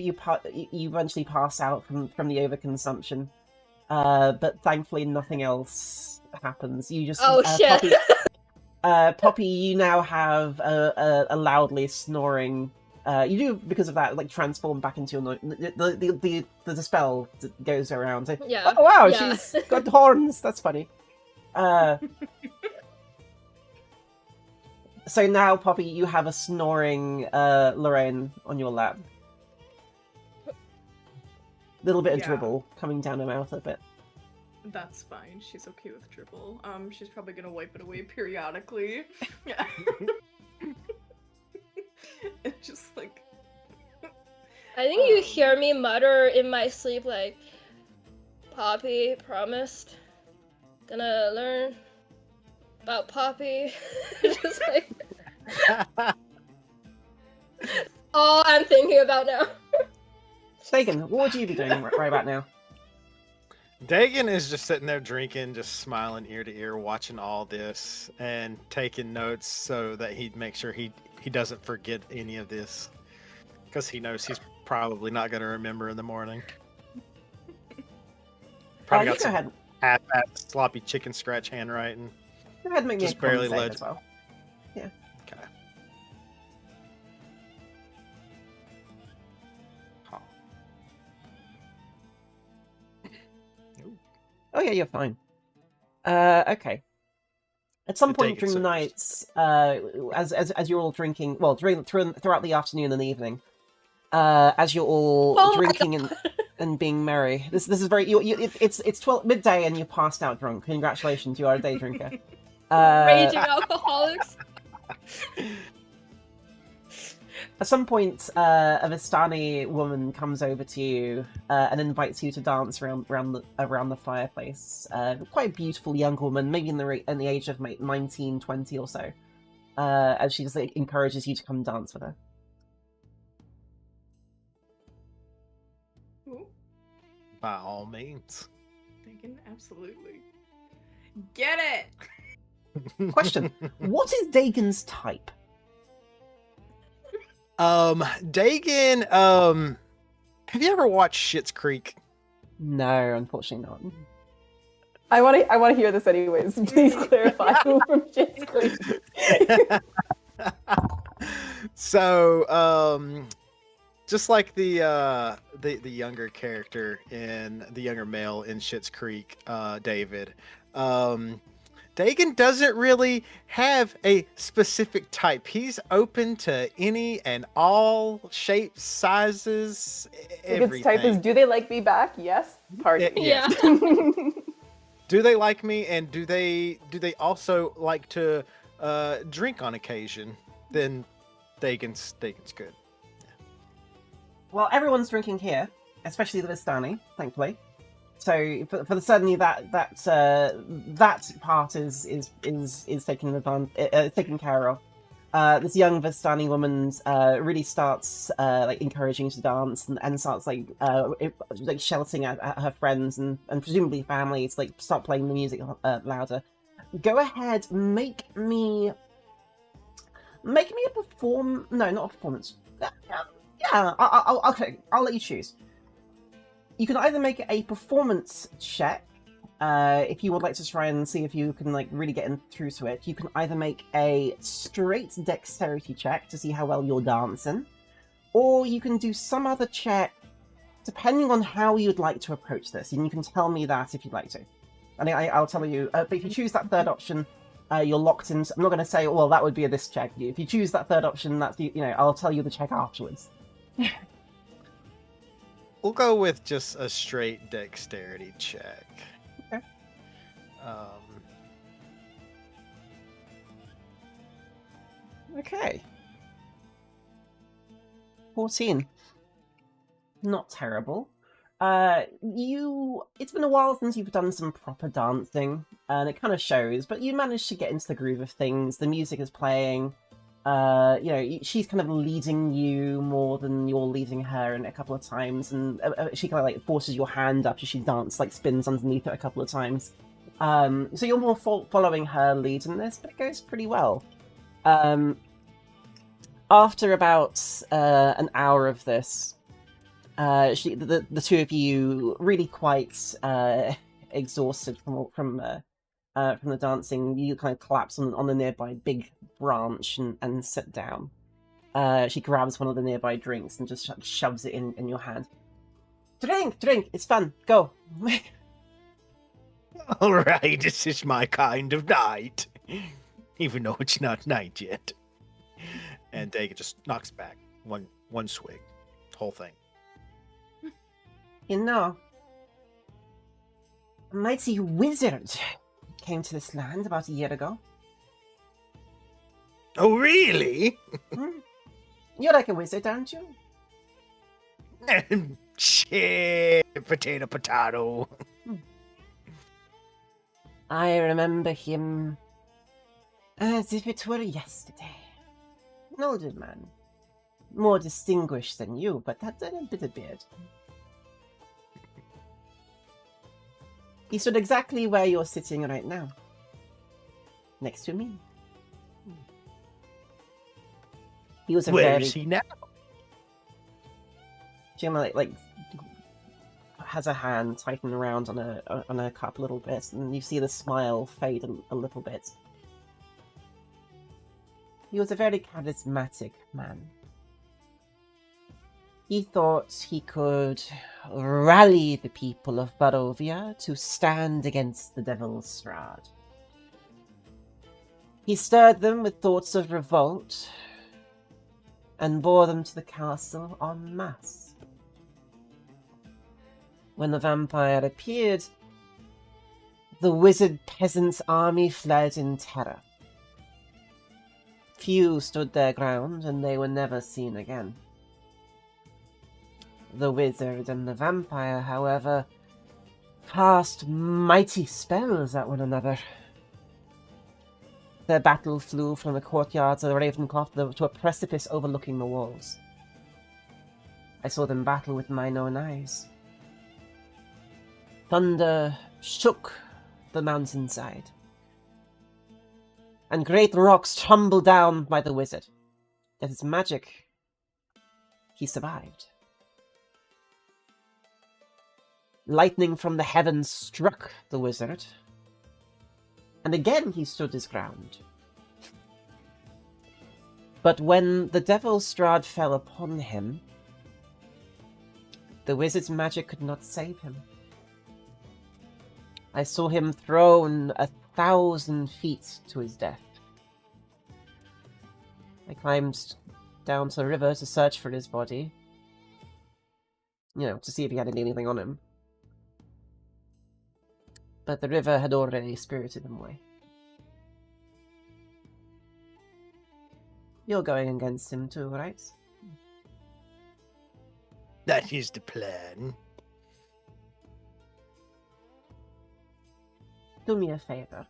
eventually pass out from the overconsumption. But thankfully, nothing else happens. You just shit. Poppy, you now have a loudly snoring. You do because of that, like transform back into your the spell that goes around. So, Yeah. oh wow, Yeah. she's got horns. That's funny. So now, Poppy, you have a snoring Lorraine on your lap. Little bit of Yeah. dribble coming down her mouth a bit. That's fine. She's okay with dribble. She's probably gonna wipe it away periodically. Yeah. It's just like. I think you hear me mutter in my sleep like, Poppy promised. Gonna learn about Poppy. Just like all I'm thinking about now. Dagon, what would you be doing right about now? Dagon is just sitting there drinking, just smiling ear to ear, watching all this and taking notes so that he'd make sure he doesn't forget any of this, because he knows he's probably not going to remember in the morning. Probably got Go some ahead. half-assed sloppy chicken scratch handwriting. Go ahead and make me Just a con barely save leg- as well. Okay. Huh. Ooh. Oh yeah, you're fine. Okay. At some The point Dagon during the surfers. night, as you're all drinking, well, throughout the afternoon and the evening, as you're all Oh my drinking and being merry, this is very it's 12 midday and you're passed out drunk. Congratulations, you are a day drinker. Raging alcoholics. At some point, a Vistani woman comes over to you and invites you to dance around the fireplace. Quite a beautiful young woman, maybe in the age of 19, 20 or so. As she just encourages you to come dance with her. Ooh, By all means. Dagon, absolutely. Get it! Question: what is Dagon's type? Dagon, have you ever watched Schitt's Creek? No, unfortunately not. I want to hear this anyways. Please clarify who from Schitt's Creek. So, just like the younger character in the younger male in Schitt's Creek, David, Dagon doesn't really have a specific type. He's open to any and all shapes, sizes, everything. Its type is, do they like me back? Yes. Pardon. Yeah. Yeah. Do they like me, and do they also like to drink on occasion? Then Dagon's good. Well, everyone's drinking here, especially the Vistani, thankfully. So for the certainly that part is taken care of. This young Vistani woman really starts like encouraging you to dance and starts like shouting at her friends and presumably family to like start playing the music louder. Go ahead, make me a no, not a performance. Yeah, okay, I'll let you choose. You can either make a performance check, if you would like to try and see if you can like really get through to it. You can either make a straight dexterity check to see how well you're dancing, or you can do some other check depending on how you'd like to approach this. And you can tell me that if you'd like to. And I'll tell you. But if you choose that third option, you're locked in. I'm not going to say, well, that would be this check. If you choose that third option, that's I'll tell you the check afterwards. We'll go with just a straight dexterity check. Okay. Okay. 14. Not terrible. It's been a while since you've done some proper dancing, and it kind of shows, but you managed to get into the groove of things. The music is playing. She's kind of leading you more than you're leading her in a couple of times, and she kind of like forces your hand up as she dances, like spins underneath it a couple of times. So you're more following her lead in this, but it goes pretty well. After about an hour of this, the two of you really quite exhausted from the dancing, you kind of collapse on the nearby big branch and sit down. She grabs one of the nearby drinks and just shoves it in your hand. Drink, it's fun, go. All right, this is my kind of night. Even though it's not night yet. And Dagon just knocks back one swig, whole thing. You know, a mighty wizard came to this land about a year ago. Oh, really? You're like a wizard, aren't you? Shit, potato. I remember him as if it were yesterday. An older man. More distinguished than you, but had a bit of beard. He stood exactly where you're sitting right now. Next to me. He was a Where very... is he now? She like has a hand tightened around on her cup a little bit, and you see the smile fade a little bit. He was a very charismatic man. He thought he could rally the people of Barovia to stand against the Devil's Strahd. He stirred them with thoughts of revolt and bore them to the castle en masse. When the vampire appeared, the wizard peasants' army fled in terror. Few stood their ground, and they were never seen again. The wizard and the vampire, however, cast mighty spells at one another. Their battle flew from the courtyards of the Ravencroft to a precipice overlooking the walls. I saw them battle with mine own eyes. Thunder shook the mountainside, and great rocks tumbled down by the wizard. Yet his magic, he survived. Lightning from the heavens struck the wizard, and again he stood his ground. But when the Devil's Strahd fell upon him, the wizard's magic could not save him. I saw him thrown 1,000 feet to his death. I climbed down to the river to search for his body, to see if he had anything on him. But the river had already spirited him away. You're going against him too, right? That is the plan. Do me a favor.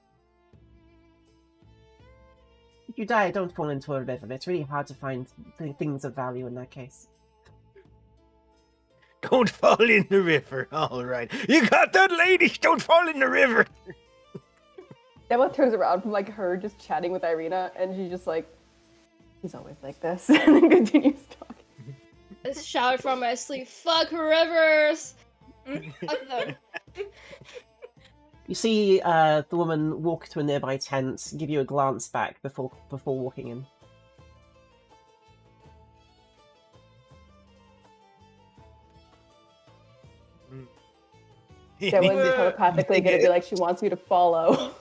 If you die, don't fall into a river. It's really hard to find things of value in that case. Don't fall in the river. All right. You got that, ladies? Don't fall in the river. Emma turns around from like her just chatting with Irina, and she's just like, he's always like this, and then continues talking. I shout from my sleep, "Fuck rivers! Fuck them!" You see the woman walk to a nearby tent, give you a glance back before walking in. That was telepathically gonna be like, she wants me to follow.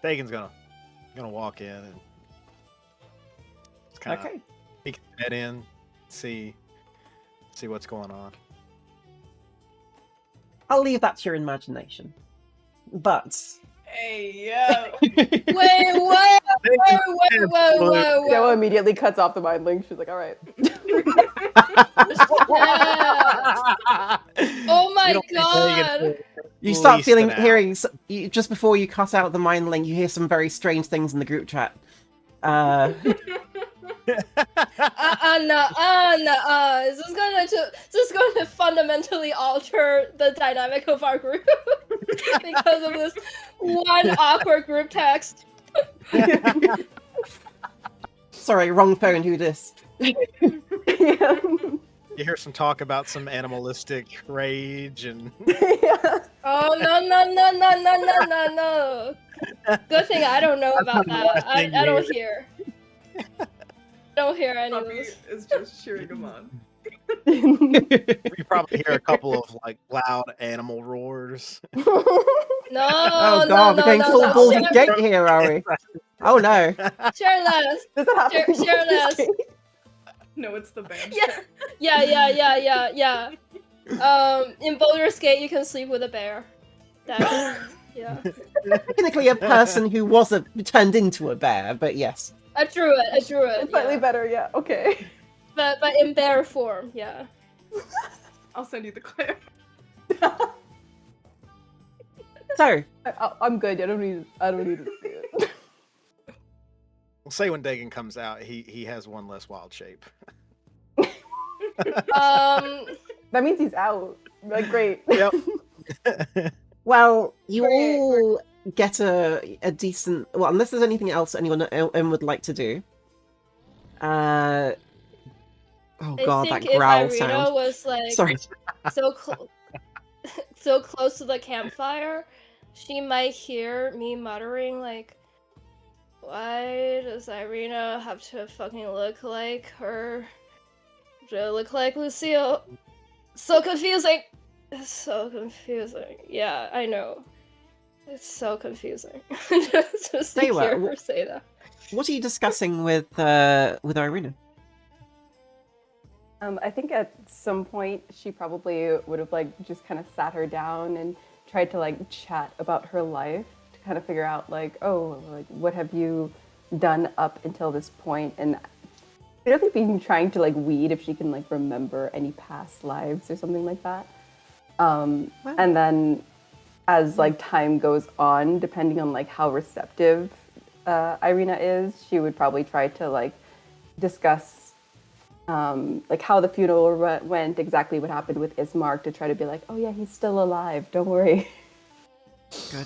Dagon's gonna walk in and just kind of Okay. peek his head in, see what's going on. I'll leave that to your imagination. But Hey, yo. Wait, whoa, whoa. Emma immediately cuts off the mind link. She's like, all right. Oh my You don't think god! Dagon you start leased an hour. hearing just before you cut out the mind link, you hear some very strange things in the group chat. No. This is going to fundamentally alter the dynamic of our group because of this one awkward group text. Sorry, wrong phone. Who dis? Yeah. You hear some talk about some animalistic rage and Yeah. Oh no! Good thing I don't know about that. I don't hear. I don't hear any of Puppy this. is just cheering him on. you probably hear a couple of like loud animal roars. No, Oh god, we're going full Baldur's Gate here, are we? Oh no. Share less. Does that happen? Share less. No, it's the band. Yeah. In Baldur's Gate, you can sleep with a bear. That's yeah. Technically a person who turned into a bear, but yes. I drew it. It's slightly Yeah. better, yeah. Okay. But in bear form, yeah. I'll send you the clip. So, I'm good. I don't need to see it. We'll say when Dagon comes out, he has one less wild shape. That means he's out. Like, great. Yep. well, you Great. all get a decent... Well, unless there's anything else anyone would like to do. Oh god, I that think if growl Irina sound. was like Sorry. so close to the campfire, she might hear me muttering like, "Why does Irina have to fucking look like her? To look like Lucille? So confusing. It's so confusing. Yeah, I know. It's so confusing." just to Stay well. hear her say that. What are you discussing with Irina? I think at some point she probably would have like just kind of sat her down and tried to like chat about her life to kind of figure out like, oh, like what have you done up until this point, and really been trying to like weed if she can like remember any past lives or something like that. And then as like time goes on, depending on like how receptive Irina is, she would probably try to like discuss like how the funeral went, exactly what happened with Ismark, to try to be like, oh yeah, he's still alive, don't worry. Good.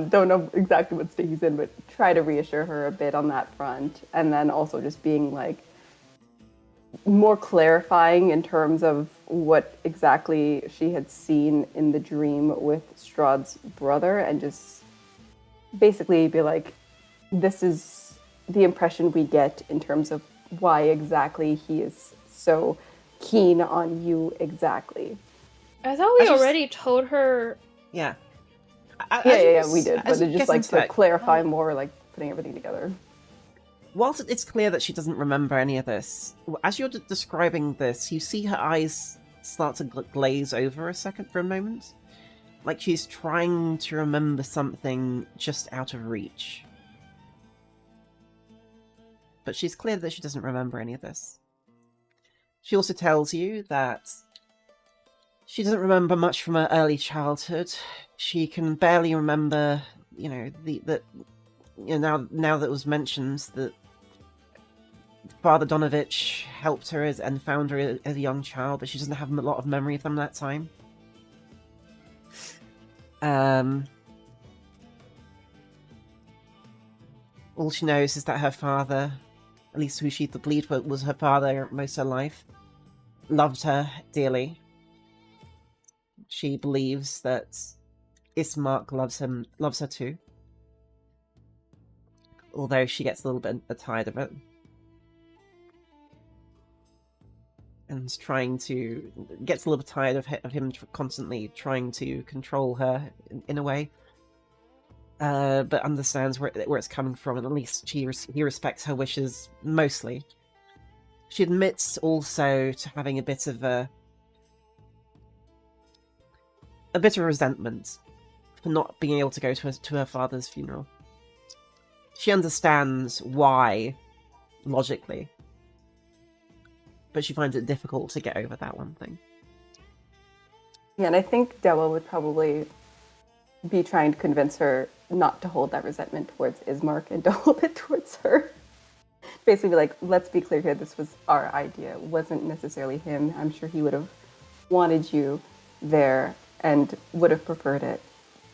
Don't know exactly what state he's in, but try to reassure her a bit on that front. And then also just being like more clarifying in terms of what exactly she had seen in the dream with Strahd's brother, and just basically be like, this is the impression we get in terms of why exactly he is so keen on you exactly. I thought we I just- already told her. Yeah. Yeah, we did. But as you it's just get like into to it, clarify more, like putting everything together. whilst it's clear that she doesn't remember any of this, as you're describing this, you see her eyes start to glaze over for a moment. Like she's trying to remember something just out of reach. But she's clear that she doesn't remember any of this. She also tells you that She doesn't remember much from her early childhood. She can barely remember, now that it was mentioned that Father Donovich helped her and found her as a young child, but she doesn't have a lot of memory from that time. All she knows is that her father, at least who she believed was her father most of her life, loved her dearly. She believes that Ismark loves her too. Although she gets a little bit tired of it. And gets a little bit tired of him constantly trying to control her in a way. But understands where it's coming from, and at least he respects her wishes mostly. She admits also to having a bit of resentment for not being able to go to her father's funeral. She understands why, logically, but she finds it difficult to get over that one thing. Yeah, and I think Dewa would probably be trying to convince her not to hold that resentment towards Ismark and to hold it towards her. Basically be like, let's be clear here, this was our idea. It wasn't necessarily him. I'm sure he would have wanted you there and would have preferred it.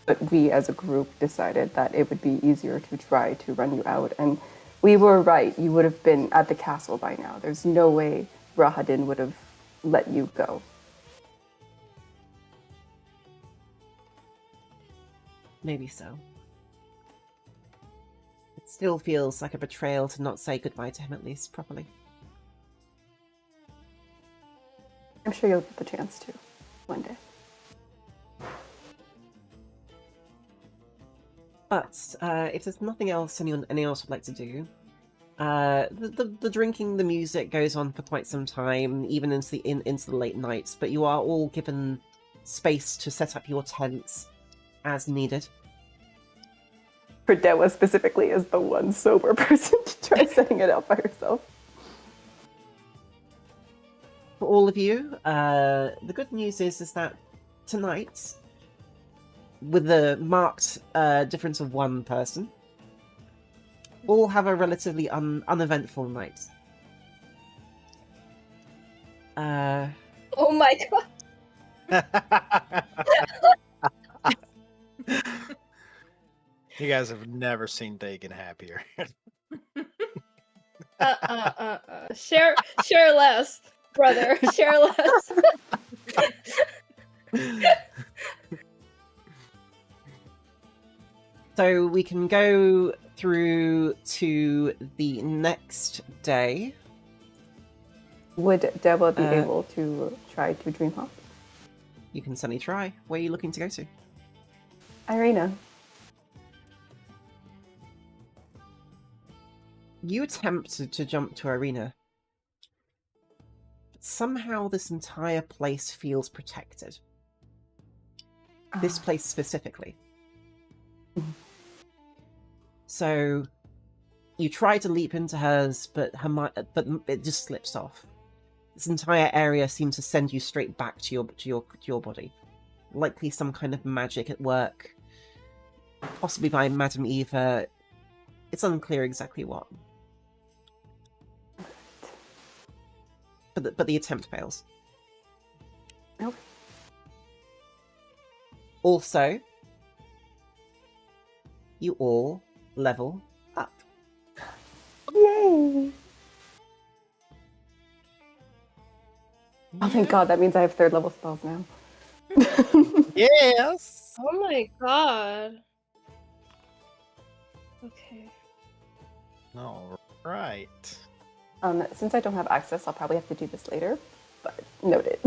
But we as a group decided that it would be easier to try to run you out. And we were right. You would have been at the castle by now. There's no way Rahadin would have let you go. Maybe so. It still feels like a betrayal to not say goodbye to him, at least properly. I'm sure you'll get the chance to one day. But if there's nothing else anyone else would like to do, the drinking, the music goes on for quite some time, even into the late nights. But you are all given space to set up your tents as needed. For Dewa specifically as the one sober person to try setting it up by herself. For all of you, the good news is that tonight, with the marked difference of one person, all have a relatively uneventful night. Oh my god. You guys have never seen Dagon happier. Share less, brother. Share less. So we can go through to the next day. Would Dewa be able to try to dream hop? You can certainly try. Where are you looking to go to? Irina. You attempt to jump to Irina, but somehow this entire place feels protected. This place specifically. So you try to leap into hers, but it just slips off. This entire area seems to send you straight back to your body. Likely some kind of magic at work, possibly by Madame Eva. It's unclear exactly what. But the attempt fails. Nope. Also, you all level up. Yay! Oh, thank God. That means I have 3rd level spells now. Yes. Oh my god. Okay. All right. Since I don't have access, I'll probably have to do this later, but noted.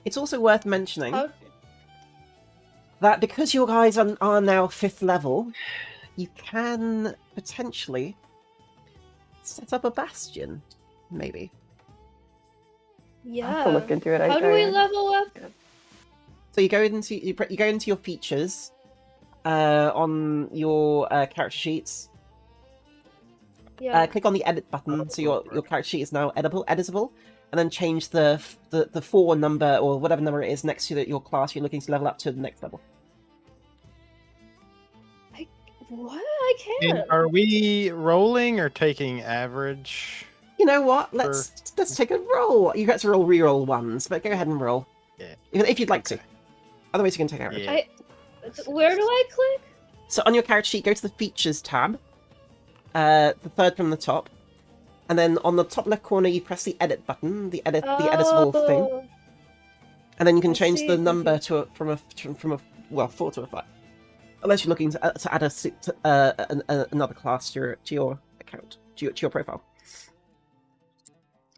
It's also worth mentioning that because you guys are now 5th level, you can potentially set up a bastion, maybe. Yeah. I'll have to look into it. How do we level up? So you go into your features on your character sheets, Yeah. click on the edit button, so your character sheet is now editable, and then change the 4 number or whatever number it is next to your class you're looking to level up to the next level. What? I And can't. are we rolling or taking average? You know what? Let's take a roll. You get to re-roll ones, but go ahead and roll. Yeah. If you'd like to. Otherwise, you can take average. Yeah. Where do I click? So on your character sheet, go to the Features tab, the third from the top, and then on the top left corner, you press the Edit button, the editable thing, Oh, and then you can I change see, the thank number you. to from a 4 to a 5, unless you're looking to add another class to your account, to your profile.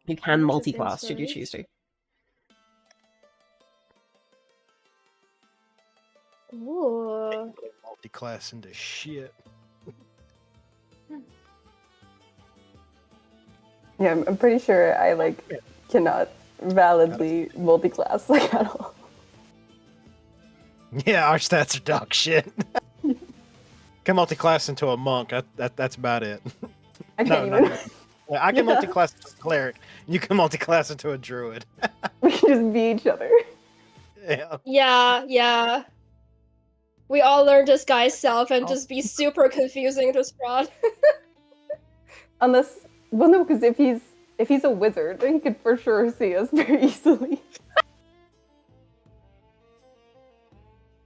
You can multi-class should you choose to. Ooh. Multi-class into shit. Yeah, I'm pretty sure I like cannot validly multi-class like at all. Yeah, our stats are dog shit. Can multi-class into a monk. That's about it. I can't No, even. Yeah, I can Yeah. multi-class into a cleric. You can multi-class into a druid. We can just be each other. Yeah. Yeah. We all learn disguise self and just be super confusing to Strahd. Unless, well, no, because if he's a wizard, then he could for sure see us very easily.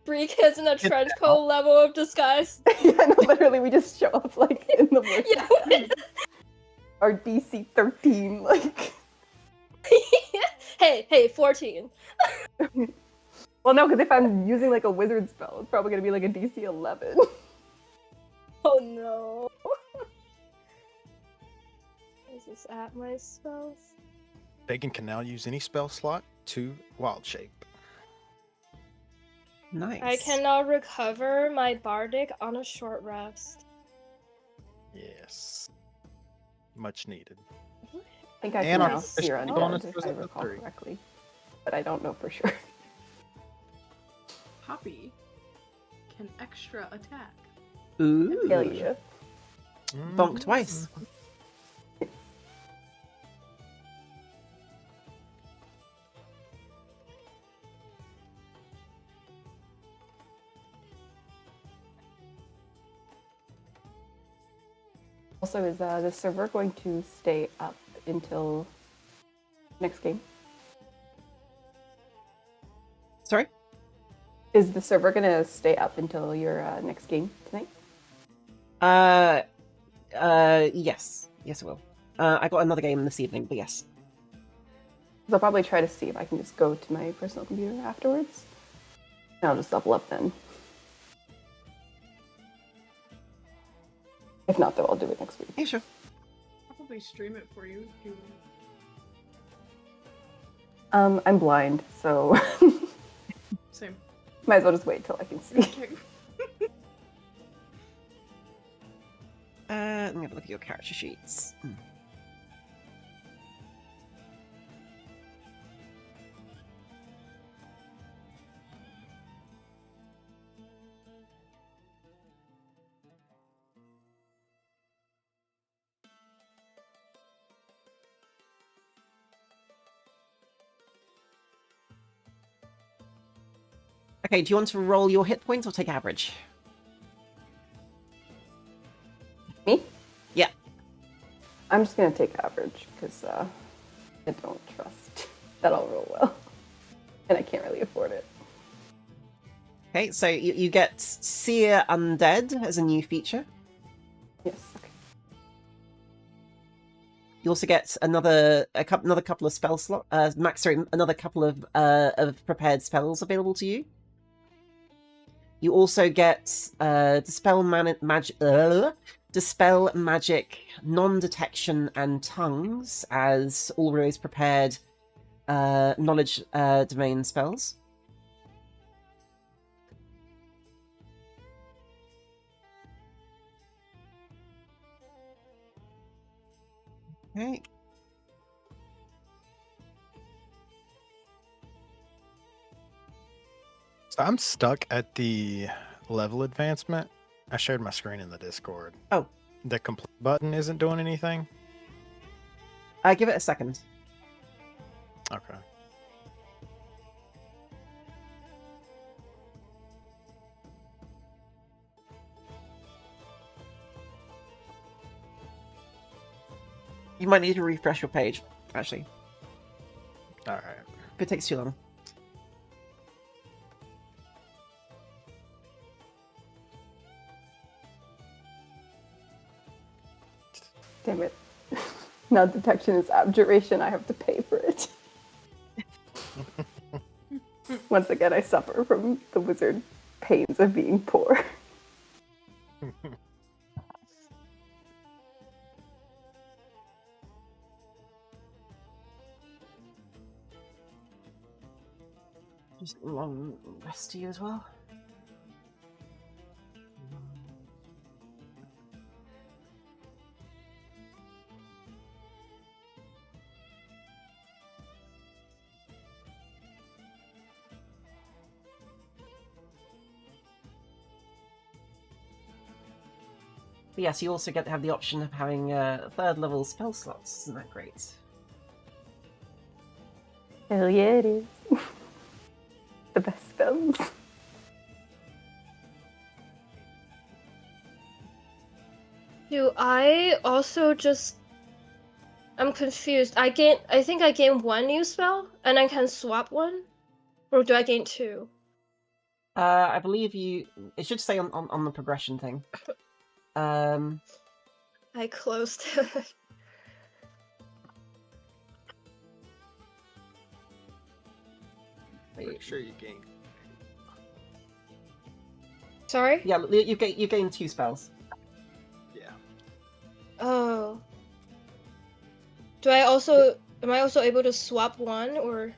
3 kids in a trench coat level of disguise. Yeah, no, literally, we just show up like in the wizard. Yeah. Our DC 13, like. Hey, 14. Well, no, because if I'm using like a wizard spell, it's probably gonna be like a DC 11. Oh no. Is this at my spells? Pagan can now use any spell slot to wild shape. Nice. I can now recover my bardic on a short rest. Yes. Much needed. I think I And can our now see your proficiency bonus undead, was if I up to recall 3. correctly. But I don't know for sure. Poppy can extra attack. Ooh. Hell yeah. Bonk twice. Also, is the server going to stay up until next game? Sorry? Is the server gonna stay up until your next game tonight? Yes. Yes, it will. I got another game this evening, but yes. I'll probably try to see if I can just go to my personal computer afterwards. And I'll just double up then. If not, though, I'll do it next week. Yeah, sure. Probably stream it for you if you. I'm blind, so Same. might as well just wait till I can see. Okay. Let me have a look at your character sheets. Okay, do you want to roll your hit points or take average? Me? Yeah. I'm just gonna take average because I don't trust that I'll roll well, and I can't really afford it. Okay, so you get Seer Undead as a new feature. Yes. Okay. You also get another couple of spell slot, another couple of prepared spells available to you. You also get Dispel Magic, Non-Detection, and Tongues as Ulro's prepared knowledge domain spells. Okay. So I'm stuck at the level advancement. I shared my screen in the Discord. Oh. The complete button isn't doing anything? Give it a second. Okay. You might need to refresh your page, actually, Alright. if it takes too long. Damn it. Now detection is abjuration. I have to pay for it. Once again, I suffer from the wizard pains of being poor. Just a long rest to you as well. But yes, you also get to have the option of having third level spell slots. Isn't that great? Hell yeah, it is. The best spells. Do I also just... I'm confused. I think I gain one new spell, and I can swap one? Or do I gain two? I believe you... It should say on the progression thing. I closed it. Make sure you gain. Sorry? Yeah, you gain two spells. Yeah. Oh. Do I also... Am I also able to swap one, or...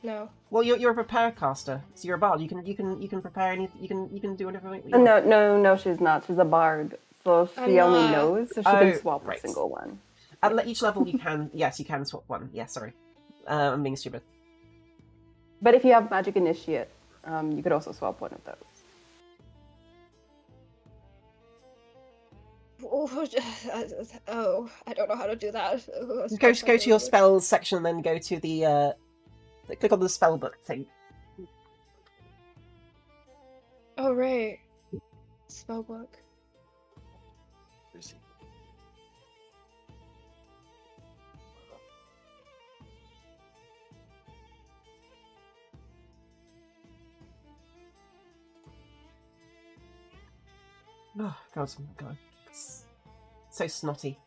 No? Well, you're a prepare caster, so you're a bard. You can prepare any. You can do whatever you want. No, she's not. She's a bard. So she I'm only not. knows, so she Oh, can swap right. a single one. At each level, you can. Yes, you can swap one. Yeah, sorry. I'm being stupid. But if you have Magic Initiate, you could also swap one of those. Oh, I don't know how to do that. Go to your spells section, and then go to the click on the spell book thing. Oh, right. Spellbook. Oh God, it's so snotty.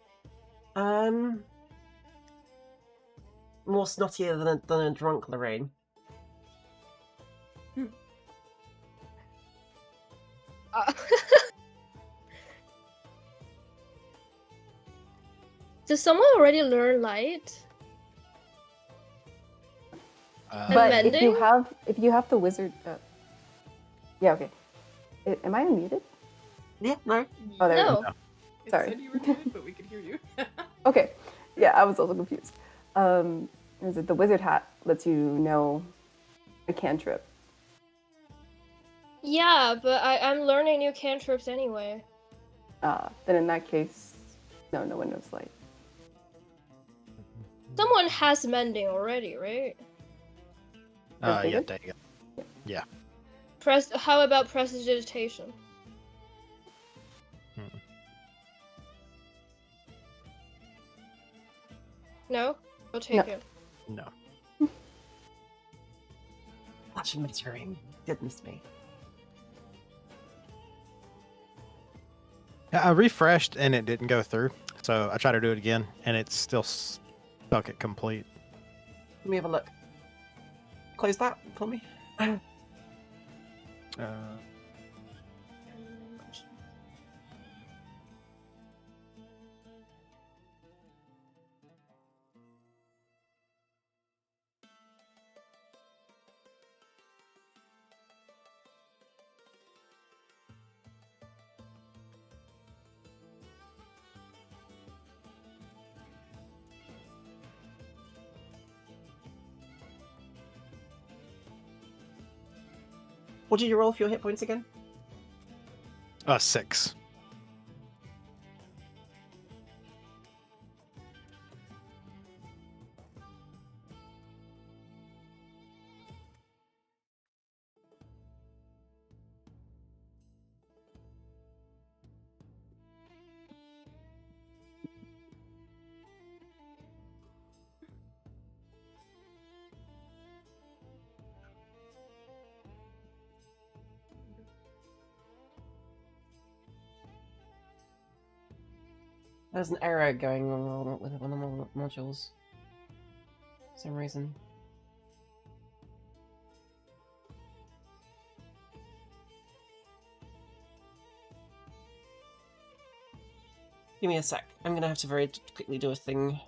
More snottier than a drunk Lorraine. Does someone already learn light? But if you mending? have the wizard, yeah, okay. Am I unmuted? Yeah, no. Oh, there we go. No. It Sorry. said you were muted, but we could hear you. Okay. Yeah, I was also confused. Is it the wizard hat lets you know a cantrip? Yeah, but I'm learning new cantrips anyway. Then in that case, no one knows light. Someone has mending already, right? Yeah, David? there you go. Yeah. How about prestidigitation? No? I'll take No. it. No. That's maturing. Goodness me. Yeah, I refreshed and it didn't go through. So I tried to do it again and it's still stuck at complete. Let me have a look. Close that for me. What did you roll for your hit points again? 6. There's an error going on with one of the modules. For some reason. Give me a sec. I'm gonna have to very quickly do a thing.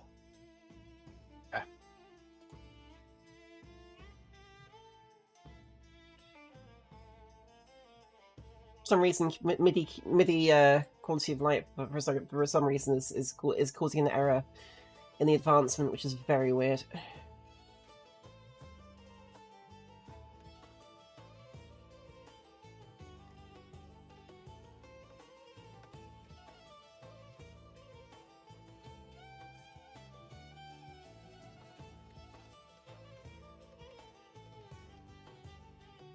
For some reason, MIDI quality of light for some reason is causing an error in the advancement, which is very weird.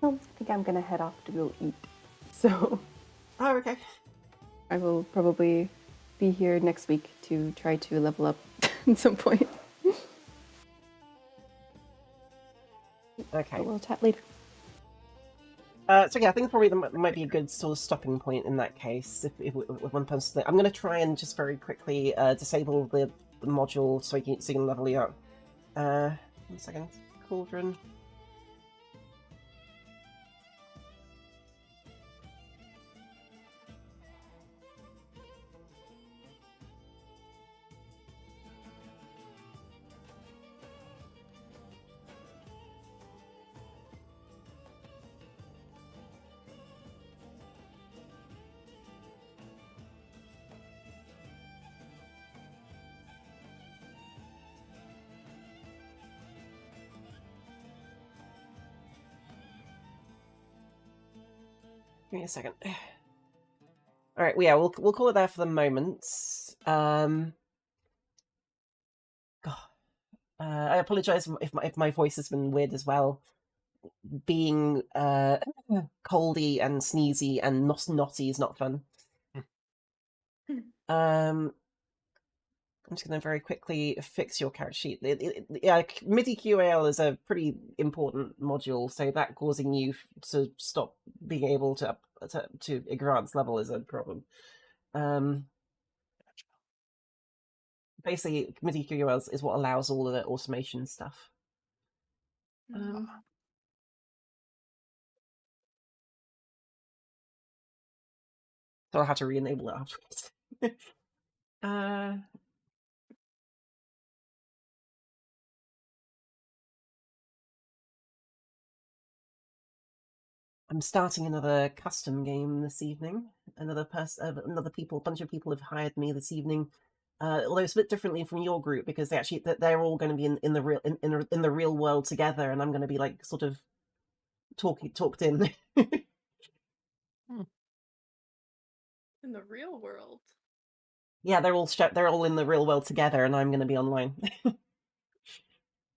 Well, I think I'm gonna head off to go eat. So Oh, okay. I will probably be here next week to try to level up at some point. Okay. But we'll chat later. So yeah, I think probably there might be a good sort of stopping point in that case. If with one person, I'm going to try and just very quickly disable the module so you can level you up. 1 second, cauldron. Give me a second. All right, well, yeah, we'll call it there for the moment. God, I apologize if my voice has been weird as well. Being coldy and sneezy and snotty is not fun. I'm just going to very quickly fix your character sheet. Yeah, MIDI QAL is a pretty important module, so that causing you to stop being able to advanced level is a problem. Basically, MIDI QAL is what allows all of the automation stuff. So I'll have to re-enable it afterwards. I'm starting another custom game this evening. Bunch of people have hired me this evening. Although it's a bit differently from your group because they're all going to be in the real world together, and I'm going to be like sort of talked in. In the real world. Yeah, they're all in the real world together, and I'm going to be online.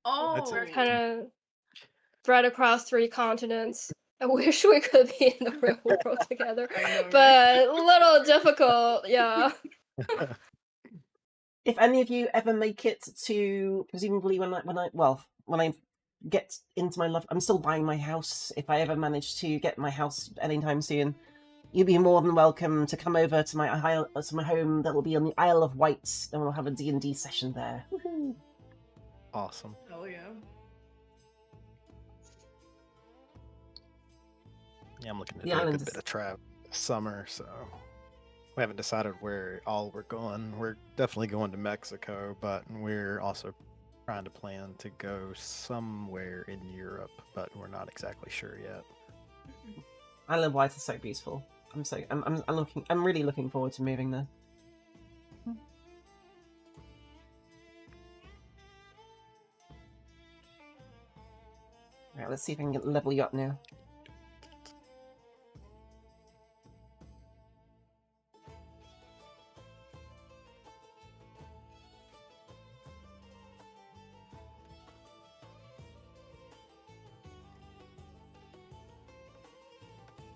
Oh, We're kind of spread across 3 continents. I wish we could be in the real world together, I know, right? but a little difficult. Yeah. If any of you ever make it to, presumably when I get into my love, I'm still buying my house. If I ever manage to get my house anytime soon, you'd be more than welcome to come over to my home that will be on the Isle of Wight, and we'll have a D&D session there. Woohoo! Awesome. Hell yeah. Yeah, I'm looking to The do a island good is- bit of travel this summer, so we haven't decided where all we're going. We're definitely going to Mexico, but we're also trying to plan to go somewhere in Europe, but we're not exactly sure yet. Isle of Wight is so beautiful. I'm really looking forward to moving there. Right, let's see if I can level you up now.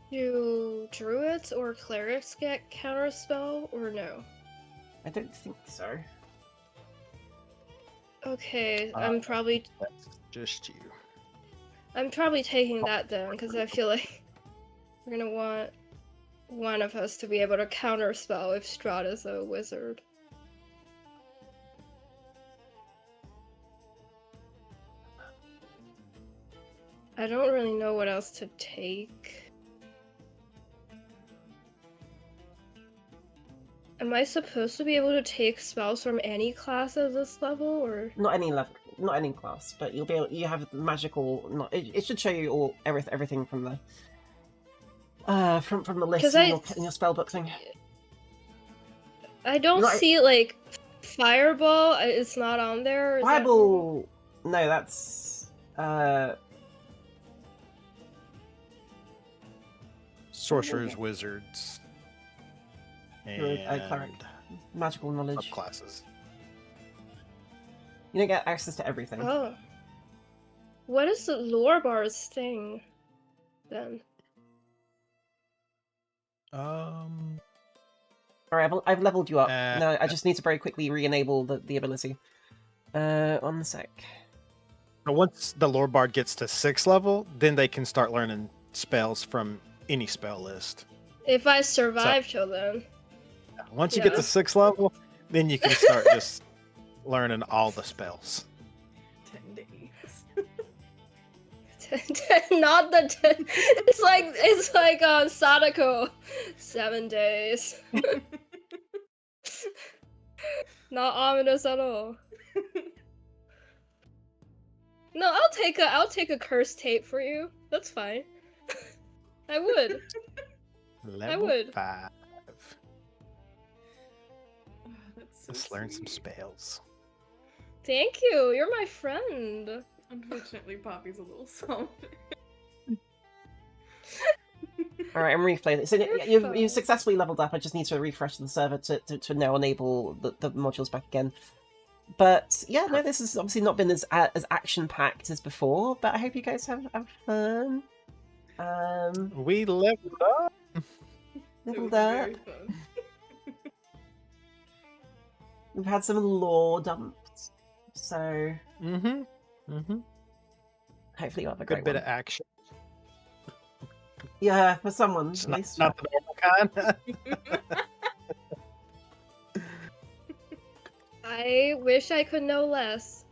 Do druids or clerics get counterspell or no? I don't think so. Okay, I'm probably That's just you. taking that then because I feel like we're gonna want one of us to be able to counterspell if Strahd is a wizard. I don't really know what else to take. Am I supposed to be able to take spells from any class at this level, or Not any level, not any class, but you'll be able. You have magical. Not. It should show you all everything from the. From the list 'Cause in your spell book thing. I don't You're not- see like fireball. It's not on there. Is that- Fireball. No, that's Sorcerers, wizards, Druid, cleric. and magical knowledge. subclasses. You don't get access to everything. Oh. What is the lore bar's thing, then? Alright, I've leveled you up. Uh, No, I just need to very quickly re-enable the ability. 1 sec. But once the lore bard gets to 6th level, then they can start learning spells from any spell list. If I survive till then. Once you get Yeah. to 6th level, then you can start just learning all the spells. 10 days. Not the 10. It's like Sadako. 7 days. Not ominous at all. No, I'll take a curse tape for you. That's fine. I would. Level would. 5. That's so Just learn some sweet. spells. Thank you. You're my friend. Unfortunately, Poppy's a little soft. Alright, I'm replaying it. So You're fine. you've successfully leveled up. I just need to refresh the server to now enable the modules back again. But yeah, no, this has obviously not been as action packed as before. But I hope you guys have fun. We leveled up. It was Leveled up. very fun. We've had some lore dumped, so Mm-hmm. Mm-hmm. hopefully you'll have a Good great bit one. of action. Yeah, for someone It's at not, least. not the normal kind. I wish I could know less.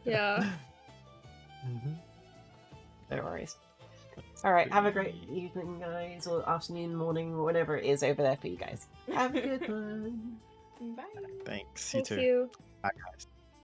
Yeah. Mhm. No worries. All right, have a great evening, guys, or afternoon, morning, or whatever it is over there for you guys. Have a good one. Bye. Thanks. You Thank too. you. Bye, guys.